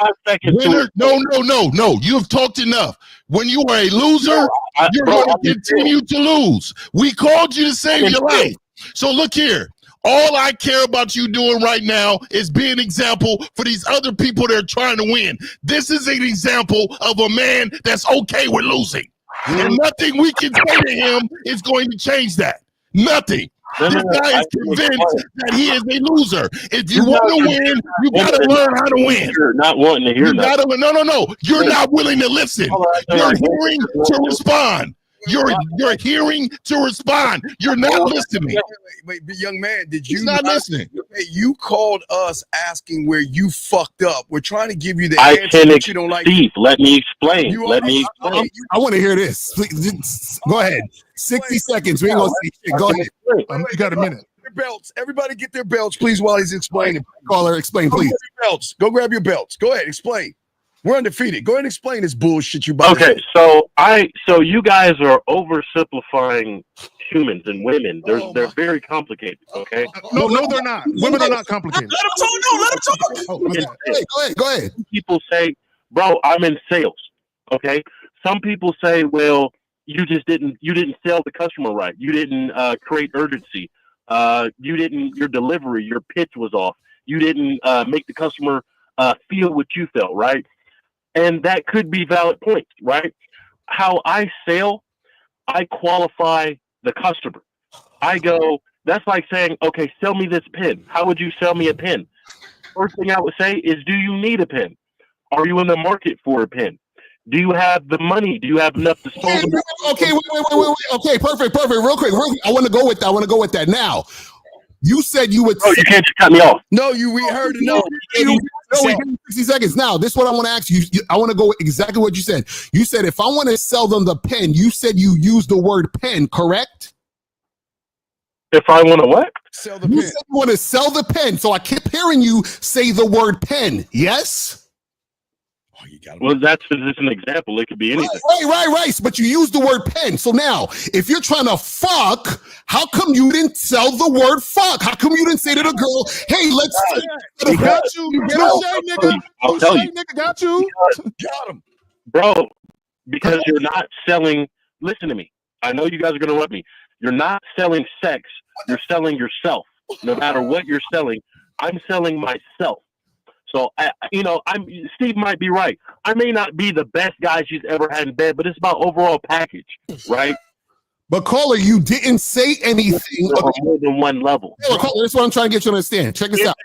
No. You have talked enough. When you are a loser, you're going to continue to lose. We called you to save your life. So look here. All I care about you doing right now is being an example for these other people that are trying to win. This is an example of a man that's okay with losing. And nothing we can say to him is going to change that. Nothing. This guy is convinced that he is a loser. If you want to win, you got to learn how to win. You're not wanting to hear that. No. You're not willing to listen. You're hearing to respond. You're hearing to respond. You're not listening. Wait, young man, did you? He's not listening. You called us asking where you fucked up. We're trying to give you the I answer can that you don't like. Steve, let me explain. Let me explain. I want to hear this. Please, go ahead. 60 seconds. We ain't gonna say shit. Go ahead. You got a minute. Their belts. Everybody get their belts, please, while he's explaining. Caller, explain, please. Go grab your belts. Go ahead, explain. We're undefeated. Go ahead and explain this bullshit you about. Okay, so you guys are oversimplifying humans and women. They're very complicated. Okay. No, they're not. Women are not complicated. Let him talk. Oh, okay. Go ahead. Some people say, "Bro, I'm in sales." Okay. Some people say, "Well, you didn't sell the customer right. You didn't create urgency. Your delivery, your pitch was off. You didn't make the customer feel what you felt, right?" And that could be valid points, right? How I sell, I qualify the customer. I go, that's like saying, okay, sell me this pen. How would you sell me a pen? First thing I would say is, do you need a pen? Are you in the market for a pen? Do you have the money? Do you have enough disposable? Okay, wait. Okay, perfect. Real quick. I want to go with that now. You said you would. Oh, you can't just cut me off. No, we heard enough. We 60 seconds. Now, this is what I want to ask you. I want to go with exactly what you said. You said if I want to sell them the pen, you said you use the word pen, correct? If I want to what? Sell the pen. You said you want to sell the pen, so I kept hearing you say the word pen. Yes. Well, that's just an example. It could be anything. Right. But you use the word pen. So now, if you're trying to fuck, how come you didn't sell the word fuck? How come you didn't say to the girl, hey, let's... Got you. Nigga. I'll tell you. Nigga, got you. Got him. Bro, because you're not selling... Listen to me. I know you guys are going to love me. You're not selling sex. You're selling yourself. No matter what you're selling, I'm selling myself. So, Steve might be right. I may not be the best guy she's ever had in bed, but it's about overall package, right? But caller, you didn't say anything. On more than one level. Caller, that's what I'm trying to get you to understand. Check this out.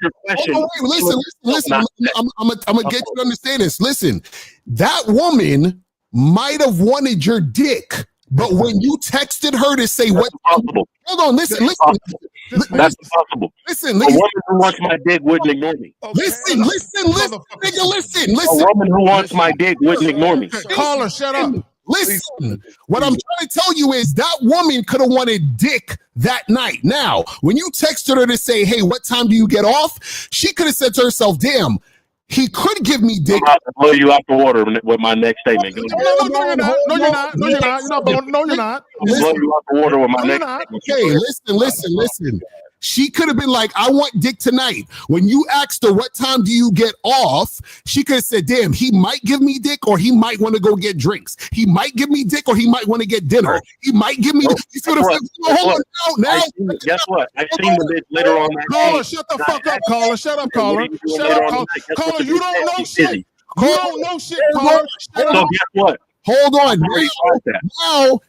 Listen. I'm gonna get you to understand this. Listen, that woman might have wanted your dick, but when you texted her to say what? Possible. Hold on, listen. That's impossible. Listen, a woman who wants my dick wouldn't ignore me. Listen, nigga, listen. A woman who wants my dick wouldn't ignore me. Caller, shut up. Listen, what I'm trying to tell you is that woman could have wanted dick that night. Now, when you texted her to say, hey, what time do you get off? She could have said to herself, damn, he could give me dick. I'm about to blow you out the water with my next statement. No, you're not. You're not. Blow you out the water with my next statement. Okay, listen. She could have been like, I want dick tonight. When you asked her, what time do you get off? She could have said, damn, he might give me dick or he might want to go get drinks. He might give me dick or he might want to get dinner. He might give me you see what I'm saying? Hold on now. Guess what? I seen the bitch later on that Caller, shut the fuck up, caller. Shut up, caller. Shut up, caller. Caller, you don't know shit. You don't know shit, caller. So guess what? Hold on.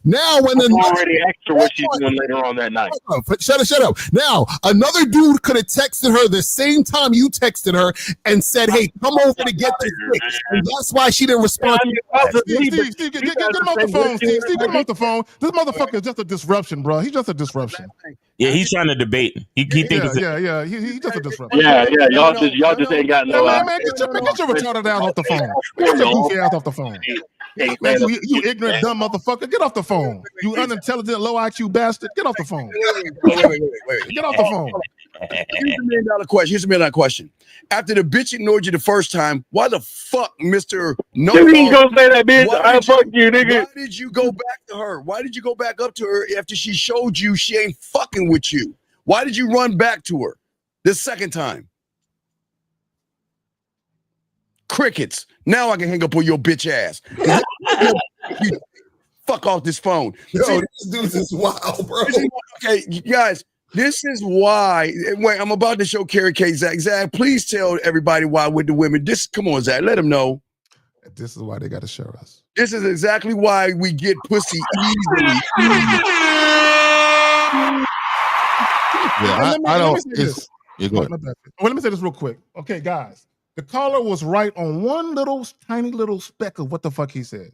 Now, when the already asked her what she's doing later on that night. Shut up. Now, another dude could have texted her the same time you texted her and said, "Hey, come over to get this dick." And that's why she didn't respond. Steve, get him off the phone. Steve, get him off the phone. This motherfucker is just a disruption, bro. He's just a disruption. Yeah, he's trying to debate. He thinks yeah. He's just a disruption. Yeah. Y'all just ain't got no. Man, get your retarded ass off the phone. Get your goofy ass off the phone. Man, you ignorant, dumb motherfucker. Get off the phone. You unintelligent, low IQ bastard. Get off the phone. Wait. Get off the phone. Here's a $1 million question. After the bitch ignored you the first time, why the fuck, Mr. No? You ain't gonna say that, bitch. I fuck you, nigga. Why did you go back to her? Why did you go back up to her after she showed you she ain't fucking with you? Why did you run back to her the second time? Crickets. Now I can hang up on your bitch ass. You fuck off this phone. Yo, this dude is wild, bro. Okay, guys, this is why. Wait, I'm about to show Carrie K. Zach, please tell everybody why with the women. Come on, Zach, let them know. This is why they got to share us. This is exactly why we get pussy easily. Yeah, I don't. Let me say this real quick. Okay, guys. The caller was right on one tiny little speck of what the fuck he said.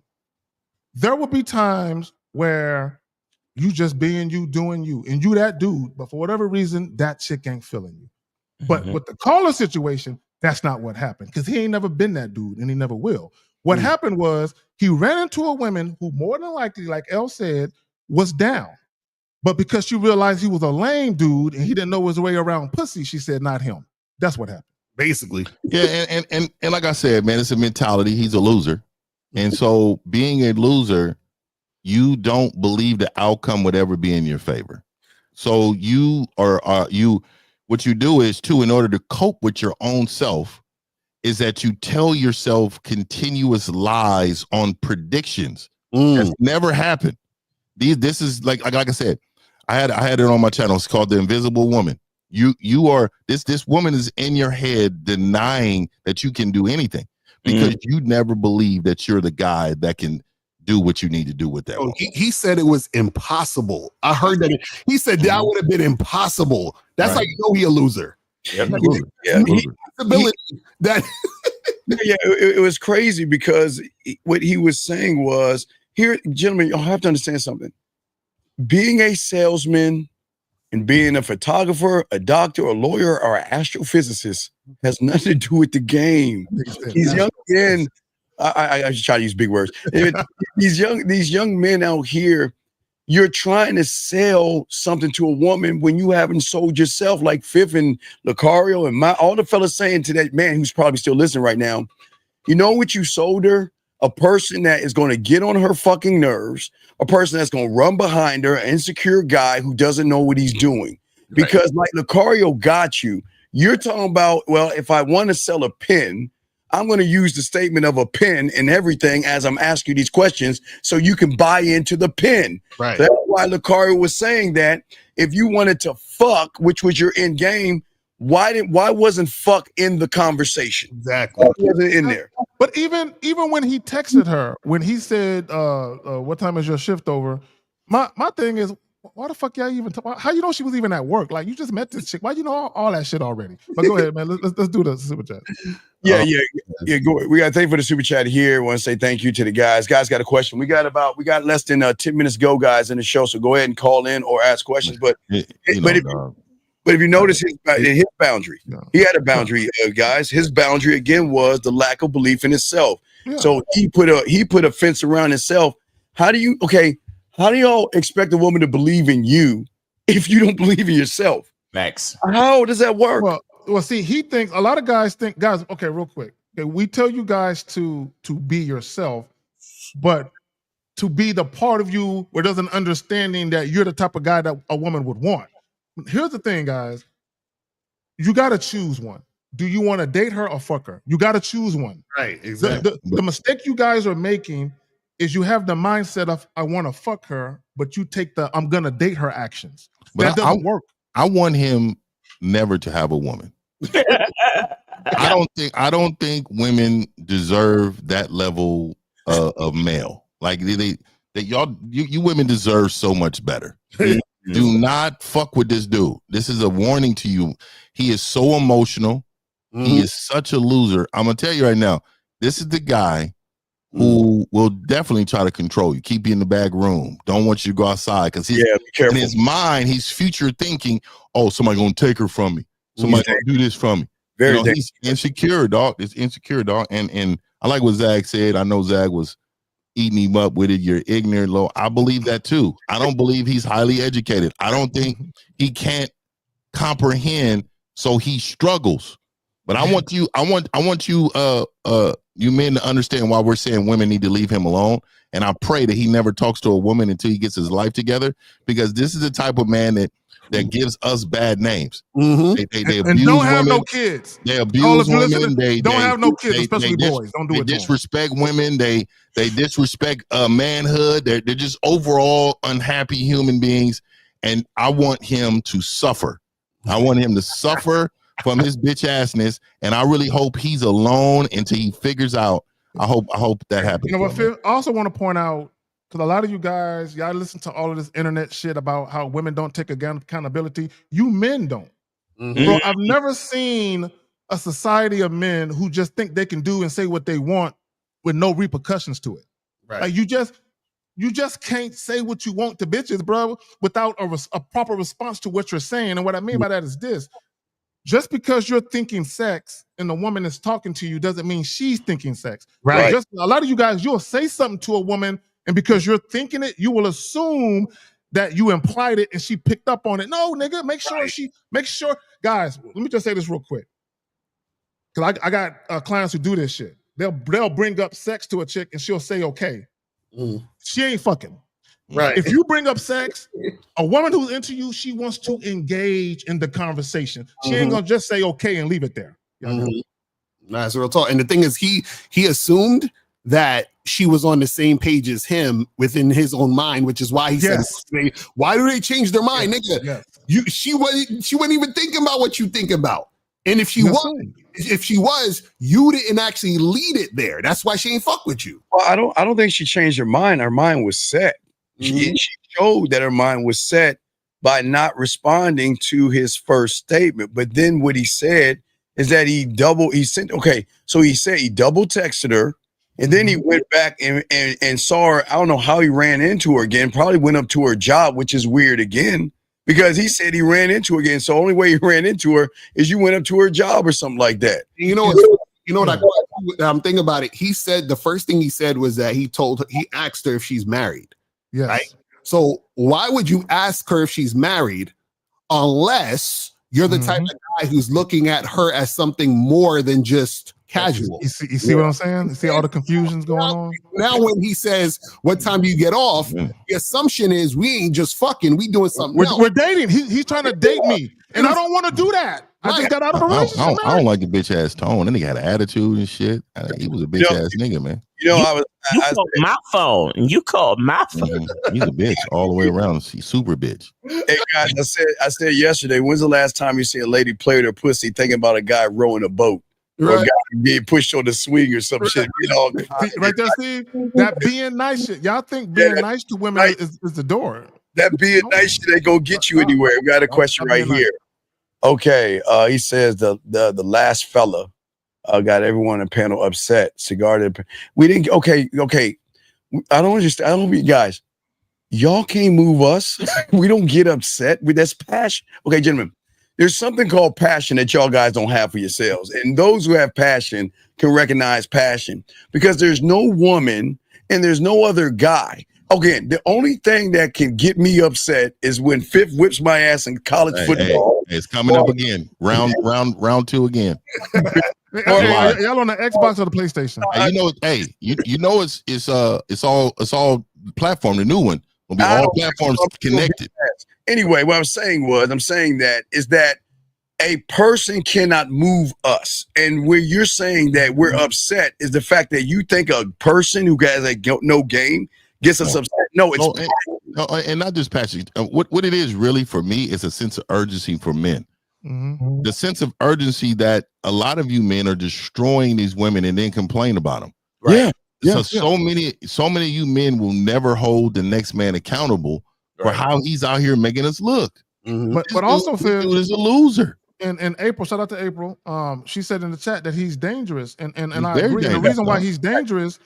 There will be times where you just being you, doing you, and you that dude, but for whatever reason, that chick ain't feeling you. But with the caller situation, that's not what happened because he ain't never been that dude and he never will. What happened was he ran into a woman who more than likely, like Elle said, was down. But because she realized he was a lame dude and he didn't know his way around pussy, she said, not him. That's what happened. Basically. Yeah, and like I said, man, it's a mentality. He's a loser. And so being a loser, you don't believe the outcome would ever be in your favor. So what you do is in order to cope with your own self, is that you tell yourself continuous lies on predictions. That's never happened. This is like I said, I had it on my channel. It's called The Invisible Woman. You are this woman is in your head denying that you can do anything because you never believe that you're the guy that can do what you need to do with that. He said it was impossible. I heard that he said that would have been impossible. That's how you know he a loser. It was crazy because what he was saying was, here, gentlemen, you'll have to understand something. Being a salesman and being a photographer, a doctor, a lawyer, or an astrophysicist has nothing to do with the game. These young men, I just try to use big words. These young men out here, you're trying to sell something to a woman when you haven't sold yourself, like Fifth and Lucario and all the fellas saying to that man who's probably still listening right now, you know what you sold her? A person that is going to get on her fucking nerves, a person that's going to run behind her, an insecure guy who doesn't know what he's doing. Because like Lucario got you, you're talking about, well, if I want to sell a pen, I'm going to use the statement of a pen and everything as I'm asking you these questions so you can buy into the pen. Right. That's why Lucario was saying that if you wanted to fuck, which was your end game, why wasn't fuck in the conversation? Exactly. Why wasn't in there? But even when he texted her, when he said, what time is your shift over? My thing is, why the fuck y'all even talk? How you know she was even at work? Like, you just met this chick. Why you know all that shit already? But go ahead, man. Let's do the super chat. Yeah. Go. We got to thank you for the super chat here. Want to say thank you to the guys. Guys got a question. We got less than 10 minutes to go, guys, in the show. So go ahead and call in or ask questions. But if you notice his boundary, he had a boundary, guys. His boundary again was the lack of belief in himself. Yeah. So he put a fence around himself. How do y'all expect a woman to believe in you if you don't believe in yourself? Max. How does that work? Well, see, he thinks a lot of guys think, guys, okay, real quick. Okay, we tell you guys to be yourself, but to be the part of you where there's an understanding that you're the type of guy that a woman would want. Here's the thing, guys. You got to choose one. Do you want to date her or fuck her? You got to choose one. Right, exactly. The mistake you guys are making is you have the mindset of, I want to fuck her, but you take the I'm going to date her actions. But that doesn't work. I want him never to have a woman. I don't think women deserve that level of male. Like you women deserve so much better. Do not fuck with this dude. This is a warning to you. He is so emotional. He is such a loser. I'm gonna tell you right now, this is the guy who will definitely try to control you, keep you in the back room, don't want you to go outside, because in his mind, he's future thinking, oh, somebody gonna take her from me. Somebody gonna do this from me. He's insecure, dog. It's insecure, dog. And I like what Zag said. I know Zag was eating him up with it. You're ignorant, low. I believe that too. I don't believe he's highly educated. I don't think he can't comprehend, so he struggles. But I want you, you men to understand why we're saying women need to leave him alone. And I pray that he never talks to a woman until he gets his life together, because this is the type of man that gives us bad names. They abuse and don't have women. No kids. They abuse women. They don't have no kids, especially boys. Don't do it. They disrespect women. They disrespect manhood. They're just overall unhappy human beings. And I want him to suffer. I want him to suffer from his bitch assness, and I really hope he's alone until he figures out. I hope that happens. You know what, Phil? I also want to point out, because a lot of you guys, y'all listen to all of this internet shit about how women don't take accountability. You men don't. Bro, I've never seen a society of men who just think they can do and say what they want with no repercussions to it. Right. Like you just can't say what you want to bitches, bro, without a proper response to what you're saying. And what I mean by that is this. Just because you're thinking sex and the woman is talking to you doesn't mean she's thinking sex. Right. Just a lot of you guys, you'll say something to a woman, and because you're thinking it, you will assume that you implied it and she picked up on it. No, nigga, make sure. Guys, let me just say this real quick. Because I got clients who do this shit. They'll bring up sex to a chick and she'll say, okay. She ain't fucking. Right. If you bring up sex, a woman who's into you, she wants to engage in the conversation. She ain't gonna just say okay and leave it there. Nice, real talk. And the thing is, he assumed that she was on the same page as him within his own mind, which is why he said, "Why do they change their mind, nigga? She wasn't even thinking about what you think about. And if she was, you didn't actually lead it there. That's why she ain't fuck with you." Well, I don't think she changed her mind. Her mind was set. She showed that her mind was set by not responding to his first statement. But then what he said is that he double texted her, and then he went back and saw her. I don't know how he ran into her again. Probably went up to her job, which is weird again, because he said he ran into her again. So the only way he ran into her is you went up to her job or something like that. You know what I'm thinking about it. He said the first thing he said was that he asked her if she's married. Yes. Right. So why would you ask her if she's married unless you're the type of guy who's looking at her as something more than just casual? You see what I'm saying? You see all the confusions going on? Now when he says, what time do you get off? The assumption is we ain't just fucking, we doing something else. We're dating. He's trying to date me. And I don't want to do that. I just got out of a relationship. I don't like the bitch ass tone. That nigga had an attitude and shit. He was a bitch ass nigga, man. You called my phone. You called my phone. He's a bitch all the way around. She's super bitch. Hey guys, I said yesterday, when's the last time you see a lady play with her pussy thinking about a guy rowing a boat? Or guy being pushed on the swing or some shit. You know, right there, Steve. That being nice shit. Y'all think being nice to women is the door. That being nice shit ain't gonna get you anywhere. We got a question right here. Okay, he says the last fella got everyone in the panel upset. Cigar. We didn't. Okay. I don't understand. I don't mean, guys. Y'all can't move us. We don't get upset. That's passion. Okay, gentlemen. There's something called passion that y'all guys don't have for yourselves, and those who have passion can recognize passion because there's no woman and there's no other guy. Again, the only thing that can get me upset is when Fifth whips my ass in college football. Hey, it's coming up again. Round 2 again. Y'all on the Xbox or the PlayStation? You know it's all platform. The new one will be all platforms connected. Anyway, what I'm saying that a person cannot move us, and where you're saying that we're upset is the fact that you think a person who has no game gets us upset. No, it's and not just passion. What it is really for me is a sense of urgency for men. Mm-hmm. The sense of urgency that a lot of you men are destroying these women and then complain about them. Right. Yeah. So many of you men will never hold the next man accountable for how he's out here making us look. Mm-hmm. But also, Phil is a loser. And April, shout out to April. She said in the chat that he's dangerous, and I very agree. And the dangerous, reason why he's dangerous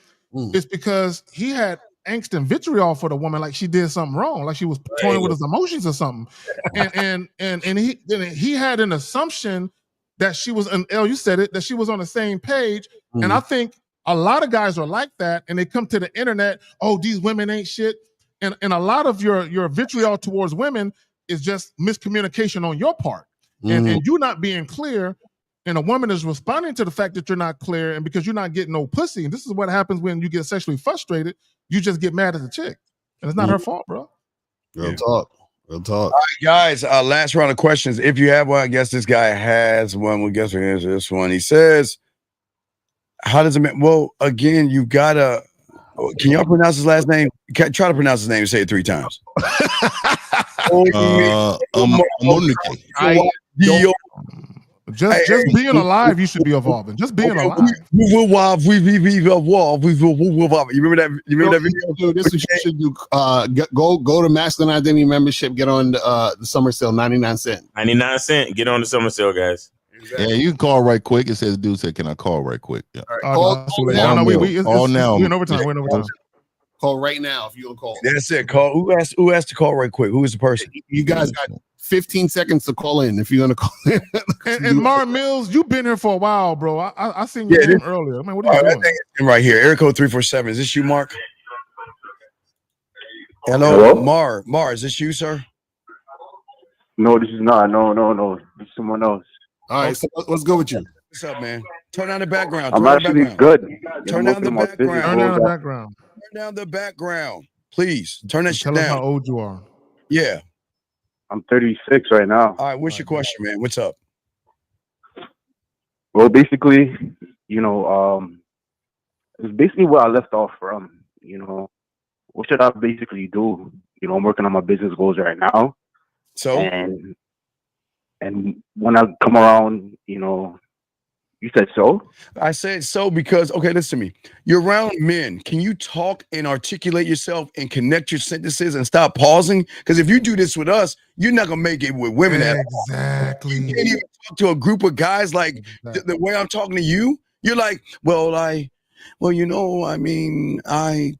is because he had angst and vitriol for the woman, like she did something wrong, like she was toying with his emotions or something. And he had an assumption that she was you said it, that she was on the same page. And I think a lot of guys are like that, and they come to the internet, oh, these women ain't shit. And a lot of your vitriol towards women is just miscommunication on your part. And you not being clear, and a woman is responding to the fact that you're not clear, and because you're not getting no pussy. And this is what happens when you get sexually frustrated. You just get mad at the chick, and it's not her fault, bro. Real talk. All right, guys, last round of questions. If you have one, I guess this guy has one. We guess we answer this one. He says, how does it mean? Well, again, you gotta, can y'all pronounce his last name? Try to pronounce his name and say it 3 times. Just being alive, you should be evolving. Just being alive. We evolve. We evolve. You remember that? You remember that video? This is what you should do. Go to Masculine Identity Membership. Get on the summer sale, 99 cents. 99 cents. Get on the summer sale, guys. Yeah, you can call right quick. It says, dude said, can I call right quick? Yeah. Call now. We're in overtime. We're in overtime. Call right now if you don't call. That's it. Call. Who asked to call right quick? Who is the person? You guys got 15 seconds to call in if you're gonna call in. and Martin Mills, you've been here for a while, bro. I seen your name earlier. I mean, what are you doing? Right here, area code 347. Is this you, Mark? Hello? Mar, is this you, sir? No, this is not. No. This is someone else. All right, so let's go with you. What's up, man? Turn down the background. I'm actually good. Turn down the background. Turn down the background. Turn down the background, please. Turn that shit down. Tell us how old you are. Yeah. I'm 36 right now. All right, what's your question, man? What's up? Well, basically, it's basically where I left off from. What should I basically do? I'm working on my business goals right now. So and when I come around, you said so? I said so because, okay, listen to me. You're around men. Can you talk and articulate yourself and connect your sentences and stop pausing? Because if you do this with us, you're not going to make it with women at all. Exactly. You can't even talk to a group of guys like the way I'm talking to you. You're like, I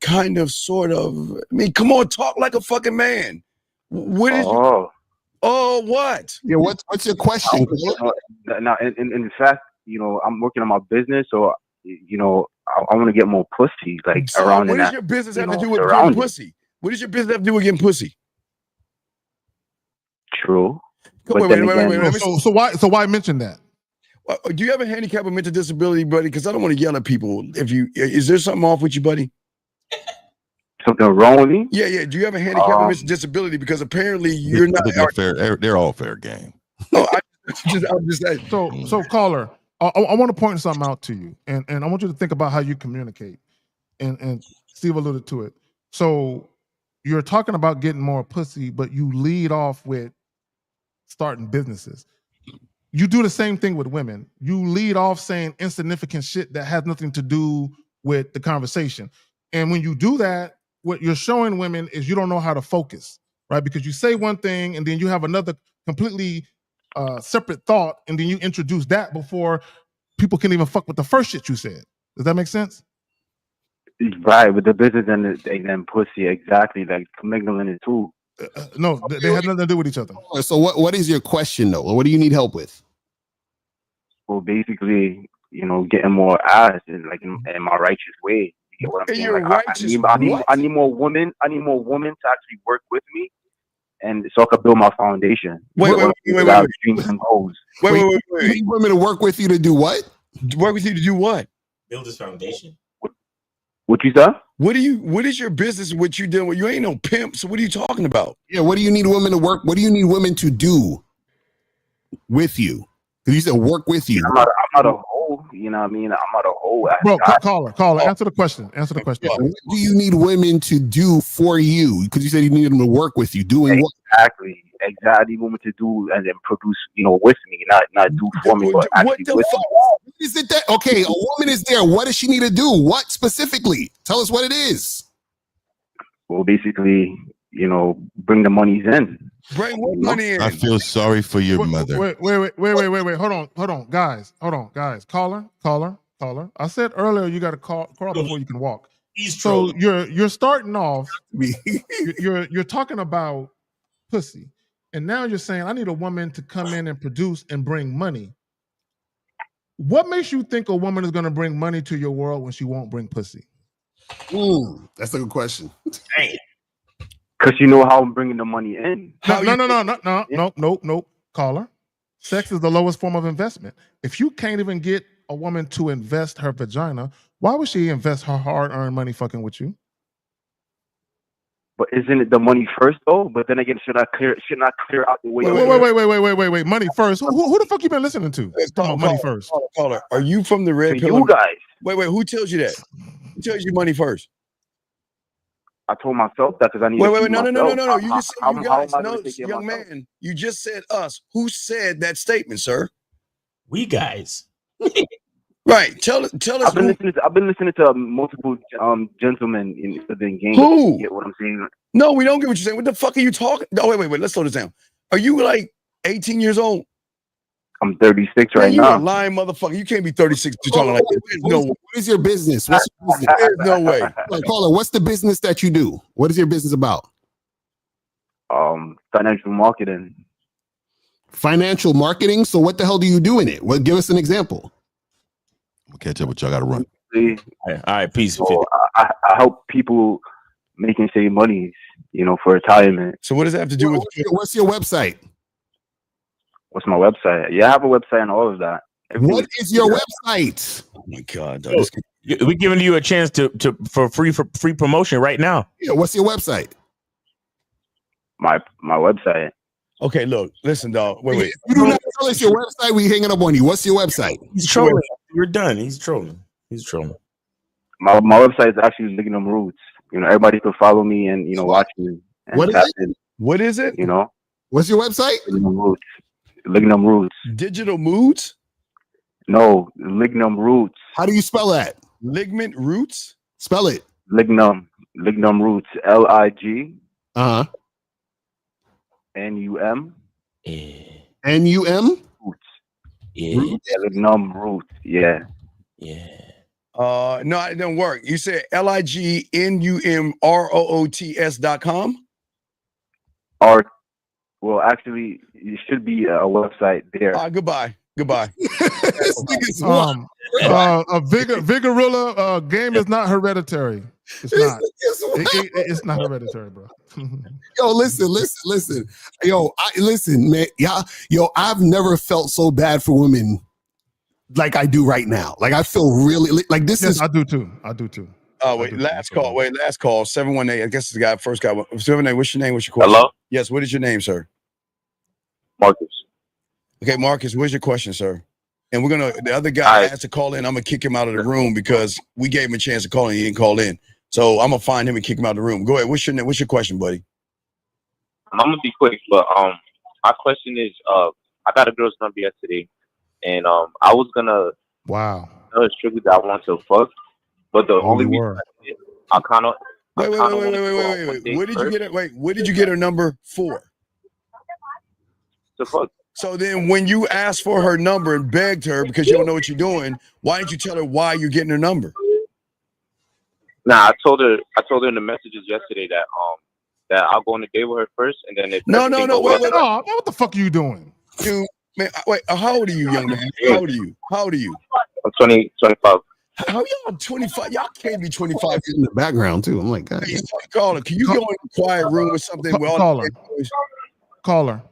kind of, sort of. Come on, talk like a fucking man. What is what? Yeah, what's your question? Now, in fact, I'm working on my business, so I want to get more pussy. Like so around. What does your business have to do with getting pussy? What does your business have to do with getting pussy? True. Wait. So why mention that? Do you have a handicap or mental disability, buddy? Because I don't want to yell at people. Is there something off with you, buddy? Something wrong with me? Yeah. Do you have a handicap or mental disability? Because apparently you're not. Fair. They're all fair game. No, I'm just saying. So caller, I want to point something out to you, and I want you to think about how you communicate. And Steve alluded to it. So you're talking about getting more pussy, but you lead off with starting businesses. you do the same thing with women. You lead off saying insignificant shit that has nothing to do with the conversation. And when you do that, what you're showing women is you don't know how to focus, right? Because you say one thing and then you have another completely separate thought, and then you introduce that before people can even fuck with the first shit you said. Does that make sense? Right, with the business and pussy, exactly, like commingling the two. No, they have nothing to do with each other. So what is your question though? What do you need help with? Well, basically, getting more ass in my righteous way. You get what I'm saying? Like, I need more women. I need more women to actually work with me, and so I can build my foundation. Wait. Dreams and goals. Wait. You need women to work with you to do what? Work with you to do what? Build his foundation. What you said? What is your business? What you doing? You ain't no pimp. So what are you talking about? Yeah. What do you need women to work? What do you need women to do with you? Because you said work with you. I'm not a hoe. You know what I mean? I'm not a hoe. Bro, caller. Answer the question. Answer the question. What do you need women to do for you? Because you said you need them to work with you. Doing what? Exactly. I need women to do and then produce, with me, not do for me, but actually with me. What is it that? Okay, a woman is there. What does she need to do? What specifically? Tell us what it is. Well, basically, bring the monies in. Bring what money in? I feel sorry for your mother. Wait. Hold on, guys. Caller. I said earlier you got to call before you can walk. So you're starting off. you're talking about pussy, and now you're saying I need a woman to come in and produce and bring money. What makes you think a woman is going to bring money to your world when she won't bring pussy? That's a good question. Because you know how I'm bringing the money in. Nope. Caller. Sex is the lowest form of investment. If you can't even get a woman to invest her vagina, why would she invest her hard-earned money fucking with you? But isn't it the money first though? But then again, should not clear out the way. Wait. Money first. Who the fuck you been listening to? Money first. Caller, are you from the Red Pill? You guys. Wait. Who tells you that? Who tells you money first? I told myself that because I need. Wait. No. You just said you guys. No, young man. You just said us. Who said that statement, sir? We guys. Right. Tell us. I've been listening to multiple gentlemen in the game. Who? You get what I'm saying? No, we don't get what you're saying. What the fuck are you talking? No, wait. Let's slow this down. Are you like 18 years old? I'm 36 right you now. You a lying motherfucker. You can't be 36 to talking like that. No. What is your business? What's your business? There's no way. Caller, what's the business that you do? What is your business about? Financial marketing. Financial marketing? So what the hell do you do in it? Well, give us an example. I'll catch up with you. I got to run. All right, peace. So I help people making save money, for retirement. So what does that have to do with? What's your website? What's my website? Yeah, I have a website and all of that. What is your website? Oh my God. We're giving you a chance for free promotion right now. Yeah, what's your website? My website. Okay, look, listen, dog. Wait. If you do not tell us your website, we hanging up on you. What's your website? He's trolling. We're done. He's trolling. My website is actually Lignum Roots. Everybody can follow me and watch me. And what is it? What is it? What's your website? Lignum Roots. Digital Moods? No, Lignum Roots. How do you spell that? Ligament Roots? Spell it. Lignum Roots. Lig. NUM. NUM? Roots. Yeah. Lignum Roots. Yeah. No, it didn't work. You said LIGNUMROOTS.com? Well, actually, it should be a website there. Goodbye. Vigorilla game is not hereditary. It's not. It's not hereditary, bro. Yo, listen. Listen, man. I've never felt so bad for women like I do right now. Like I feel really like this is. I do too. Oh wait, last call. 718. I guess it's the guy. First guy. 718. What's your name? What's your question? Hello. Yes. What is your name, sir? Marcus. Okay, Marcus. What's your question, sir? And the other guy has to call in. I'm gonna kick him out of the room because we gave him a chance to call in. He didn't call in. So I'm gonna find him and kick him out of the room. Go ahead. What's your name? What's your question, buddy? I'm gonna be quick, but my question is, I I got a girl's number yesterday, and I was gonna Wow. tell her strictly that I want to fuck, but the only you reason were. I kind of Wait. What did you get it? Wait, what did you get her number for? To fuck. So then, when you asked for her number and begged her because you don't know what you're doing, why didn't you tell her why you're getting her number? Nah, I told her in the messages yesterday that I'll go on a date with her first, and then if No, everything goes wait. Oh, what the fuck are you doing? Dude, man, wait, how old are you, young man? How old are you? I'm 25. How y'all 25? Y'all can't be 25 in the background too. I'm like, God. Hey, caller, can you go in a quiet room or something? Caller.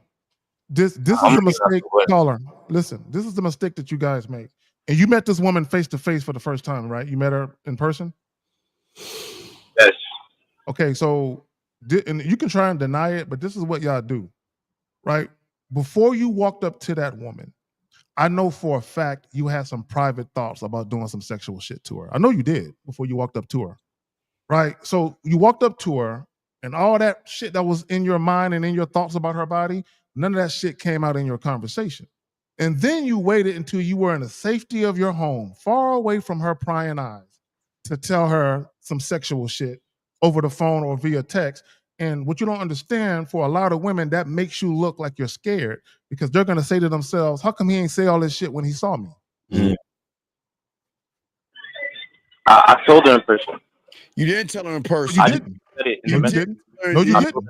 This is the mistake, caller. Listen, this is the mistake that you guys make. And you met this woman face to face for the first time, right? You met her in person? Yes. Okay, so and you can try and deny it, but this is what y'all do, right? Before you walked up to that woman, I know for a fact you had some private thoughts about doing some sexual shit to her. I know you did before you walked up to her, right? So you walked up to her, and all that shit that was in your mind and in your thoughts about her body, none of that shit came out in your conversation. And then you waited until you were in the safety of your home, far away from her prying eyes, to tell her some sexual shit over the phone or via text. And what you don't understand, for a lot of women, that makes you look like you're scared, because they're going to say to themselves, how come he ain't say all this shit when he saw me? Mm-hmm. I told her in person. You didn't tell her in person. You didn't. You didn't. No, you didn't.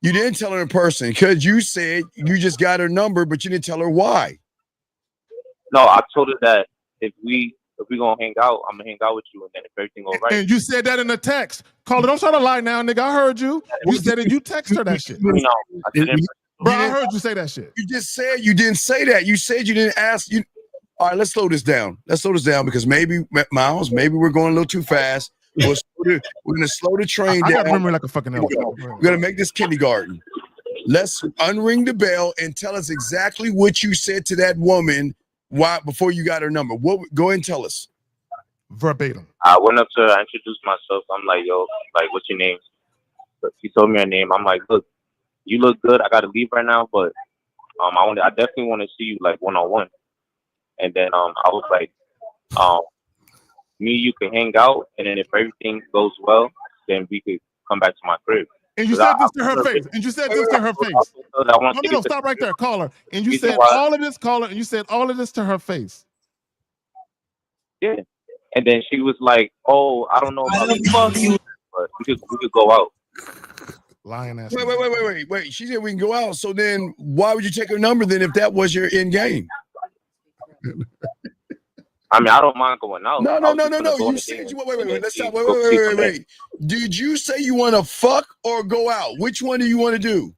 You didn't tell her in person because you said you just got her number, but you didn't tell her why. No, I told her that if we gonna hang out, I'm gonna hang out with you, and then if everything goes right. And you said that in the text. Caller, don't try to lie now, nigga. I heard you. You said it. You text her that shit. You know, Bro, I heard you say that shit. You just said you didn't say that. You said you didn't ask. All right, let's slow this down. Because maybe, Miles, we're going a little too fast. We're gonna slow the train down. I got memory like a fucking elephant. We're gonna make this kindergarten. Let's unring the bell and tell us exactly what you said to that woman before you got her number. Go ahead and tell us. Verbatim. I went up to her, I introduced myself. I'm like, yo, like, what's your name? So she told me her name. I'm like, look, you look good. I gotta leave right now, but I definitely want to see you like one-on-one. And then I was like, me, you can hang out, and then if everything goes well, then we could come back to my crib. And you said this to her face. And you said this to her face. No, stop right there, caller. And you said all of this, caller, and you said all of this to her face. Yeah. And then she was like, oh, I don't know about you, but we could go out. Lying ass. Wait. She said we can go out. So then why would you take her number then if that was your end game? I mean, I don't mind going out. No. You said wait. Let's stop. Wait. Did you say you want to fuck or go out? Which one do you want to do?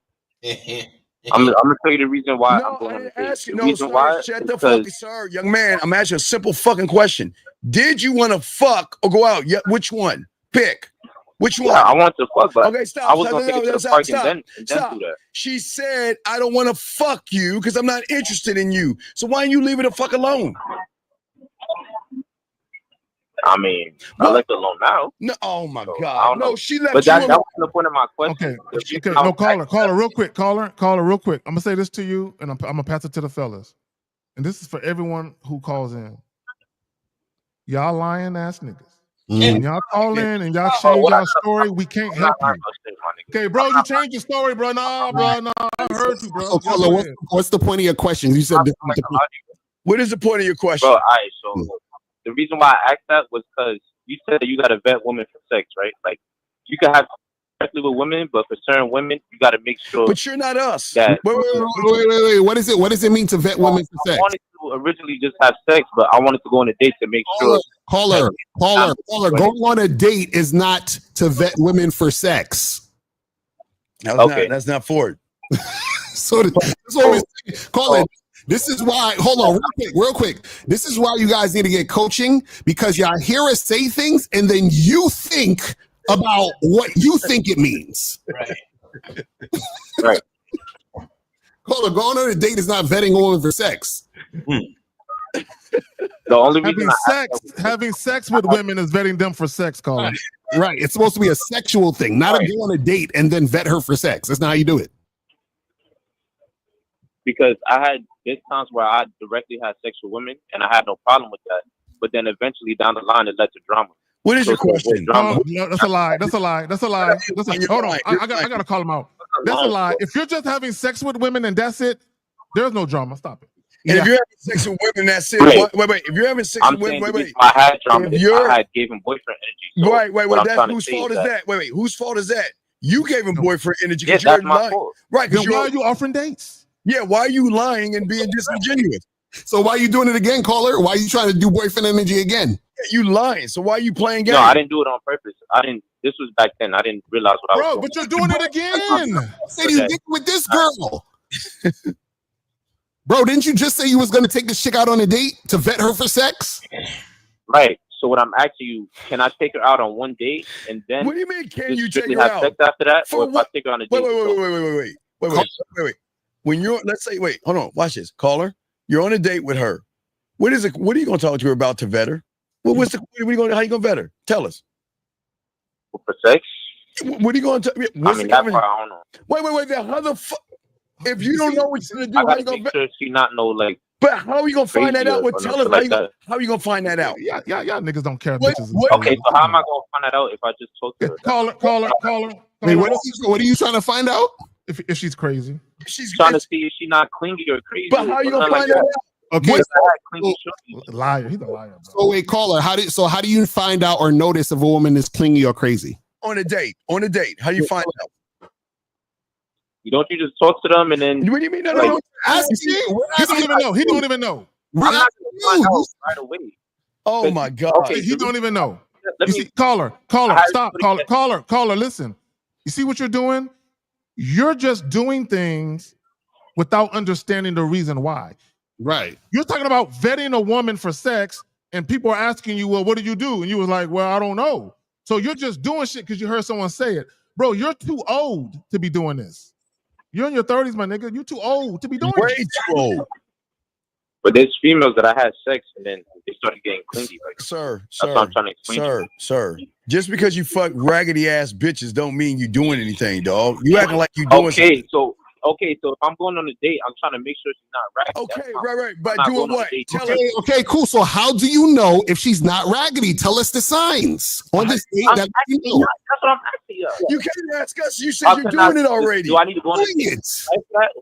I'm gonna tell you the reason why I'm going to ask you. No, sir, shut the fuck, sir, young man. I'm asking a simple fucking question. Did you want to fuck or go out? Yeah, which one? Pick. Which one? Yeah, I want to fuck, but okay, stop. I was gonna take it to the park and then do that. She said, I don't want to fuck you because I'm not interested in you. So why don't you leave it the fuck alone? I mean, I left it alone now. No, oh my God. No, she left but you that was the point of my question. Okay. No, caller, real quick. Caller, real quick. I'm gonna say this to you, and I'm gonna pass it to the fellas. And this is for everyone who calls in. Y'all lying ass niggas. When y'all call in and y'all change y'all story, we can't help you. Okay, bro, you changed your story, bro. Nah, I heard you, bro. So, what's the point of your question? You said what is the point of your question? Bro, all right, so the reason why I asked that was because you said that you got to vet women for sex, right? Like, you can have directly with women, but for certain women, you got to make sure. But you're not us. Wait. What does it mean to vet women for sex? I wanted to originally just have sex, but I wanted to go on a date to make sure. Caller. Going on a date is not to vet women for sex. That's not for it. So that's what we're saying. Caller. This is why, hold on, real quick. This is why you guys need to get coaching, because y'all hear us say things and then you think about what you think it means. Right. Hold on, going on a date is not vetting a woman for sex. The only reason having sex with women is vetting them for sex, caller. Right. It's supposed to be a sexual thing, not a go on a date and then vet her for sex. That's not how you do it. because there's times where I directly had sex with women and I had no problem with that. But then eventually down the line, it led to drama. What is your question? No, that's a lie. That's a lie. That's a lie. Hold on. I gotta call him out. That's a lie. If you're just having sex with women and that's it, there's no drama. Stop it. And if you're having sex with women, that's it. Wait. If you're having sex with women, wait. I had drama. I had gave him boyfriend energy. So wait. That's whose fault is that? Wait. Whose fault is that? You gave him boyfriend energy because that's you're my lying. fault. Right. Then why are you offering dates? Yeah. Why are you lying and being disingenuous? So why are you doing it again, caller? Why are you trying to do boyfriend energy again? You lying. So why are you playing games? No, I didn't do it on purpose. This was back then. I didn't realize what I was doing. But you're doing it again. Said you did with this girl. Bro, didn't you just say you was gonna take this chick out on a date to vet her for sex? Right. So what I'm asking you, can I take her out on one date and then what do you mean can you take her have out? sex after that? For or if I take her on a date? Wait. When you're hold on, watch this. Caller, you're on a date with her. What are you gonna talk to her about to vet her? How you gonna vet her? Tell us. For sex? What are you gonna tell me? I mean, that part I don't know. Wait. How the fuck? If you don't know what you're gonna do, I how gotta you gonna make sure she not know like. But how are you gonna find that out? Tell us like how are you gonna find that out? Yeah, y'all niggas don't care. Okay, so how am I gonna find that out if I just talk to her? Caller. Wait, what are you trying to find out? If she's crazy. She's trying to see if she's not clingy or crazy. But how are you gonna find that out? Okay, liar. He's a liar. Bro. So wait, caller, how do you find out or notice if a woman is clingy or crazy? On a date. How do you find out? Don't you just talk to them and then? What do you mean? No. He don't even know. He don't even know. I'm not gonna find out right away. Oh my God. Okay, he don't even know. You see, caller, stop. Caller, listen. You see what you're doing? You're just doing things without understanding the reason why. Right. You're talking about vetting a woman for sex, and people are asking you, well, what do you do? And you was like, well, I don't know. So you're just doing shit because you heard someone say it. Bro, you're too old to be doing this. You're in your 30s, my nigga. You're too old to be doing Way this. too old. But there's females that I had sex and then they started getting clingy. Like, sir, that's what I'm trying to explain. Sir. Just because you fuck raggedy ass bitches don't mean you doing anything, dog. You acting like you doing something. Okay, so if I'm going on a date, I'm trying to make sure she's not raggedy. Okay, right. But doing what? Okay, cool. So how do you know if she's not raggedy? Tell us the signs on this date. That's what I'm asking you. You can't ask us. You said you're doing it already. Do I need to go on a date?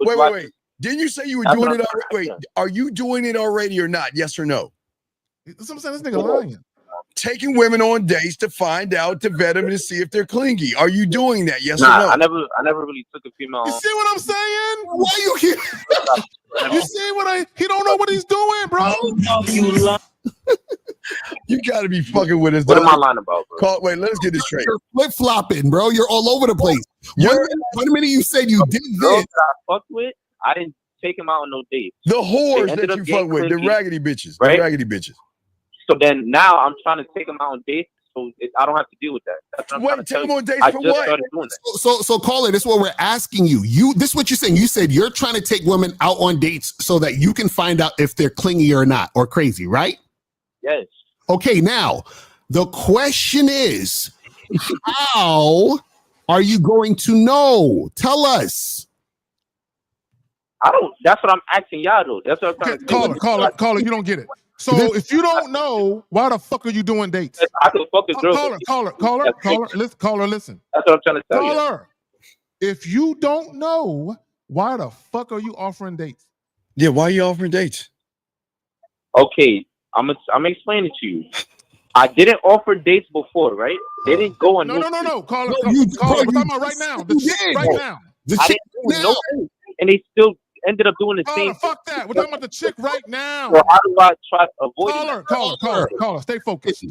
Wait. Didn't you say you were doing it already? Wait, are you doing it already or not? Yes or no? That's what I'm saying. This nigga lying. Taking women on dates to find out, to vet them, and to see if they're clingy. Are you doing that? Yes or no? I never really took a female. You see what I'm saying? Why you here? You see he don't know what he's doing, bro. You gotta be fucking with us. What am I lying about, bro? Wait, let's get this straight. You're flip-flopping, bro. You're all over the place. One minute you said you did this. Girls that I fucked with, I didn't take him out on no dates. The whores that you fuck with, the raggedy bitches, right? The raggedy bitches. So then now I'm trying to take him out on dates, so I don't have to deal with that. That's what I'm trying to tell take him you. on dates I for just what? started doing that. So caller, this is what we're asking you. This is what you're saying. You said you're trying to take women out on dates so that you can find out if they're clingy or not, or crazy, right? Yes. Okay, now the question is, how are you going to know? Tell us. I don't. That's what I'm asking y'all though. That's what I'm trying to Caller, you don't get it. So if you don't know, why the fuck are you doing dates? I can fuck a girl. Caller, listen. That's what I'm trying to tell you. Caller, if you don't know, why the fuck are you offering dates? Yeah, why are you offering dates? Okay, I'm explaining to you. I didn't offer dates before, right? They didn't go on. No. Caller, we're talking about right now. Right now. I didn't do no dates, and they still ended up doing the same. Fuck that. We're talking about the chick right now. So how do I try to avoid Caller, stay focused.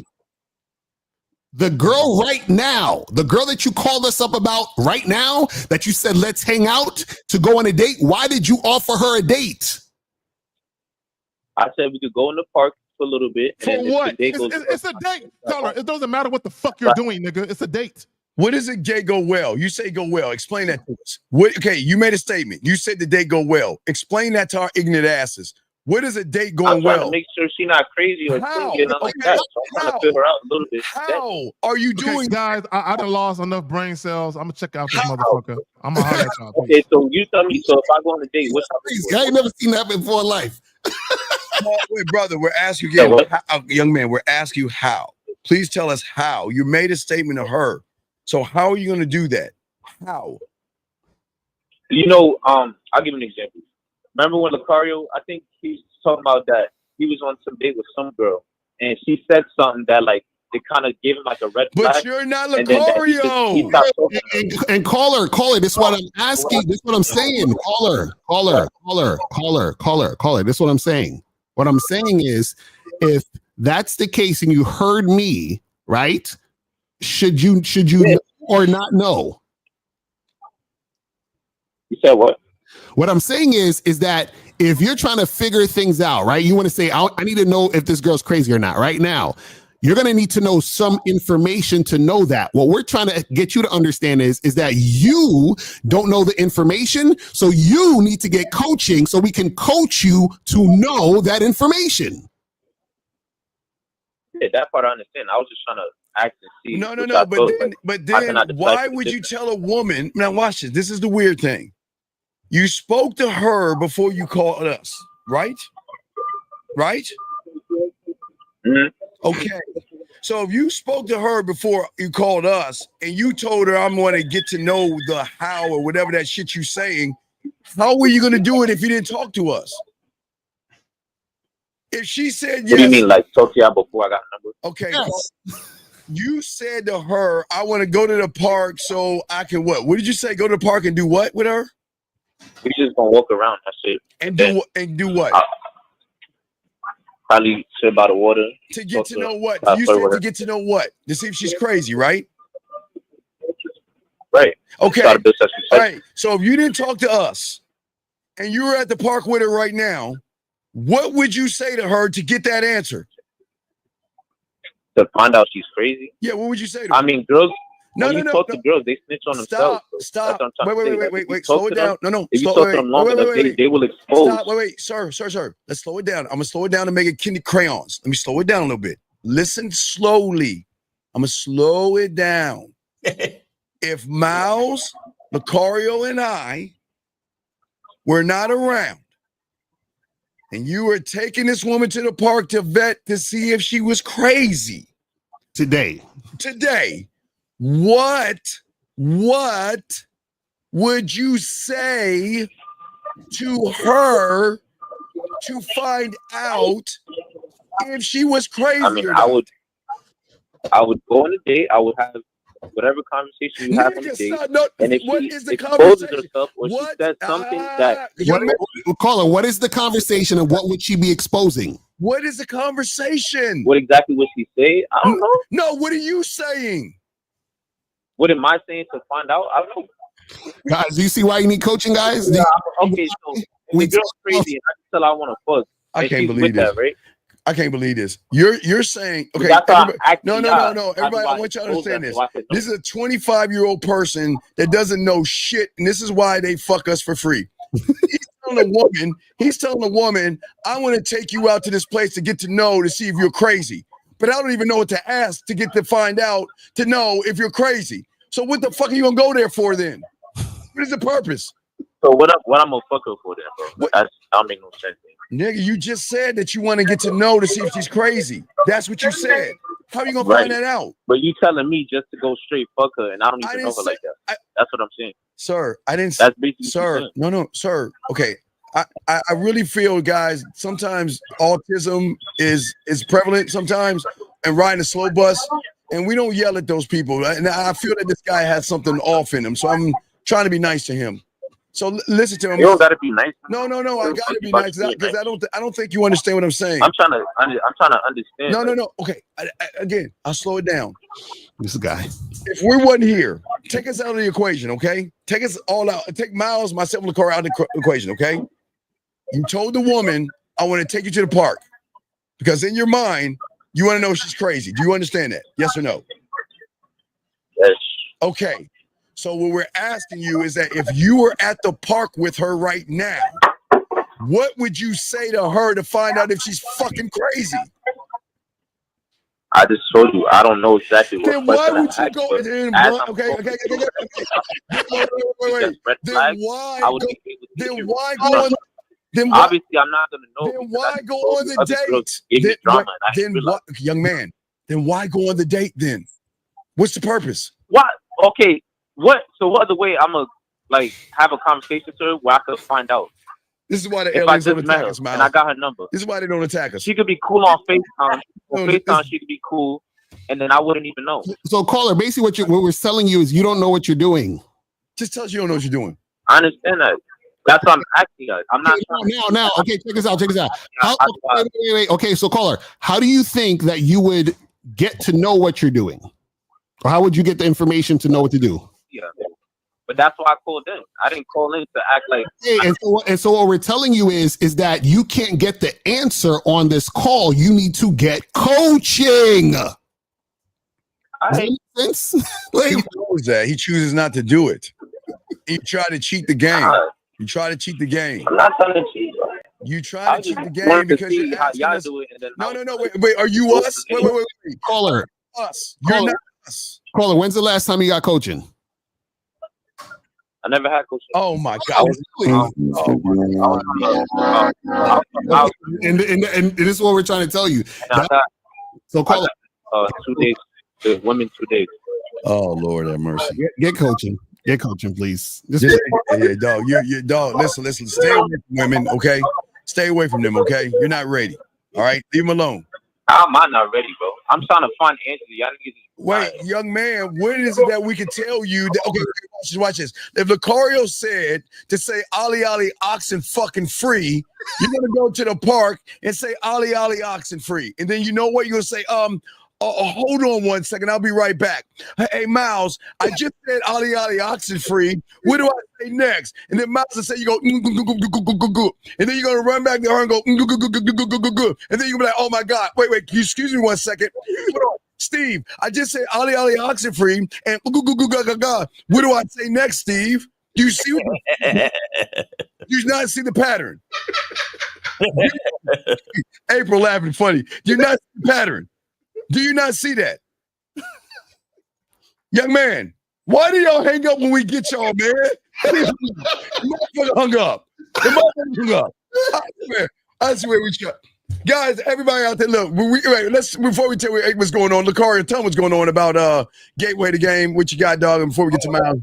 The girl right now, the girl that you called us up about right now, that you said, let's hang out to go on a date. Why did you offer her a date? I said we could go in the park for a little bit. For what? It's a date. Caller, it doesn't matter what the fuck you're doing, nigga. It's a date. What does a date go well? You say go well. Explain that to us. Okay, you made a statement. You said the date go well. Explain that to our ignorant asses. What is a date I'm going trying well? to make sure she's not crazy or How? stingy or nothing like that. So I'm trying to fill her out a little bit. How are you doing? Guys, I done lost enough brain cells. I'm gonna check out this motherfucker. I'm gonna holler at y'all. Okay, so you tell me. So if I go on a date, what's I ain't never seen that before in life. Wait, brother, we're asking you again, young man. We're asking you how. Please tell us how. You made a statement to her. So how are you going to do that? How? You know, I'll give you an example. Remember when Lucario, I think he's talking about that he was on some date with some girl, and she said something that like it kind of gave him like a red flag. But you're not and then that he stopped talking. And caller, this is what I'm asking. This is what I'm saying. Caller. This is what I'm saying. What I'm saying is, if that's the case and you heard me, right? Should you know or not know? You said what? What I'm saying is that if you're trying to figure things out, right? You want to say, I need to know if this girl's crazy or not right now. You're going to need to know some information to know that. What we're trying to get you to understand is that you don't know the information. So you need to get coaching so we can coach you to know that information. Yeah, that part I understand. I was just trying to act and see. No. But I then cannot decide why for the would you difference. tell a woman? Now watch this. This is the weird thing. You spoke to her before you called us, right? Right? Mm-hmm. Okay. So if you spoke to her before you called us and you told her I'm going to get to know the how or whatever that shit you saying, how were you going to do it if you didn't talk to us? If she said yes. What do you mean, like talk to y'all before I got a number? Okay. Yes. You said to her, I want to go to the park so I can what? What did you say? Go to the park and do what with her? We just gonna walk around. That's it. And do what? Probably sit by the water. To get to know what? You said to get to know what? To see if she's crazy, right? Right. Okay. All right. So if you didn't talk to us and you were at the park with her right now, what would you say to her to get that answer? To find out she's crazy? Yeah, what would you say to her? I mean, girls. No, when you talk to girls, they snitch on themselves. Stop. Wait. Slow Slow it down. No. If you talk to them long enough, they will expose. Stop. Wait. Sir. Let's slow it down. I'm going to slow it down and make it candy crayons. Let me slow it down a little bit. Listen slowly. I'm going to slow it down. If Miles, Lucario, and I were not around, and you were taking this woman to the park to vet to see if she was crazy today, what would you say to her to find out if she was crazy? I mean, or not? I would go on a date. I would have whatever conversation you have on the date. And if she exposes herself or she says something that... Caller, what is the conversation and what would she be exposing? What is the conversation? What exactly would she say? I don't know. No, what are you saying? What am I saying to find out? I don't know. Guys, do you see why you need coaching, guys? Yeah, okay, so if the girl's crazy and I can tell I want to fuck. I can't believe this. That, right? I can't believe this. You're saying, okay, no. Everybody, I want you to understand this. This is a 25-year-old person that doesn't know shit, and this is why they fuck us for free. He's telling a woman, I want to take you out to this place to get to know, to see if you're crazy. But I don't even know what to ask to find out, to know if you're crazy. So what the fuck are you gonna go there for then? What is the purpose? So what I'm gonna fuck her for then, bro? That don't make no sense. Nigga, you just said that you want to get to know to see if she's crazy. That's what you said. How are you gonna find that out? But you telling me just to go straight fuck her, and I don't even know her like that. That's what I'm saying. Sir, I didn't. That's basically sir. No, sir. Okay, I really feel, guys. Sometimes autism is prevalent. Sometimes, and riding a slow bus, and we don't yell at those people. And I feel that this guy has something off in him, so I'm trying to be nice to him. So listen to him. You don't gotta be nice. No, I gotta be nice because I don't think you understand what I'm saying. I'm trying to understand. No. Okay, again, I'll slow it down. This guy. If we wasn't here, take us out of the equation, okay? Take us all out. Take Miles, myself, and Lucario out of the equation, okay? You told the woman, I want to take you to the park because in your mind, you want to know if she's crazy. Do you understand that? Yes or no? Yes. Okay. So what we're asking you is that if you were at the park with her right now, what would you say to her to find out if she's fucking crazy? I just told you I don't know exactly what. Then why would you go? Then okay. Wait. Then why? Then why go on? Then obviously I'm not gonna know. Then why go on the date? Then what, young man? Then why go on the date? Then what's the purpose? What? Okay. What? So what other way I'm gonna like have a conversation with her where I could find out? This is why the aliens don't attack us, Miles. And I got her number. This is why they don't attack us. She could be cool on FaceTime. On FaceTime, she could be cool, and then I wouldn't even know. So, caller, basically what we're telling you is you don't know what you're doing. Just tell us you don't know what you're doing. I understand that. That's what I'm asking you. I'm not now. Okay, check this out. Wait. Okay, so caller, how do you think that you would get to know what you're doing, or how would you get the information to know what to do? Yeah, but that's why I called in. I didn't call in to act like. Hey, and so what we're telling you is that you can't get the answer on this call. You need to get coaching. Does that make sense? He knows that. He chooses not to do it. He tried to cheat the game. You try to cheat the game. I'm not trying to cheat. You try to cheat the game because you're asking us. Do it and then No. Wait. Are you us? Wait. Caller. Us. You're not us. Caller, when's the last time you got coaching? I never had coaching. Oh my God. And this is what we're trying to tell you. So caller. 2 days. The women 2 days. Oh Lord have mercy. Get coaching. Get coaching, please. Yeah, dog. You dog. Listen. Stay away from women, okay? Stay away from them, okay? You're not ready. All right, leave them alone. How am I not ready, bro? I'm trying to find answers. Y'all niggas. Wait, young man, when is it that we can tell you that? Okay, watch this. If Lucario said to say "Ali oxen fucking free," you're gonna go to the park and say "Ali oxen free," and then you know what you're gonna say? Hold on 1 second. I'll be right back. Hey, Miles, I just said Ali oxen free. What do I say next? And then Miles will say, you go, and then you're going to run back to her and go, and then you're going to be like, oh my God, wait, can you excuse me 1 second? Steve, I just said Ali oxen free, and what do I say next, Steve? Do you see do you not see the pattern? April laughing funny. Do you not see the pattern? Do you not see that? Young man, why do y'all hang up when we get y'all, man? The motherfucker hung up. I swear we shut. Guys, everybody out there, look, before we tell you what's going on, Lucario, tell them what's going on about Gateway the Game, what you got, dog, and before we get to Miles.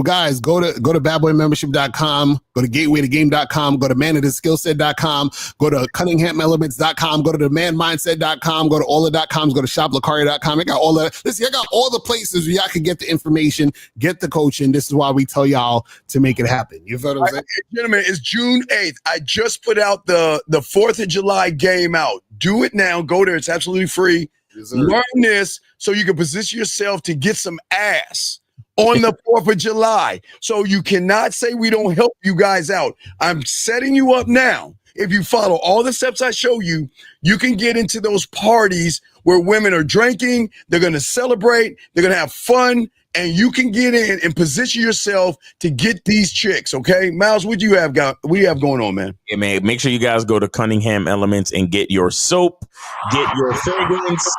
Guys, go to badboymembership.com, go to gatewaythegame.com, go to manoftheskillset.com, go to cunninghamelements.com, go to demandmindset.com, go to all.coms, go to shoplucario.com. I got all that. Listen, I got all the places where y'all can get the information, get the coaching. This is why we tell y'all to make it happen. You feel what I'm saying? Gentlemen, it's June 8th. I just put out the 4th of July game out. Do it now. Go there. It's absolutely free. Yes, learn this so you can position yourself to get some ass on the 4th of July. So you cannot say we don't help you guys out. I'm setting you up now. If you follow all the steps I show you, you can get into those parties where women are drinking, they're going to celebrate, they're going to have fun, and you can get in and position yourself to get these chicks, okay? Miles, what do you have going on, man? Yeah, man, make sure you guys go to Cunningham Elements and get your soap, get your fragrance.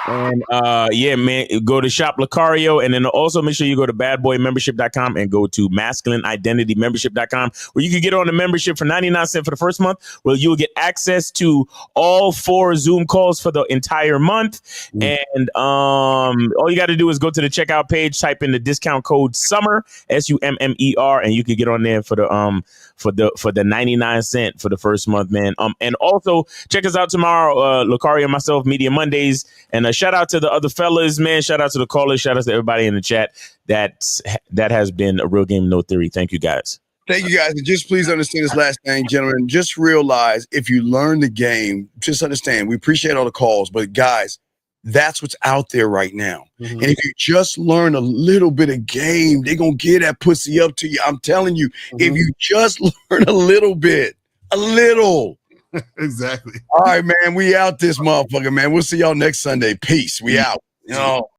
And yeah, man, go to Shop Lucario, and then also make sure you go to badboymembership.com and go to masculineidentitymembership.com, where you can get on the membership for 99 cents for the first month, where you'll get access to all 4 Zoom calls for the entire month. And all you got to do is go to the checkout page, type in the discount code SUMMER, SUMMER, and you can get on there for the 99 cent for the first month, man. And also check us out tomorrow, Lucario and myself, Media Mondays. And shout out to the other fellas, man. Shout out to the callers. Shout out to everybody in the chat. That has been a Real Game No Theory. Thank you, guys. Thank you, guys. And just please understand this last thing, gentlemen. Just realize if you learn the game, just understand we appreciate all the calls, but guys, that's what's out there right now. And if you just learn a little bit of game, they're going to get that pussy up to you. I'm telling you, if you just learn a little bit, a little. Exactly. All right, man. We out this motherfucker, man. We'll see y'all next Sunday. Peace. We out. You know.